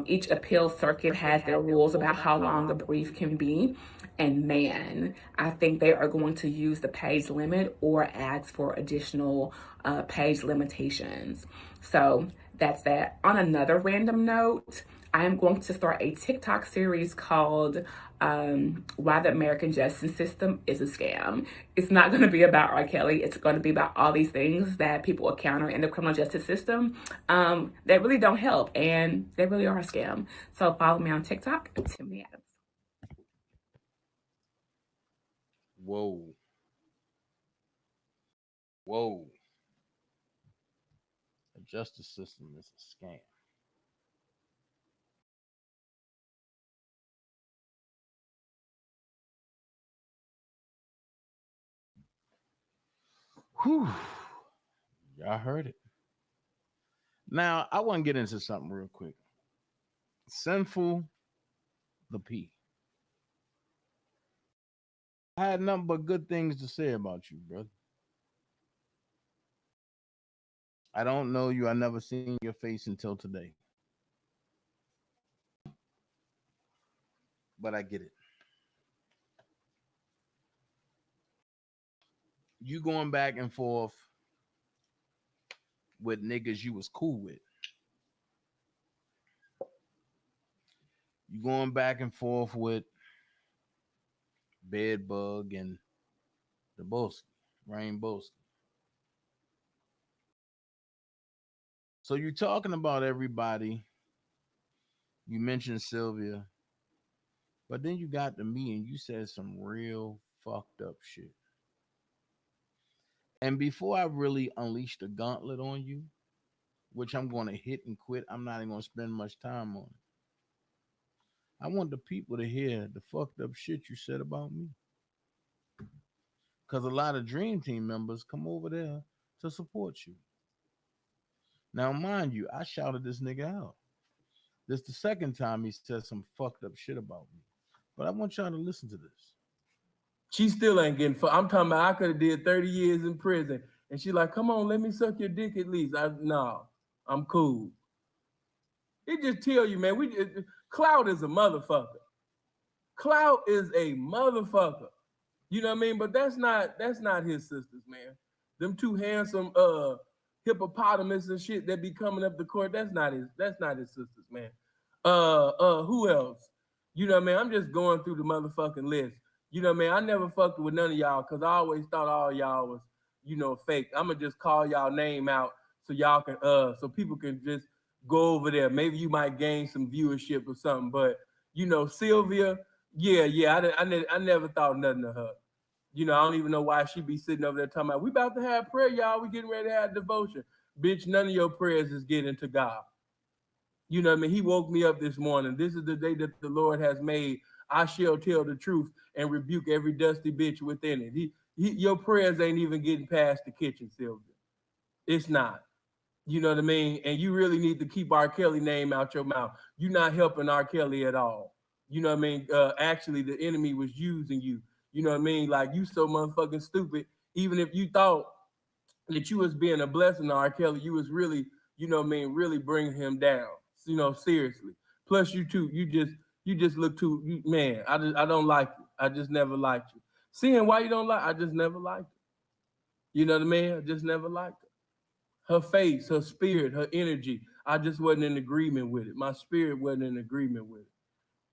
Each appeal circuit has their rules about how long a brief can be. And man, I think they are going to use the page limit or ask for additional page limitations. So that's that. On another random note, I am going to start a TikTok series called Why the American Justice System is a Scam. It's not going to be about R. Kelly. It's going to be about all these things that people encounter in the criminal justice system that really don't help, and they really are a scam. So follow me on TikTok, Timmy Adams. Whoa. Whoa. The justice system is a scam. Whew. Y'all heard it. Now, I want to get into something real quick. Sinful, the P. I had nothing but good things to say about you, brother. I don't know you. I never seen your face until today. But I get it. You going back and forth with niggas you was cool with. You going back and forth with Bedbug and the Boski, Rainbowski. So you're talking about everybody. You mentioned Sylvia, but then you got to me and you said some real fucked up shit. And before I really unleash the gauntlet on you, which I'm going to hit and quit, I'm not even going to spend much time on it. I want the people to hear the fucked up shit you said about me. Because a lot of Dream Team members come over there to support you. Now, mind you, I shouted this nigga out. This the second time he said some fucked up shit about me. But I want y'all to listen to this. She still ain't getting fucked. I'm talking about I could have did 30 years in prison. And she like, come on, let me suck your dick at least. No, I'm cool. It just tell you, man, Clout is a motherfucker. Clout is a motherfucker. You know what I mean? But that's not his sisters, man. Them two handsome hippopotamus and shit that be coming up the court, that's not his sisters, man. Who else? You know what I mean? I'm just going through the motherfucking list. You know what I mean? I never fucked with none of y'all because I always thought all y'all was, fake. I'm gonna just call y'all name out so y'all can so people can just go over there. Maybe you might gain some viewership or something. But Sylvia, I never thought nothing of her. I don't even know why she be sitting over there talking about, we about to have prayer, y'all. We getting ready to have devotion. Bitch, none of your prayers is getting to God. You know what I mean? He woke me up this morning. This is the day that the Lord has made. I shall tell the truth and rebuke every dusty bitch within it. your prayers ain't even getting past the kitchen, Sylvia. It's not. You know what I mean? And you really need to keep R. Kelly name out your mouth. You're not helping R. Kelly at all. You know what I mean? Actually, the enemy was using you. You know what I mean? Like, you so motherfucking stupid. Even if you thought that you was being a blessing to R. Kelly, you was really, you know what I mean, really bringing him down. You know, seriously. Plus, you too, you just look too, man, I don't like you. I just never liked you. Seeing why you don't like, I just never liked her. You know what I mean? I just never liked her. Her face, her spirit, her energy, I just wasn't in agreement with it. My spirit wasn't in agreement with it.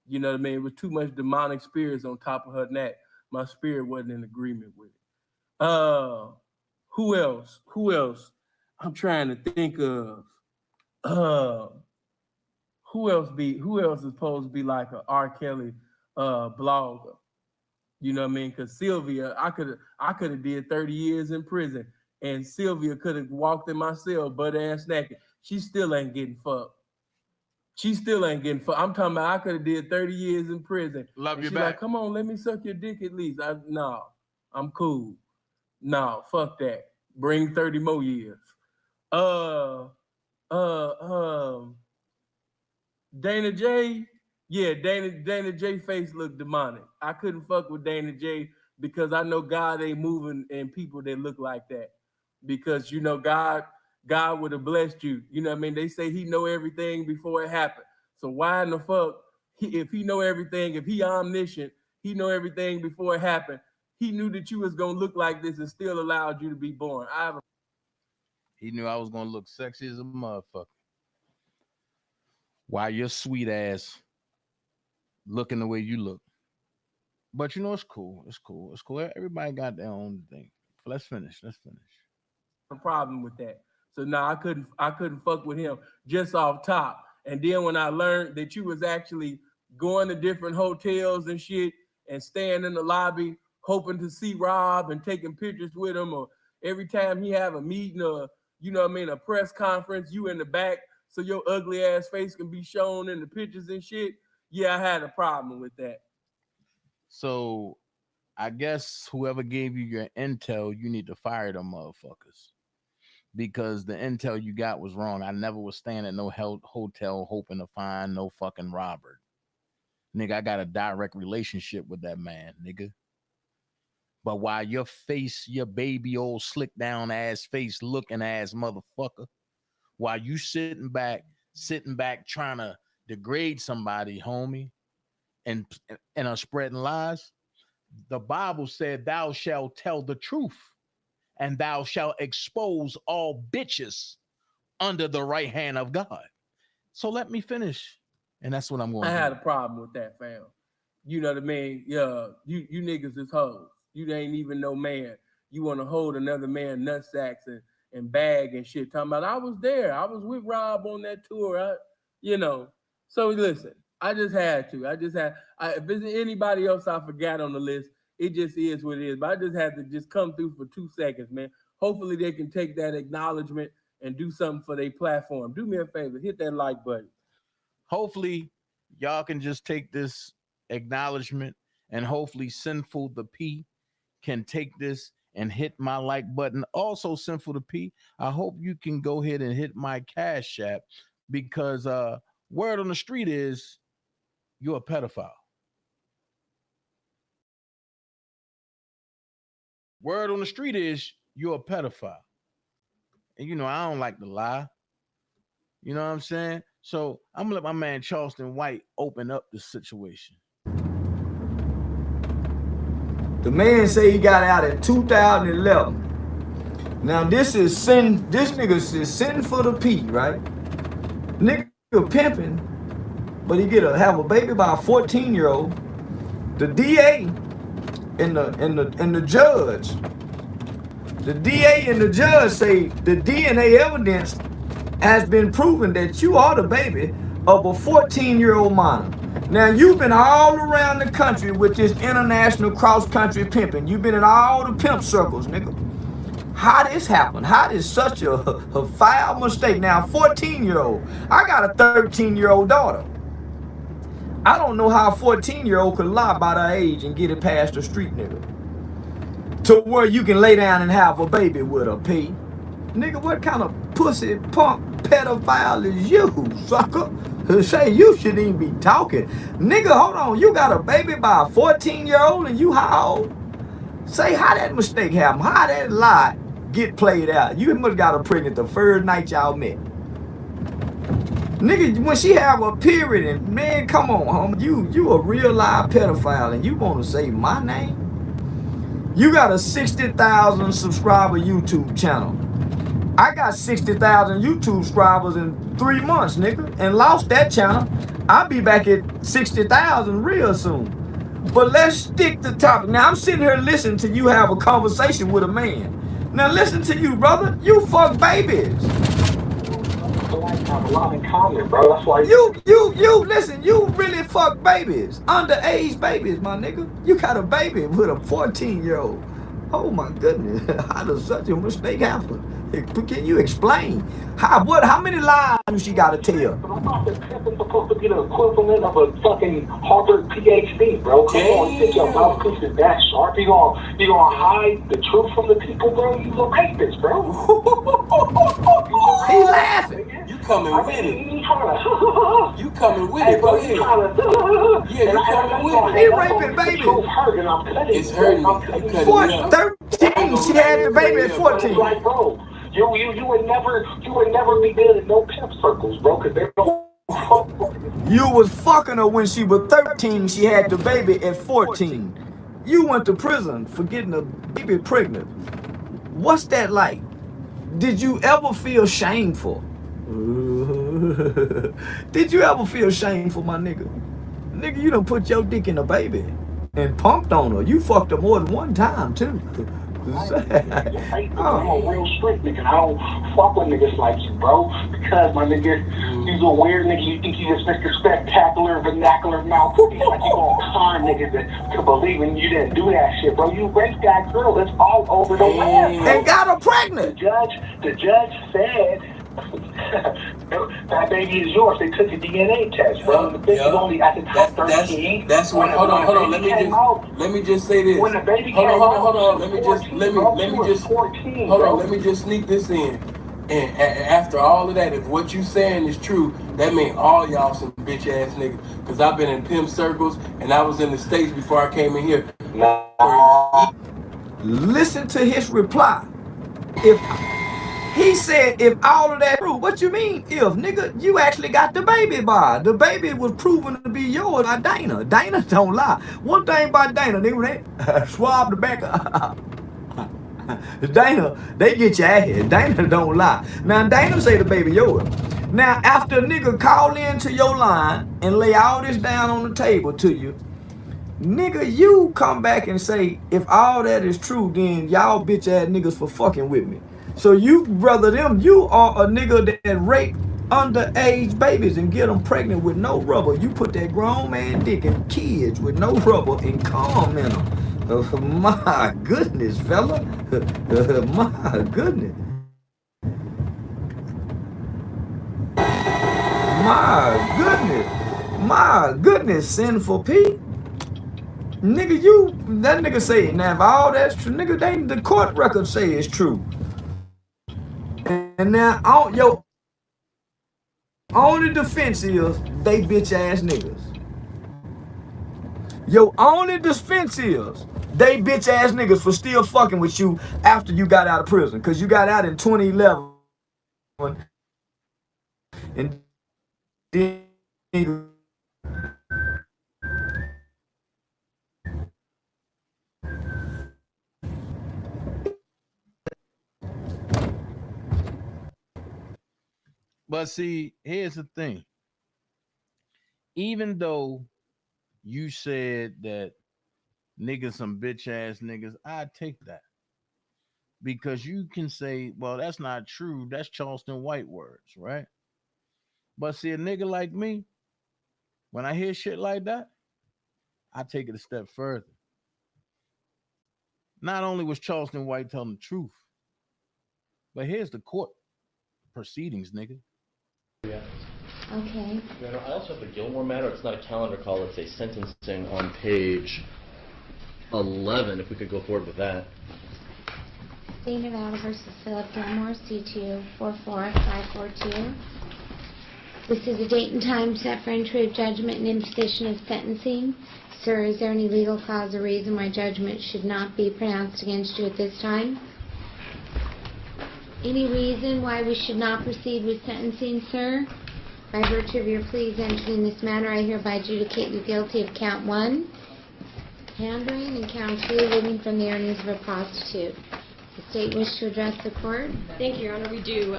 You know what I mean? It was too much demonic spirits on top of her neck. My spirit wasn't in agreement with it. Who else? Who else? I'm trying to think of. Who else is supposed to be like a R. Kelly blogger? You know what I mean? Because Sylvia, I could have did 30 years in prison, and Sylvia could have walked in my cell butt ass naked. She still ain't getting fucked. She still ain't getting fucked. I'm talking about I could have did 30 years in prison. Love you she back. Like, come on, let me suck your dick at least. No, I'm cool. No, fuck that. Bring 30 more years. Dana J. Yeah, Dana J face looked demonic. I couldn't fuck with Dana J because I know God ain't moving in people that look like that. Because you know God would have blessed you. You know what I mean? They say he know everything before it happened. So why in the fuck, if he know everything, if he omniscient, he know everything before it happened, he knew that you was gonna look like this and still allowed you to be born. He knew I was gonna look sexy as a motherfucker. Why your sweet ass looking the way you look. But you know, it's cool. It's cool. It's cool. Everybody got their own thing. Let's finish. A problem with that. So now I couldn't fuck with him just off top. And then when I learned that you was actually going to different hotels and shit and staying in the lobby hoping to see Rob and taking pictures with him, or every time he have a meeting or, you know what I mean, a press conference, you in the back so your ugly ass face can be shown in the pictures and shit. Yeah, I had a problem with that. So I guess whoever gave you your intel, you need to fire them motherfuckers. Because the intel you got was wrong. I never was staying at no hotel hoping to find no fucking Robert. Nigga, I got a direct relationship with that man, nigga. But while your face, your baby old slick down ass face looking ass motherfucker, while you sitting back trying to degrade somebody, homie, and are spreading lies, the Bible said, thou shalt tell the truth, and thou shalt expose all bitches under the right hand of God. So let me finish. And that's what I'm going to do. I had a problem with that, fam. You know what I mean? Yeah, you niggas is hoes. You ain't even no man. You want to hold another man nutsacks and bag and shit. Talking about, I was there. I was with Rob on that tour. So listen, I just had to. If there's anybody else I forgot on the list, it just is what it is. But I just had to just come through for 2 seconds, man. Hopefully they can take that acknowledgement and do something for their platform. Do me a favor, hit that like button. Hopefully y'all can just take this acknowledgement, and hopefully Sinful the P can take this and hit my like button. Also, Sinful the P, I hope you can go ahead and hit my Cash App, because word on the street is you're a pedophile. Word on the street is you're a pedophile. And you know, I don't like to lie. You know what I'm saying? So I'm gonna let my man Charleston White open up the situation. The man say he got out in 2011. Now this nigga is Sinful the P, right? Nigga pimping, but he have a baby by a 14-year-old. The DA and the judge. The DA and the judge say the DNA evidence has been proven that you are the baby of a 14-year-old minor. Now, you've been all around the country with this international cross-country pimping. You've been in all the pimp circles, nigga. How this happened? How did such a foul mistake? Now, 14-year-old. I got a 13-year-old daughter. I don't know how a 14-year-old could lie about her age and get it past the street, nigga. to where you can lay down and have a baby with a P. Nigga, what kind of pussy punk pedophile is you, sucker? Say you shouldn't even be talking. Nigga, hold on. You got a baby by a 14-year-old and you how old? Say how that mistake happened. How that lie get played out. You must got her pregnant the first night y'all met. Nigga, when she have a period, and man, come on, homie. You a real live pedophile and you want to say my name? You got a 60,000 subscriber YouTube channel. I got 60,000 YouTube subscribers in 3 months, nigga, and lost that channel. I'll be back at 60,000 real soon. But let's stick to topic. Now, I'm sitting here listening to you have a conversation with a man. Now, listen to you, brother. You fuck babies. Have a lot in common, bro. That's why you listen, you really fuck babies. Underage babies, my nigga. You got a baby with a 14-year-old. Oh my goodness. How does such a mistake happen? Can you explain? How many lies do she gotta tell? I'm not supposed to be the equivalent of a fucking Harvard PhD, bro. Come on, you think your mouthpiece is that sharp? You gonna hide the truth from the people, bro? You a rapist, bro. He laughing. You coming with it. You coming with Hey, it, bro, go you ahead. trying to Yeah, you coming with it. He raping baby. It's hurting me. You cutting me up. 13, she had the baby at 14. Like, bro, you would never be good in no pimp circles, bro, because they don't. You was fucking her when she was 13. She had the baby at 14. You went to prison for getting a baby pregnant. What's that like? Did you ever feel shameful? Did you ever feel shameful, my nigga? Nigga, you done put your dick in a baby and pumped on her. You fucked her more than one time, too. I'm a real strict nigga. I don't fuck with niggas like you, bro. Because my nigga, you's a weird nigga. You think you just Mr. Spectacular, vernacular mouthpiece. Like you gonna con niggas to believing you didn't do that shit, bro. You raped that girl. That's all over the web. And got her pregnant. The judge said that baby is yours. They took a DNA test, bro. The baby only at the top 13. That's when. Hold on. Let me just say this. When the baby came hold out, on. Let me just sneak this in. And after all of that, if what you saying is true, that means all y'all some bitch ass niggas. Cause I've been in pimp circles and I was in the States before I came in here. Listen to his reply. If he said, if all of that true, what you mean if, nigga? You actually got the baby by. The baby was proven to be yours by Dana. Dana don't lie. One thing about Dana, nigga, they swab the back up. Dana, they get your ass. Dana don't lie. Now, Dana say the baby yours. Now, after a nigga call into your line and lay all this down on the table to you, nigga, you come back and say, if all that is true, then y'all bitch ass niggas for fucking with me. So you, brother, you are a nigga that raped underage babies and get them pregnant with no rubber. You put that grown man dick in kids with no rubber and calm in them. My goodness, fella. My goodness. My goodness, Sinful P. Nigga, that nigga say, now if all that's true, nigga, the court records say it's true. And now, your only defense is they bitch ass niggas. Your only defense is they bitch ass niggas for still fucking with you after you got out of prison. Because you got out in 2011. And then But see, here's the thing. Even though you said that niggas some bitch ass niggas, I take that. Because you can say, well, that's not true. That's Charleston White words, right? But see, a nigga like me, when I hear shit like that, I take it a step further. Not only was Charleston White telling the truth, but here's the court proceedings, nigga. Yeah. Okay. I also have a Gilmore matter. It's not a calendar call. It's a sentencing on page 11, if we could go forward with that. State Nevada versus Philip Gilmore, C2 44542. This is a date and time set for entry of judgment and imposition of sentencing. Sir, is there any legal cause or reason why judgment should not be pronounced against you at this time? Any reason why we should not proceed with sentencing, sir? By virtue of your pleas entered in this matter, I hereby adjudicate you guilty of count 1, pandering, and count 2, living from the earnings of a prostitute. The state wish to address the court? Thank you, Your Honor, we do.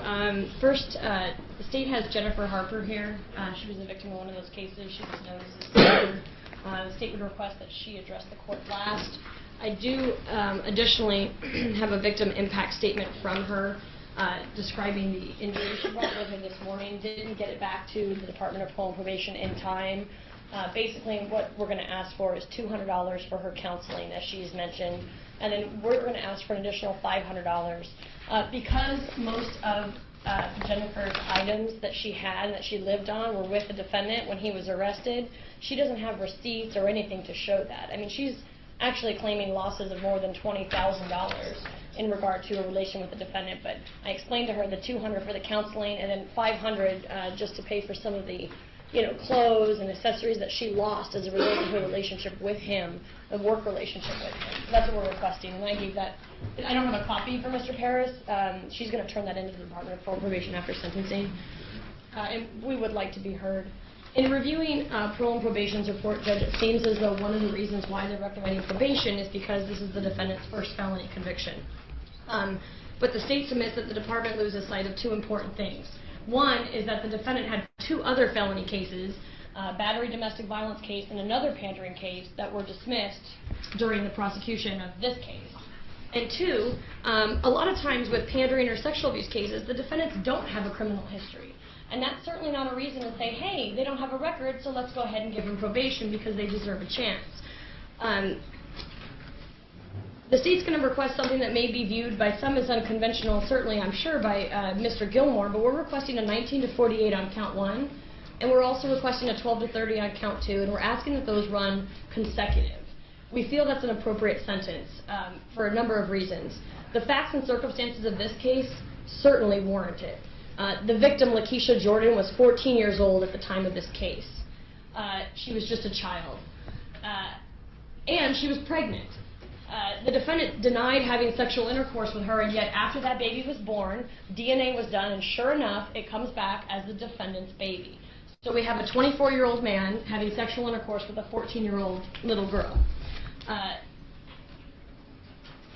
First, the state has Jennifer Harper here. She was a victim of one of those cases. She was known as a sister. The state would request that she address the court last. I do additionally have a victim impact statement from her describing the injury she brought with her this morning. Didn't get it back to the Department of Parole and Probation in time. Basically, what we're going to ask for is $200 for her counseling, as she's mentioned, and then we're going to ask for an additional $500. Because most of Jennifer's items that she had, that she lived on, were with the defendant when he was arrested, she doesn't have receipts or anything to show that. I mean, she's actually claiming losses of more than $20,000 in regard to a relation with the defendant, but I explained to her the $200 for the counseling and then $500 just to pay for some of the clothes and accessories that she lost as a result of her relationship with him, the work relationship with him. So that's what we're requesting, and I gave that. I don't have a copy for Mr. Paris. She's going to turn that into the Department of Parole and Probation after sentencing, and we would like to be heard. In reviewing Parole and Probation's report, Judge, it seems as though one of the reasons why they're recommending probation is because this is the defendant's first felony conviction. But the state submits that the department loses sight of two important things. One is that the defendant had 2 other felony cases, battery domestic violence case and another pandering case, that were dismissed during the prosecution of this case. And 2, a lot of times with pandering or sexual abuse cases, the defendants don't have a criminal history. And that's certainly not a reason to say, hey, they don't have a record, so let's go ahead and give them probation because they deserve a chance. The state's going to request something that may be viewed by some as unconventional, certainly I'm sure by Mr. Gilmore, but we're requesting a 19 to 48 on count 1, and we're also requesting a 12 to 30 on count 2, and we're asking that those run consecutive. We feel that's an appropriate sentence for a number of reasons. The facts and circumstances of this case certainly warrant it. The victim, Lakeisha Jordan, was 14 years old at the time of this case. She was just a child. And she was pregnant. The defendant denied having sexual intercourse with her, and yet after that baby was born, DNA was done, and sure enough, it comes back as the defendant's baby. So we have a 24-year-old man having sexual intercourse with a 14-year-old little girl.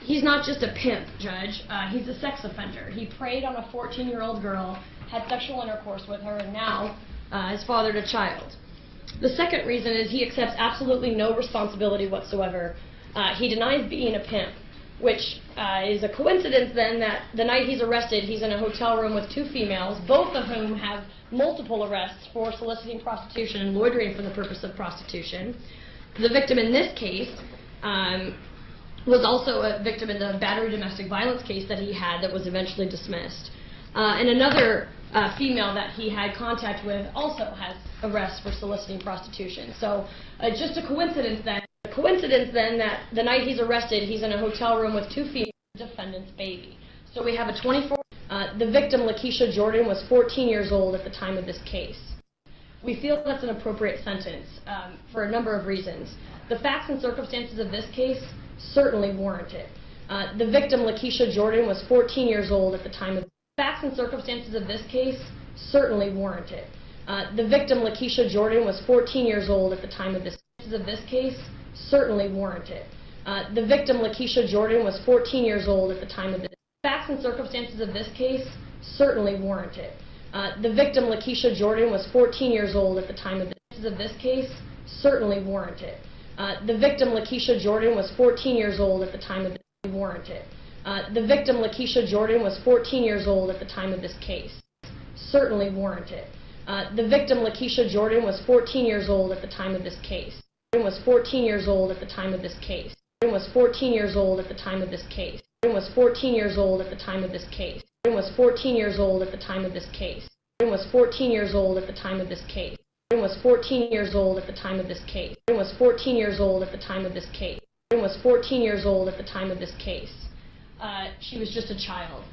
He's not just a pimp, Judge. He's a sex offender. He preyed on a 14-year-old girl, had sexual intercourse with her, and now has fathered a child. The second reason is he accepts absolutely no responsibility whatsoever. He denies being a pimp, which is a coincidence then that the night he's arrested, he's in a hotel room with 2 females, both of whom have multiple arrests for soliciting prostitution and loitering for the purpose of prostitution. The victim in this case was also a victim in the battery domestic violence case that he had that was eventually dismissed. And another female that he had contact with also has arrests for soliciting prostitution. So just a coincidence then that the night he's arrested, he's in a hotel room with 2 females, defendant's baby. So we have a 24. The victim, Lakeisha Jordan, was 14 years old at the time of this case. We feel that's an appropriate sentence for a number of reasons. The facts and circumstances of this case certainly warrant it. The victim, Lakeisha Jordan, was 14 years old at the time of facts and circumstances of this case certainly warrant it. The victim, Lakeisha Jordan, was 14 years old at the time of this case certainly warrant it. The victim, Lakeisha Jordan, was 14 years old at the time of this. Facts and circumstances of this case certainly warrant it. The victim, Lakeisha Jordan, was 14 years old at the time of this case certainly warrant it. The victim, Lakeisha Jordan, was 14 years old at the time of this. Warrant it. The victim, Lakeisha Jordan, was 14 years old at the time of this case certainly warrant it. The victim, Lakeisha Jordan, was 14 years old at the time of this case. Was 14 years old at the time of this case. Was 14 years old at the time of this case. Was 14 years old at the time of this case. Was 14 years old at the time of this case. Was 14 years old at the time of this case. Was 14 years old at the time of this case. Was 14 years old at the time of this case. Was was 14 years old at the time of this case. She was just a child.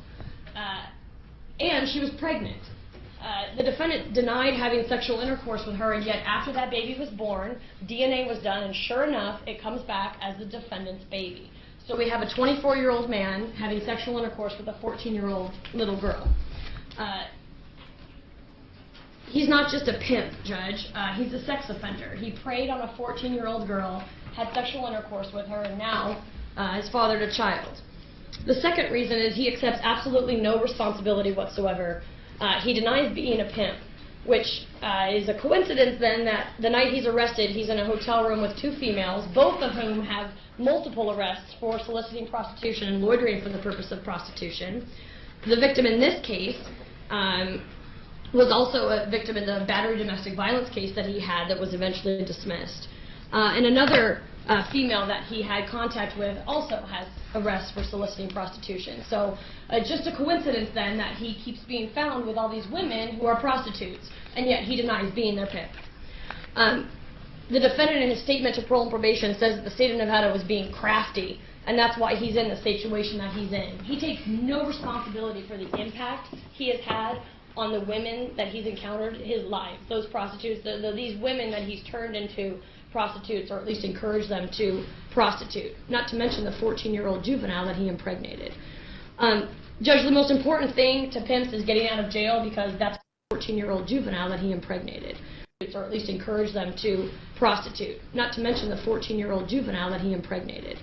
And she was pregnant. The defendant denied having sexual intercourse with her, and yet after that baby was born, DNA was done, and sure enough, it comes back as the defendant's baby. So we have a 24-year-old man having sexual intercourse with a 14-year-old little girl. He's not just a pimp, Judge. He's a sex offender. He preyed on a 14-year-old girl, had sexual intercourse with her, and now has fathered a child. The second reason is he accepts absolutely no responsibility whatsoever. He denies being a pimp, which is a coincidence then that the night he's arrested, he's in a hotel room with two females, both of whom have multiple arrests for soliciting prostitution and loitering for the purpose of prostitution. The victim in this case was also a victim in the battery domestic violence case that he had that was eventually dismissed. And another female that he had contact with also has arrests for soliciting prostitution. So just a coincidence then that he keeps being found with all these women who are prostitutes, and yet he denies being their pimp. The defendant in his statement to parole and probation says that the state of Nevada was being crafty, and that's why he's in the situation that he's in. He takes no responsibility for the impact he has had on the women that he's encountered in his life, those prostitutes, these women that he's turned into prostitutes, or at least encouraged them to prostitute, not to mention the 14-year-old juvenile that he impregnated. Judge, the most important thing to pimps is getting out of jail, because that's the 14-year-old juvenile that he impregnated, or at least encouraged them to prostitute, not to mention the 14-year-old juvenile that he impregnated.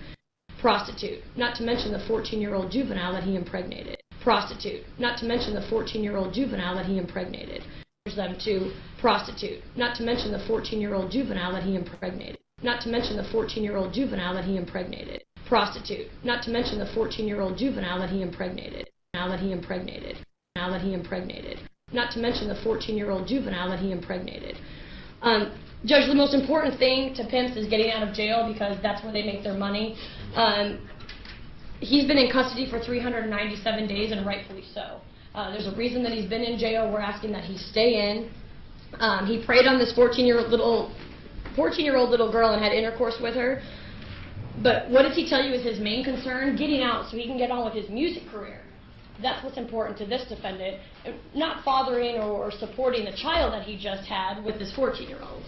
Prostitute, not to mention the 14-year-old juvenile that he impregnated. Prostitute, not to mention the 14-year-old juvenile that he impregnated. Them to prostitute, not to mention the 14-year-old juvenile that he impregnated. Not to mention the 14-year-old juvenile that he impregnated. Prostitute, not to mention the 14-year-old juvenile that he impregnated. Now that he impregnated. Now that he impregnated. Not to mention the 14-year-old juvenile that he impregnated. Judge, the most important thing to pimps is getting out of jail, because that's where they make their money. He's been in custody for 397 days, and rightfully so. There's a reason that he's been in jail. We're asking that he stay in. He preyed on this 14-year-old little girl and had intercourse with her. But what does he tell you is his main concern? Getting out so he can get on with his music career. That's what's important to this defendant, not fathering or supporting the child that he just had with this 14-year-old.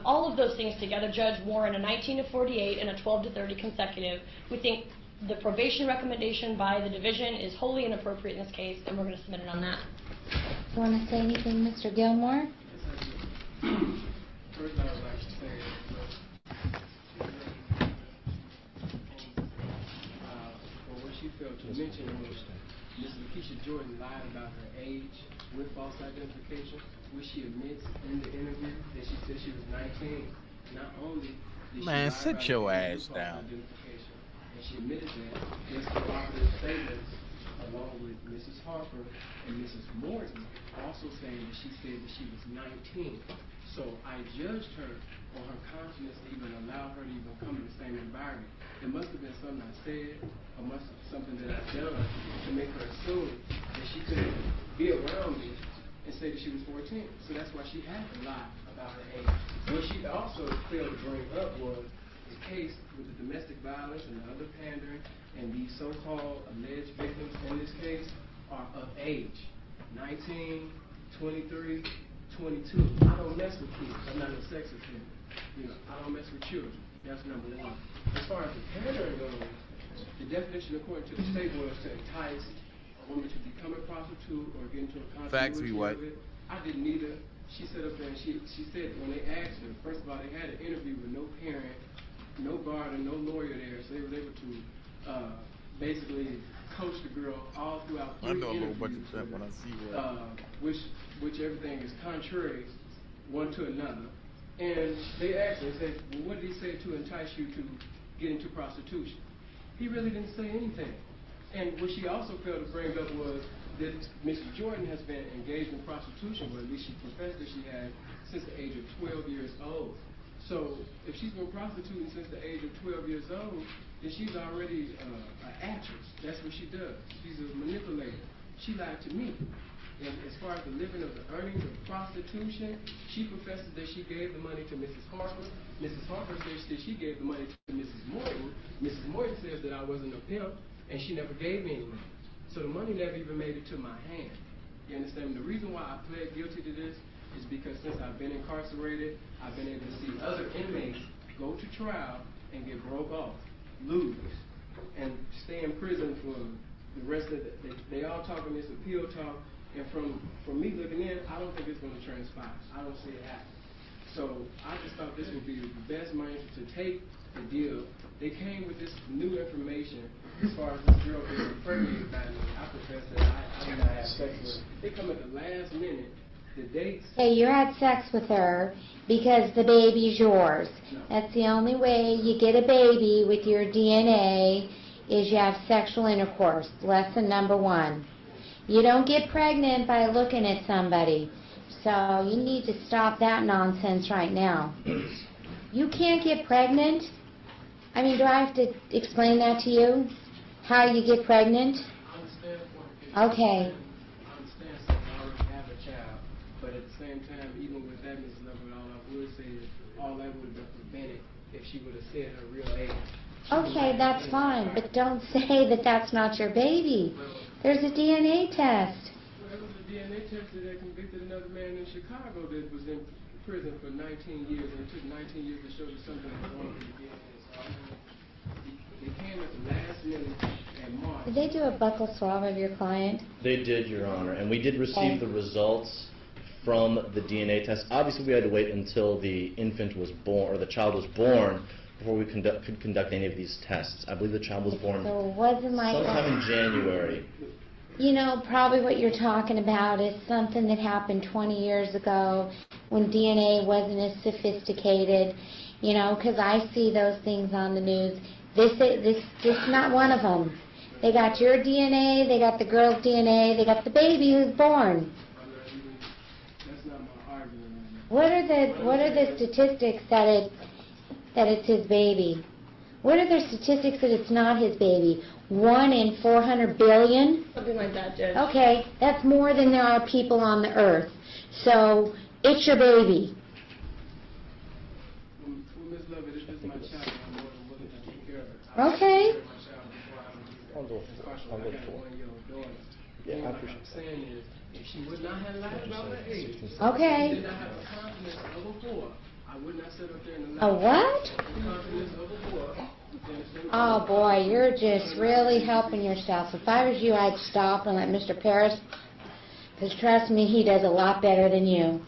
All of those things together, Judge, warrant a 19 to 48 and a 12 to 30 consecutive. We think the probation recommendation by the division is wholly inappropriate in this case, and we're going to submit it on that. You want to say anything, Mr. Gilmore? First, I would like to say what she failed to mention was Ms. Lakeisha Jordan lied about her age with false identification, which she admits in the interview that she said she was 19. Not only did she lie sit about your her ass false down. identification, and she admitted that against cooperative statements along with Mrs. Harper and Mrs. Morton also saying that she said that she was 19. So I judged her on her consciousness to even allow her to even come in the same environment. It must have been something I said, or must have something that I've done to make her assume that she couldn't be around me and say that she was 14. So that's why she had to lie about her age. What she also failed to bring up was the case with the domestic violence and the other pandering, and these so-called alleged victims in this case are of age, 19, 23, 22. I don't mess with kids. I'm not a sex offender. I don't mess with children. That's number one. As far as the pandering goes, the definition according to the state was to entice a woman to become a prostitute or get into a Facts be what? I didn't either. She said up there, and she said when they asked her, first of all, they had an interview with no parent, no guard, and no lawyer there, so they were able to basically coach the girl all throughout three I know a little bunch interviews, of stuff when I see which everything is contrary one to another. And they asked her, they said, well, what did he say to entice you to get into prostitution? He really didn't say anything. And what she also failed to bring up was that Mrs. Jordan has been engaged in prostitution, or at least she professed that she had, since the age of 12 years old. So if she's been prostituting since the age of 12 years old, then she's already an actress. That's what she does. She's a manipulator. She lied to me. And as far as the living of the earnings of prostitution, she professes that she gave the money to Mrs. Harper. Mrs. Harper says that she gave the money to Mrs. Morton. Mrs. Morton says that I wasn't a pimp, and she never gave me any money. So the money never even made it to my hand. You understand? The reason why I pled guilty to this is because since I've been incarcerated, I've been able to see other inmates go to trial and get broke off, lose, and stay in prison for the rest of the, they all talking this appeal talk, and from me looking in, I don't think it's going to transpire. I don't see it happen. So I just thought this would be the best money to take the deal. They came with this new information as far as this girl being impregnated by me. I profess that I did not have sex with her. They come at the last minute. The dates. Hey, you had sex with her because the baby's yours. No. That's the only way you get a baby with your DNA is you have sexual intercourse. Lesson number 1. You don't get pregnant by looking at somebody. So you need to stop that nonsense right now. You can't get pregnant. I mean, do I have to explain that to you? How you get pregnant? Okay. But at the same time, even with that, Mrs. Lovett, all I would say is all that would have been prevented if she would have said her real age. Okay, that's fine, but don't say that that's not your baby. There's a DNA test. Well, it was a DNA test that convicted another man in Chicago that was in prison for 19 years, and it took 19 years to show that something was wrong with the DNA. So they came at the last minute in March. Did they do a buccal swab of your client? They did, Your Honor, and we did receive the results from the DNA test. Obviously, we had to wait until the infant was born, or the child was born, before we could conduct any of these tests. I believe the child was born So it wasn't like sometime in January. You know, probably what you're talking about is something that happened 20 years ago when DNA wasn't as sophisticated, you know, because I see those things on the news. This is not one of them. They got your DNA, they got the girl's DNA, they got the baby who's born. What are the statistics that it's his baby? What are the statistics that it's not his baby? 1 in 400 billion? Something like that, Judge. Okay, that's more than there are people on the earth. So it's your baby. Well, Ms. Lovett, it's just my child. I'm more than willing to take care of it. Okay. I'll go for it. Yeah, I appreciate what I'm saying is, if she would not have lied about her age, okay. She did not have a confidence of a 4, I would not sit up there and a what? Confidence of a 4. Oh boy, you're just really helping yourself. If I was you, I'd stop and let Mr. Paris, because trust me, he does a lot better than you.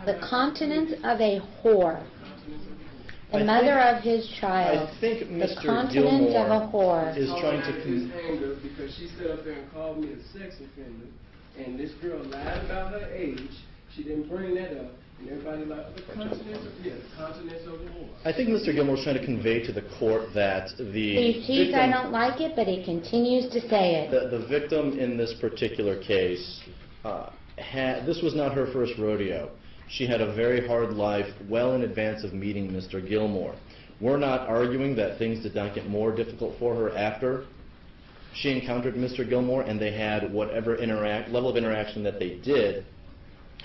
The continence of a whore. The mother of his child. I think Mr. The continence of a whore. Is trying to anger because she stood up there and called me a sex offender, and this girl lied about her age. She didn't bring that up. And everybody like, the continence of the whore. I think Mr. Gilmore's trying to convey to the court that He sees I don't like it, but he continues to say it. The victim in this particular case, this was not her first rodeo. She had a very hard life well in advance of meeting Mr. Gilmore. We're not arguing that things did not get more difficult for her after she encountered Mr. Gilmore and they had whatever level of interaction that they did.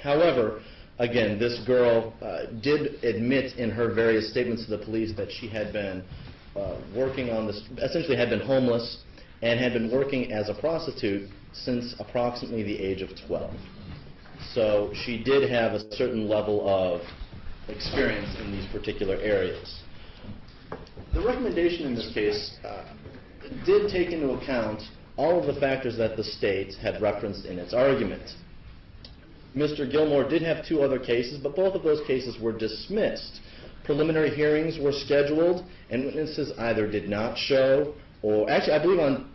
However, again, this girl did admit in her various statements to the police that she had been working on this, essentially had been homeless and had been working as a prostitute since approximately the age of 12. So she did have a certain level of experience in these particular areas. The recommendation in this case did take into account all of the factors that the state had referenced in its argument. Mr. Gilmore did have 2 other cases, but both of those cases were dismissed. Preliminary hearings were scheduled, and witnesses either did not show, or actually I believe on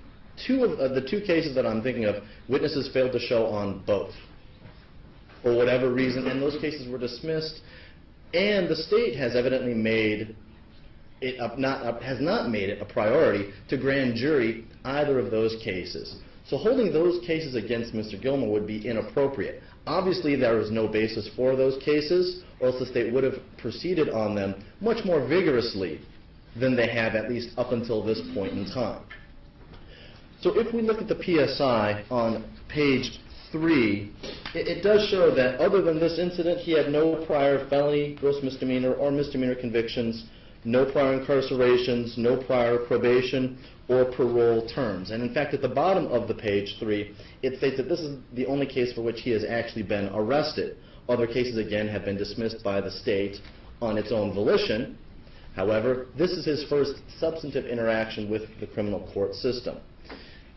2 of the 2 cases that I'm thinking of, witnesses failed to show on both for whatever reason, and those cases were dismissed. And the state has evidently made it has not made it a priority to grand jury either of those cases. So holding those cases against Mr. Gilmore would be inappropriate. Obviously, there is no basis for those cases, or else the state would have proceeded on them much more vigorously than they have, at least up until this point in time. So if we look at the PSI on page 3, it does show that other than this incident, he had no prior felony, gross misdemeanor, or misdemeanor convictions, no prior incarcerations, no prior probation or parole terms. And in fact, at the bottom of the page 3, it states that this is the only case for which he has actually been arrested. Other cases, again, have been dismissed by the state on its own volition. However, this is his first substantive interaction with the criminal court system.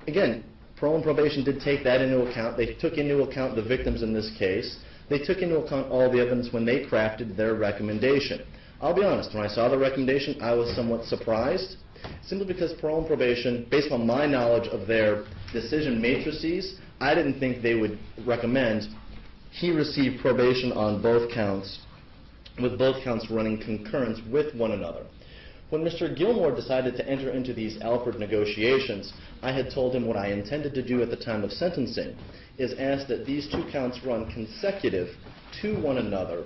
Again, parole and probation did take that into account. They took into account the victims in this case. They took into account all the evidence when they crafted their recommendation. I'll be honest, when I saw the recommendation, I was somewhat surprised, simply because parole and probation, based on my knowledge of their decision matrices, I didn't think they would recommend he receive probation on both counts, with both counts running concurrence with one another. When Mr. Gilmore decided to enter into these Alford negotiations, I had told him what I intended to do at the time of sentencing, is ask that these two counts run consecutive to one another,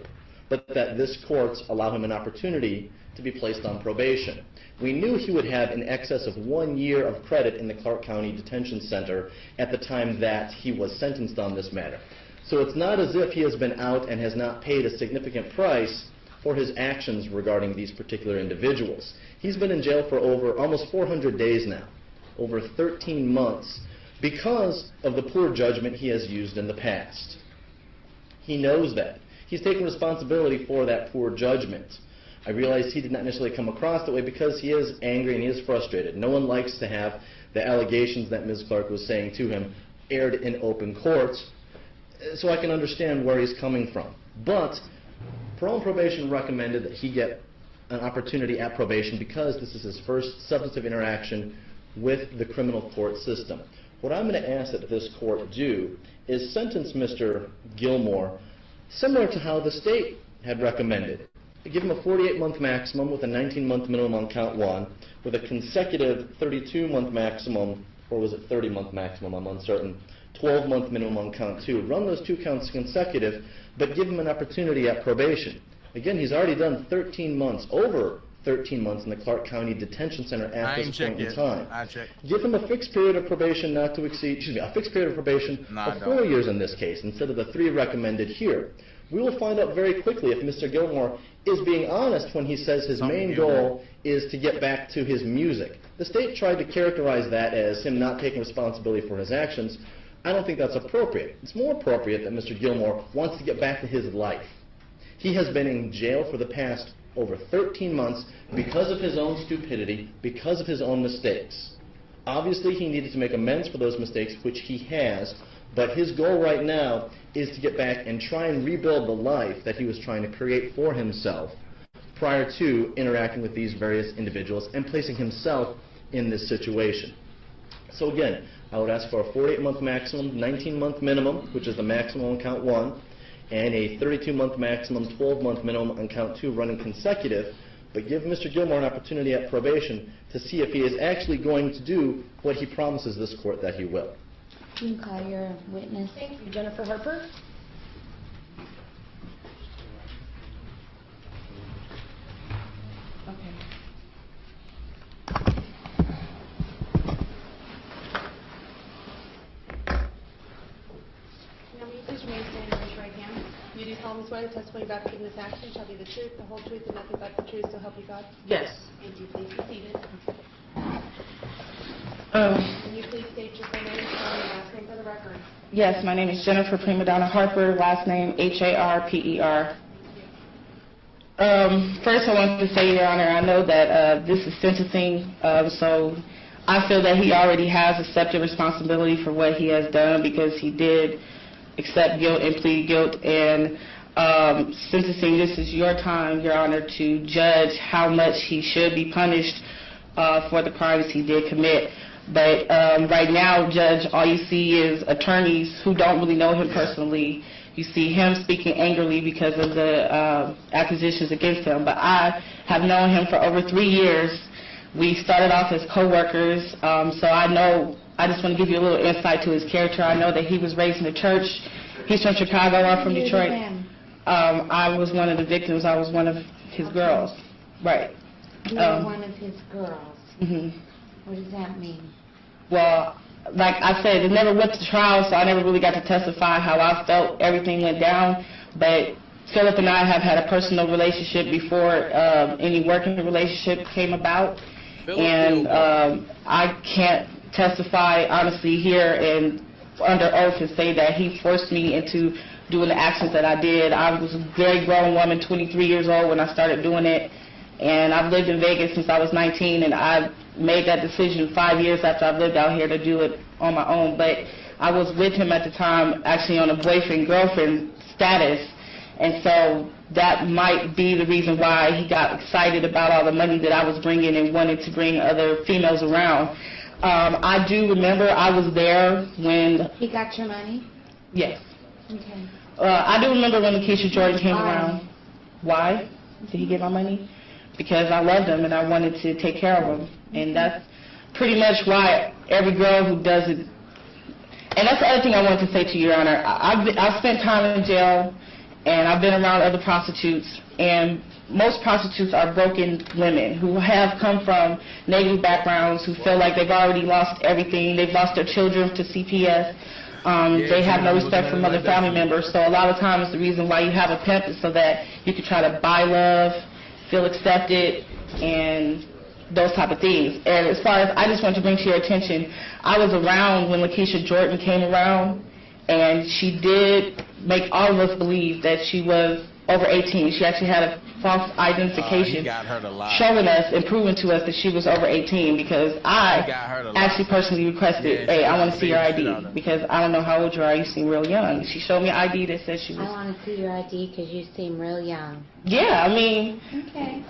but that this court allow him an opportunity to be placed on probation. We knew he would have in excess of 1 year of credit in the Clark County Detention Center at the time that he was sentenced on this matter. So it's not as if he has been out and has not paid a significant price for his actions regarding these particular individuals. He's been in jail for over almost 400 days now, over 13 months, because of the poor judgment he has used in the past. He knows that. He's taken responsibility for that poor judgment. I realize he did not necessarily come across that way because he is angry and he is frustrated. No one likes to have the allegations that Ms. Clark was saying to him aired in open court, so I can understand where he's coming from. But parole and probation recommended that he get an opportunity at probation because this is his first substantive interaction with the criminal court system. What I'm going to ask that this court do is sentence Mr. Gilmore similar to how the state had recommended. Give him a 48-month maximum with a 19-month minimum on count 1, with a consecutive 32-month maximum, or was it 30-month maximum, I'm uncertain, 12-month minimum on count 2. Run those two counts consecutive, but give him an opportunity at probation. Again, he's already done 13 months, over 13 months in the Clark County Detention Center at this point in time. Give him a fixed period of probation not to exceed, a fixed period of probation of 4 years in this case, instead of the 3 recommended here. We will find out very quickly if Mr. Gilmore is being honest when he says his main goal is to get back to his music. The state tried to characterize that as him not taking responsibility for his actions. I don't think that's appropriate. It's more appropriate that Mr. Gilmore wants to get back to his life. He has been in jail for the past over 13 months because of his own stupidity, because of his own mistakes. Obviously, he needed to make amends for those mistakes, which he has, but his goal right now is to get back and try and rebuild the life that he was trying to create for himself prior to interacting with these various individuals and placing himself in this situation. So again, I would ask for a 48-month maximum, 19-month minimum, which is the maximum on count 1, and a 32-month maximum, 12-month minimum on count 2 running consecutive, but give Mr. Gilmore an opportunity at probation to see if he is actually going to do what he promises this court that he will. You can call your witness. Thank you, Jennifer Harper. Okay. Now, will you please remain standing and raise your right hand? You do solemnly swear the testimony about to give in this action shall be the truth, the whole truth, and nothing but the truth, so help you God? Yes. Thank you. Please be seated. Can you please state your full name and last name for the record? Yes, my name is Jennifer Prima Donna Harper, last name Harper. First, I want to say, Your Honor, I know that this is sentencing, so I feel that he already has accepted responsibility for what he has done because he did accept guilt and plead guilt. And sentencing, this is your time, Your Honor, to judge how much he should be punished for the crimes he did commit. But right now, Judge, all you see is attorneys who don't really know him personally. You see him speaking angrily because of the accusations against him. But I have known him for over 3 years. We started off as co-workers, so I know, I just want to give you a little insight to his character. I know that he was raised in the church. He's from Chicago, I'm from Detroit. I was one of the victims. I was one of his girls. Right. You were one of his girls. Mm-hmm. What does that mean? Well, like I said, it never went to trial, so I never really got to testify how I felt everything went down. But Philip and I have had a personal relationship before any working relationship came about. And I can't testify honestly here and under oath and say that he forced me into doing the actions that I did. I was a very grown woman, 23 years old when I started doing it. And I've lived in Vegas since I was 19, and I made that decision 5 years after I've lived out here to do it on my own. But I was with him at the time actually on a boyfriend-girlfriend status, and so that might be the reason why he got excited about all the money that I was bringing and wanted to bring other females around. I do remember I was there when... He got your money? Yes. Okay. I do remember when Lakeisha Jordan came around. Why did he get my money? Because I loved him and I wanted to take care of him. And that's pretty much why every girl who does it... And that's the other thing I wanted to say to you, Your Honor. I've spent time in jail, and I've been around other prostitutes, and most prostitutes are broken women who have come from negative backgrounds, who feel like they've already lost everything. They've lost their children to CPS. They have no respect from other family members. So a lot of times the reason why you have a pimp is so that you can try to buy love, feel accepted, and those type of things. And as far as I just want to bring to your attention, I was around when Lakeisha Jordan came around, and she did make all of us believe that she was over 18. She actually had a false identification showing us and proving to us that she was over 18, because I actually personally requested, hey, I want to see your ID, because I don't know how old you are, you seem real young. She showed me ID that says she was... I want to see your ID because you seem real young. Yeah, I mean... Okay.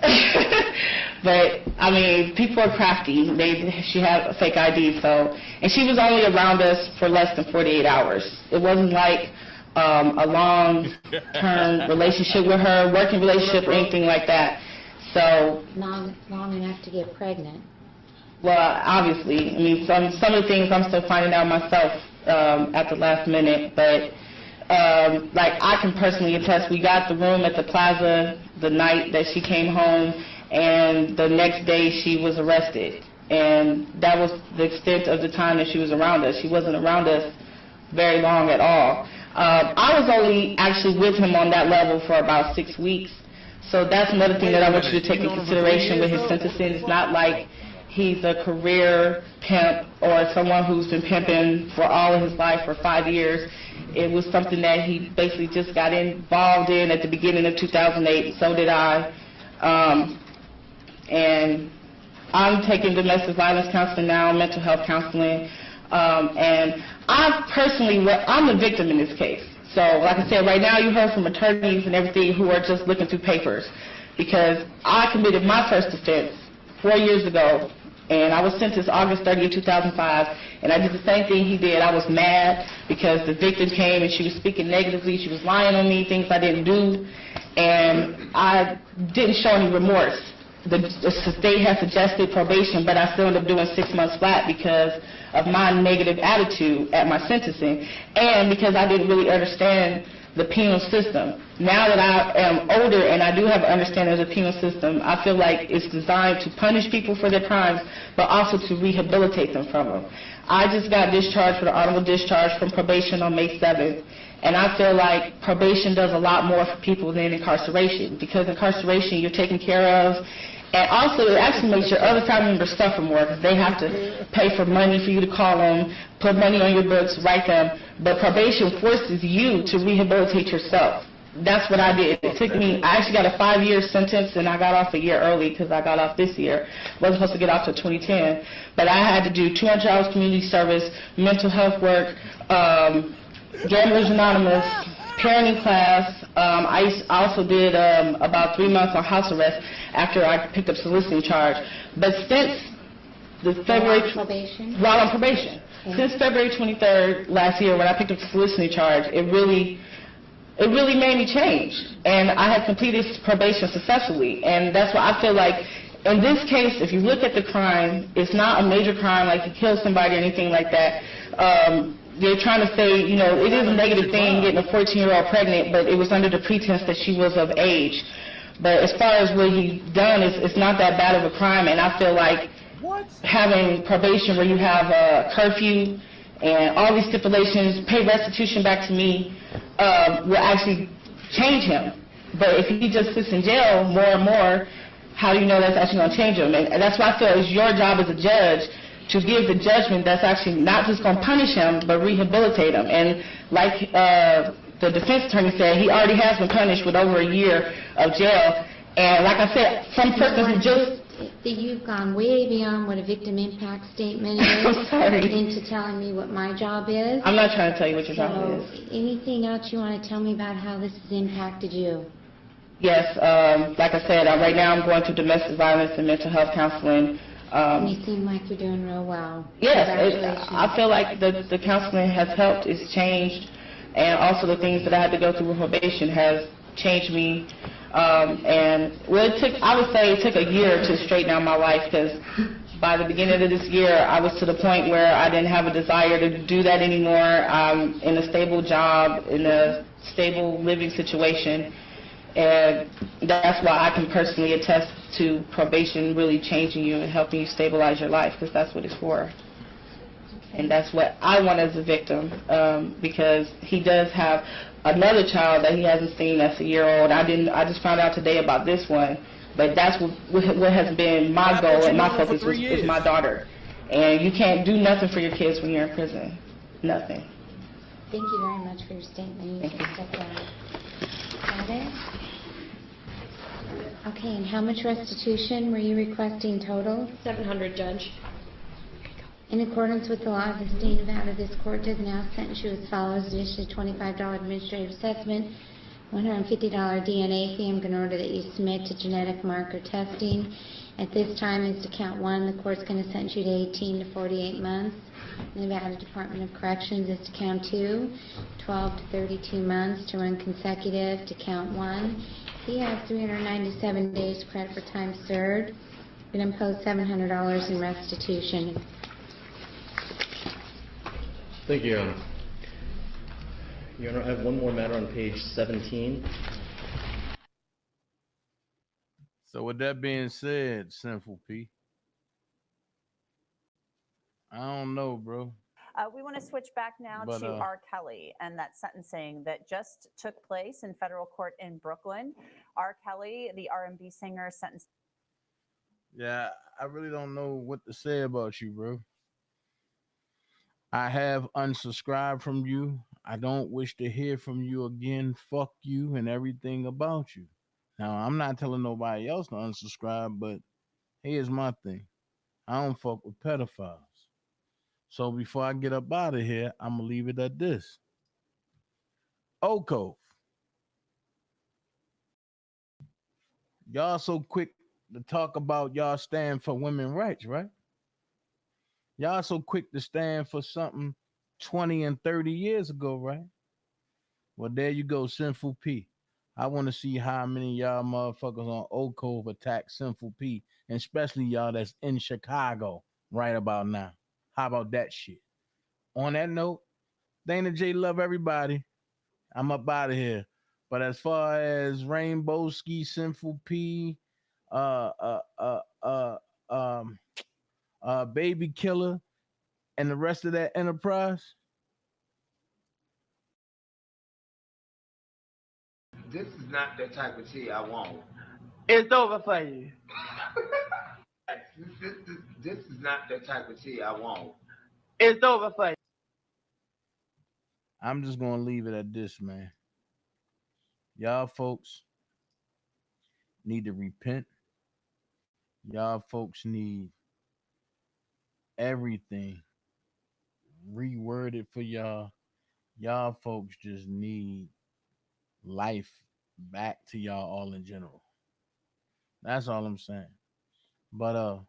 But, I mean, people are crafty. She had a fake ID, so... And she was only around us for less than 48 hours. It wasn't like a long-term relationship with her, working relationship or anything like that. So... Long enough to get pregnant. Well, obviously. I mean, some of the things I'm still finding out myself at the last minute, but... like, I can personally attest, we got the room at the plaza the night that she came home, and the next day she was arrested. And that was the extent of the time that she was around us. She wasn't around us very long at all. I was only actually with him on that level for about 6 weeks. So that's another thing that I want you to take into consideration with his sentencing. It's not like he's a career pimp or someone who's been pimping for all of his life for 5 years. It was something that he basically just got involved in at the beginning of 2008. So did I. And I'm taking domestic violence counseling now, mental health counseling. And I'm the victim in this case. So like I said, right now you heard from attorneys and everything who are just looking through papers, because I committed my first offense 4 years ago, and I was sentenced August 30th, 2005, and I did the same thing he did. I was mad because the victim came and she was speaking negatively, she was lying on me, things I didn't do, and I didn't show any remorse. The state had suggested probation, but I still ended up doing 6 months flat because of my negative attitude at my sentencing, and because I didn't really understand the penal system. Now that I am older and I do have an understanding of the penal system, I feel like it's designed to punish people for their crimes, but also to rehabilitate them from them. I just got discharged for the honorable discharge from probation on May 7th, and I feel like probation does a lot more for people than incarceration, because incarceration you're taken care of, and also it actually makes your other family members suffer more, because they have to pay for money for you to call them, put money on your books, write them. But probation forces you to rehabilitate yourself. That's what I did. It took me, I actually got a 5-year sentence, and I got off a year early because I got off this year. Wasn't supposed to get off till 2010. But I had to do 200 hours community service, mental health work, Gamblers Anonymous, parenting class. I also did about 3 months on house arrest after I picked up soliciting charge. But since the February... While on probation. Okay. Since February 23rd last year when I picked up the soliciting charge, it really made me change. And I had completed probation successfully. And that's why I feel like in this case, if you look at the crime, it's not a major crime like he killed somebody or anything like that. They're trying to say, you know, it is a negative thing getting a 14-year-old pregnant, but it was under the pretense that she was of age. But as far as what he's done, it's not that bad of a crime, and I feel like having probation where you have a curfew and all these stipulations, pay restitution back to me, will actually change him. But if he just sits in jail more and more, how do you know that's actually going to change him? And that's why I feel it's your job as a judge to give the judgment that's actually not just going to punish him, but rehabilitate him. And like the defense attorney said, he already has been punished with over a year of jail. And like I said, some persons who just... You've gone way beyond what a victim impact statement is I'm sorry. into telling me what my job is. I'm not trying to tell you what your job is. Anything else you want to tell me about how this has impacted you? Yes, like I said, right now I'm going through domestic violence and mental health counseling. And you seem like you're doing real well. Yes, Congratulations. I feel like the counseling has helped, it's changed, and also the things that I had to go through with probation has changed me. And well, I would say it took a year to straighten out my life, because by the beginning of this year, I was to the point where I didn't have a desire to do that anymore. I'm in a stable job, in a stable living situation. And that's why I can personally attest to probation really changing you and helping you stabilize your life, because that's what it's for. And that's what I want as a victim, because he does have another child that he hasn't seen that's a year old. I just found out today about this one, but that's what has been my goal and my focus is my daughter. And you can't do nothing for your kids when you're in prison. Nothing. Thank you very much for your statement. You can step down. Got it? Okay, and how much restitution were you requesting total? $700, Judge. In accordance with the law of the state of Nevada, this court does now sentence you as follows: additionally $25 administrative assessment, $150 DNA fee. I'm going to order that you submit to genetic marker testing. At this time, as to count one, the court's going to sentence you to 18 to 48 months. The Nevada Department of Corrections is to count two, 12 to 32 months to run consecutive to count one. He has 397 days credit for time served. We're going to impose $700 in restitution. Thank you, Your Honor. Your Honor, I have one more matter on page 17. So with that being said, Sinful P, I don't know, bro. We want to switch back now to R. Kelly and that sentencing that just took place in federal court in Brooklyn. R. Kelly, the R&B singer, sentenced. Yeah, I really don't know what to say about you, bro. I have unsubscribed from you. I don't wish to hear from you again. Fuck you and everything about you. Now, I'm not telling nobody else to unsubscribe, but here's my thing. I don't fuck with pedophiles. So before I get up out of here, I'm going to leave it at this. Oko. Y'all so quick to talk about y'all stand for women's rights, right? Y'all so quick to stand for something 20 and 30 years ago, right? Well, there you go, Sinful P. I want to see how many y'all motherfuckers on Oak Cove attack Sinful P, and especially y'all that's in Chicago right about now. How about that shit? On that note, Dana J, love everybody. I'm up out of here. But as far as Rainbowski, Sinful P, Baby Killer, and the rest of that enterprise, this is not the type of tea I want. It's over for you. This is not the type of tea I want. It's over for you. I'm just going to leave it at this, man. Y'all folks need to repent. Y'all folks need everything reworded for y'all. Y'all folks just need life back to y'all all in general. That's all I'm saying. But I'm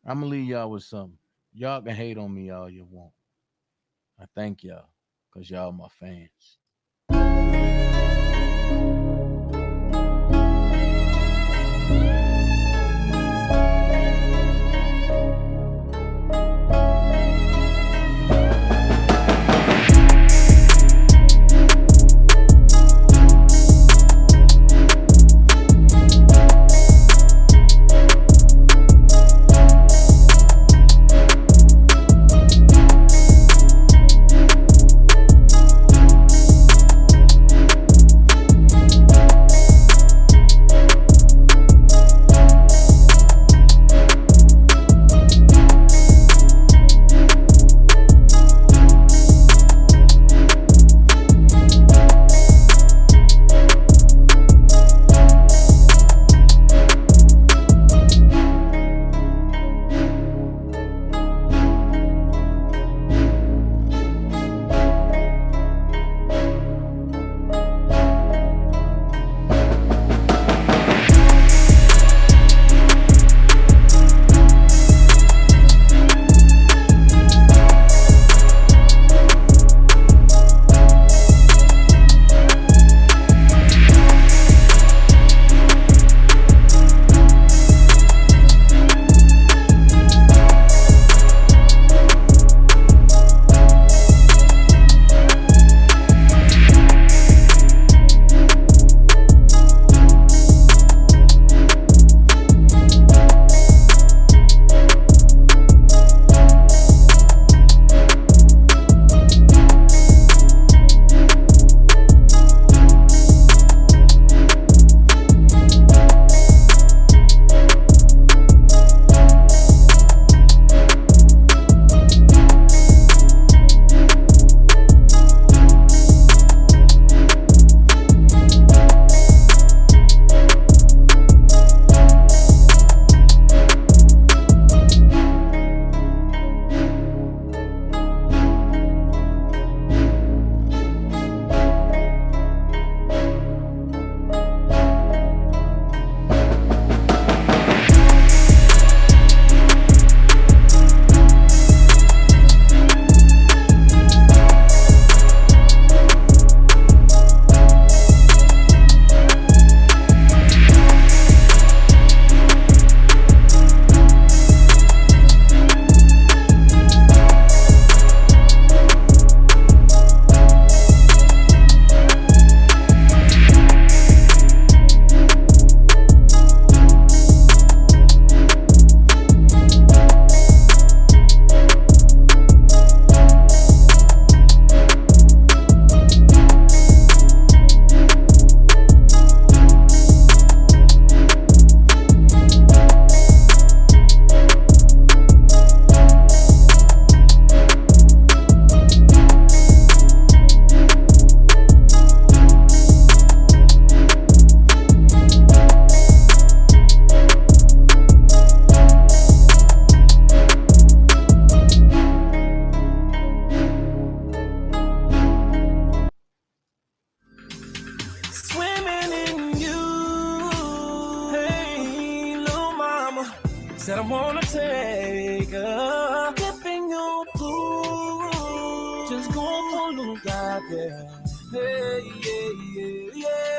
gonna leave y'all with something. Y'all can hate on me all you want. I thank y'all, because y'all my fans. Said I wanna take a dip in your pool. Just go for a look out there. Hey, yeah, yeah, yeah.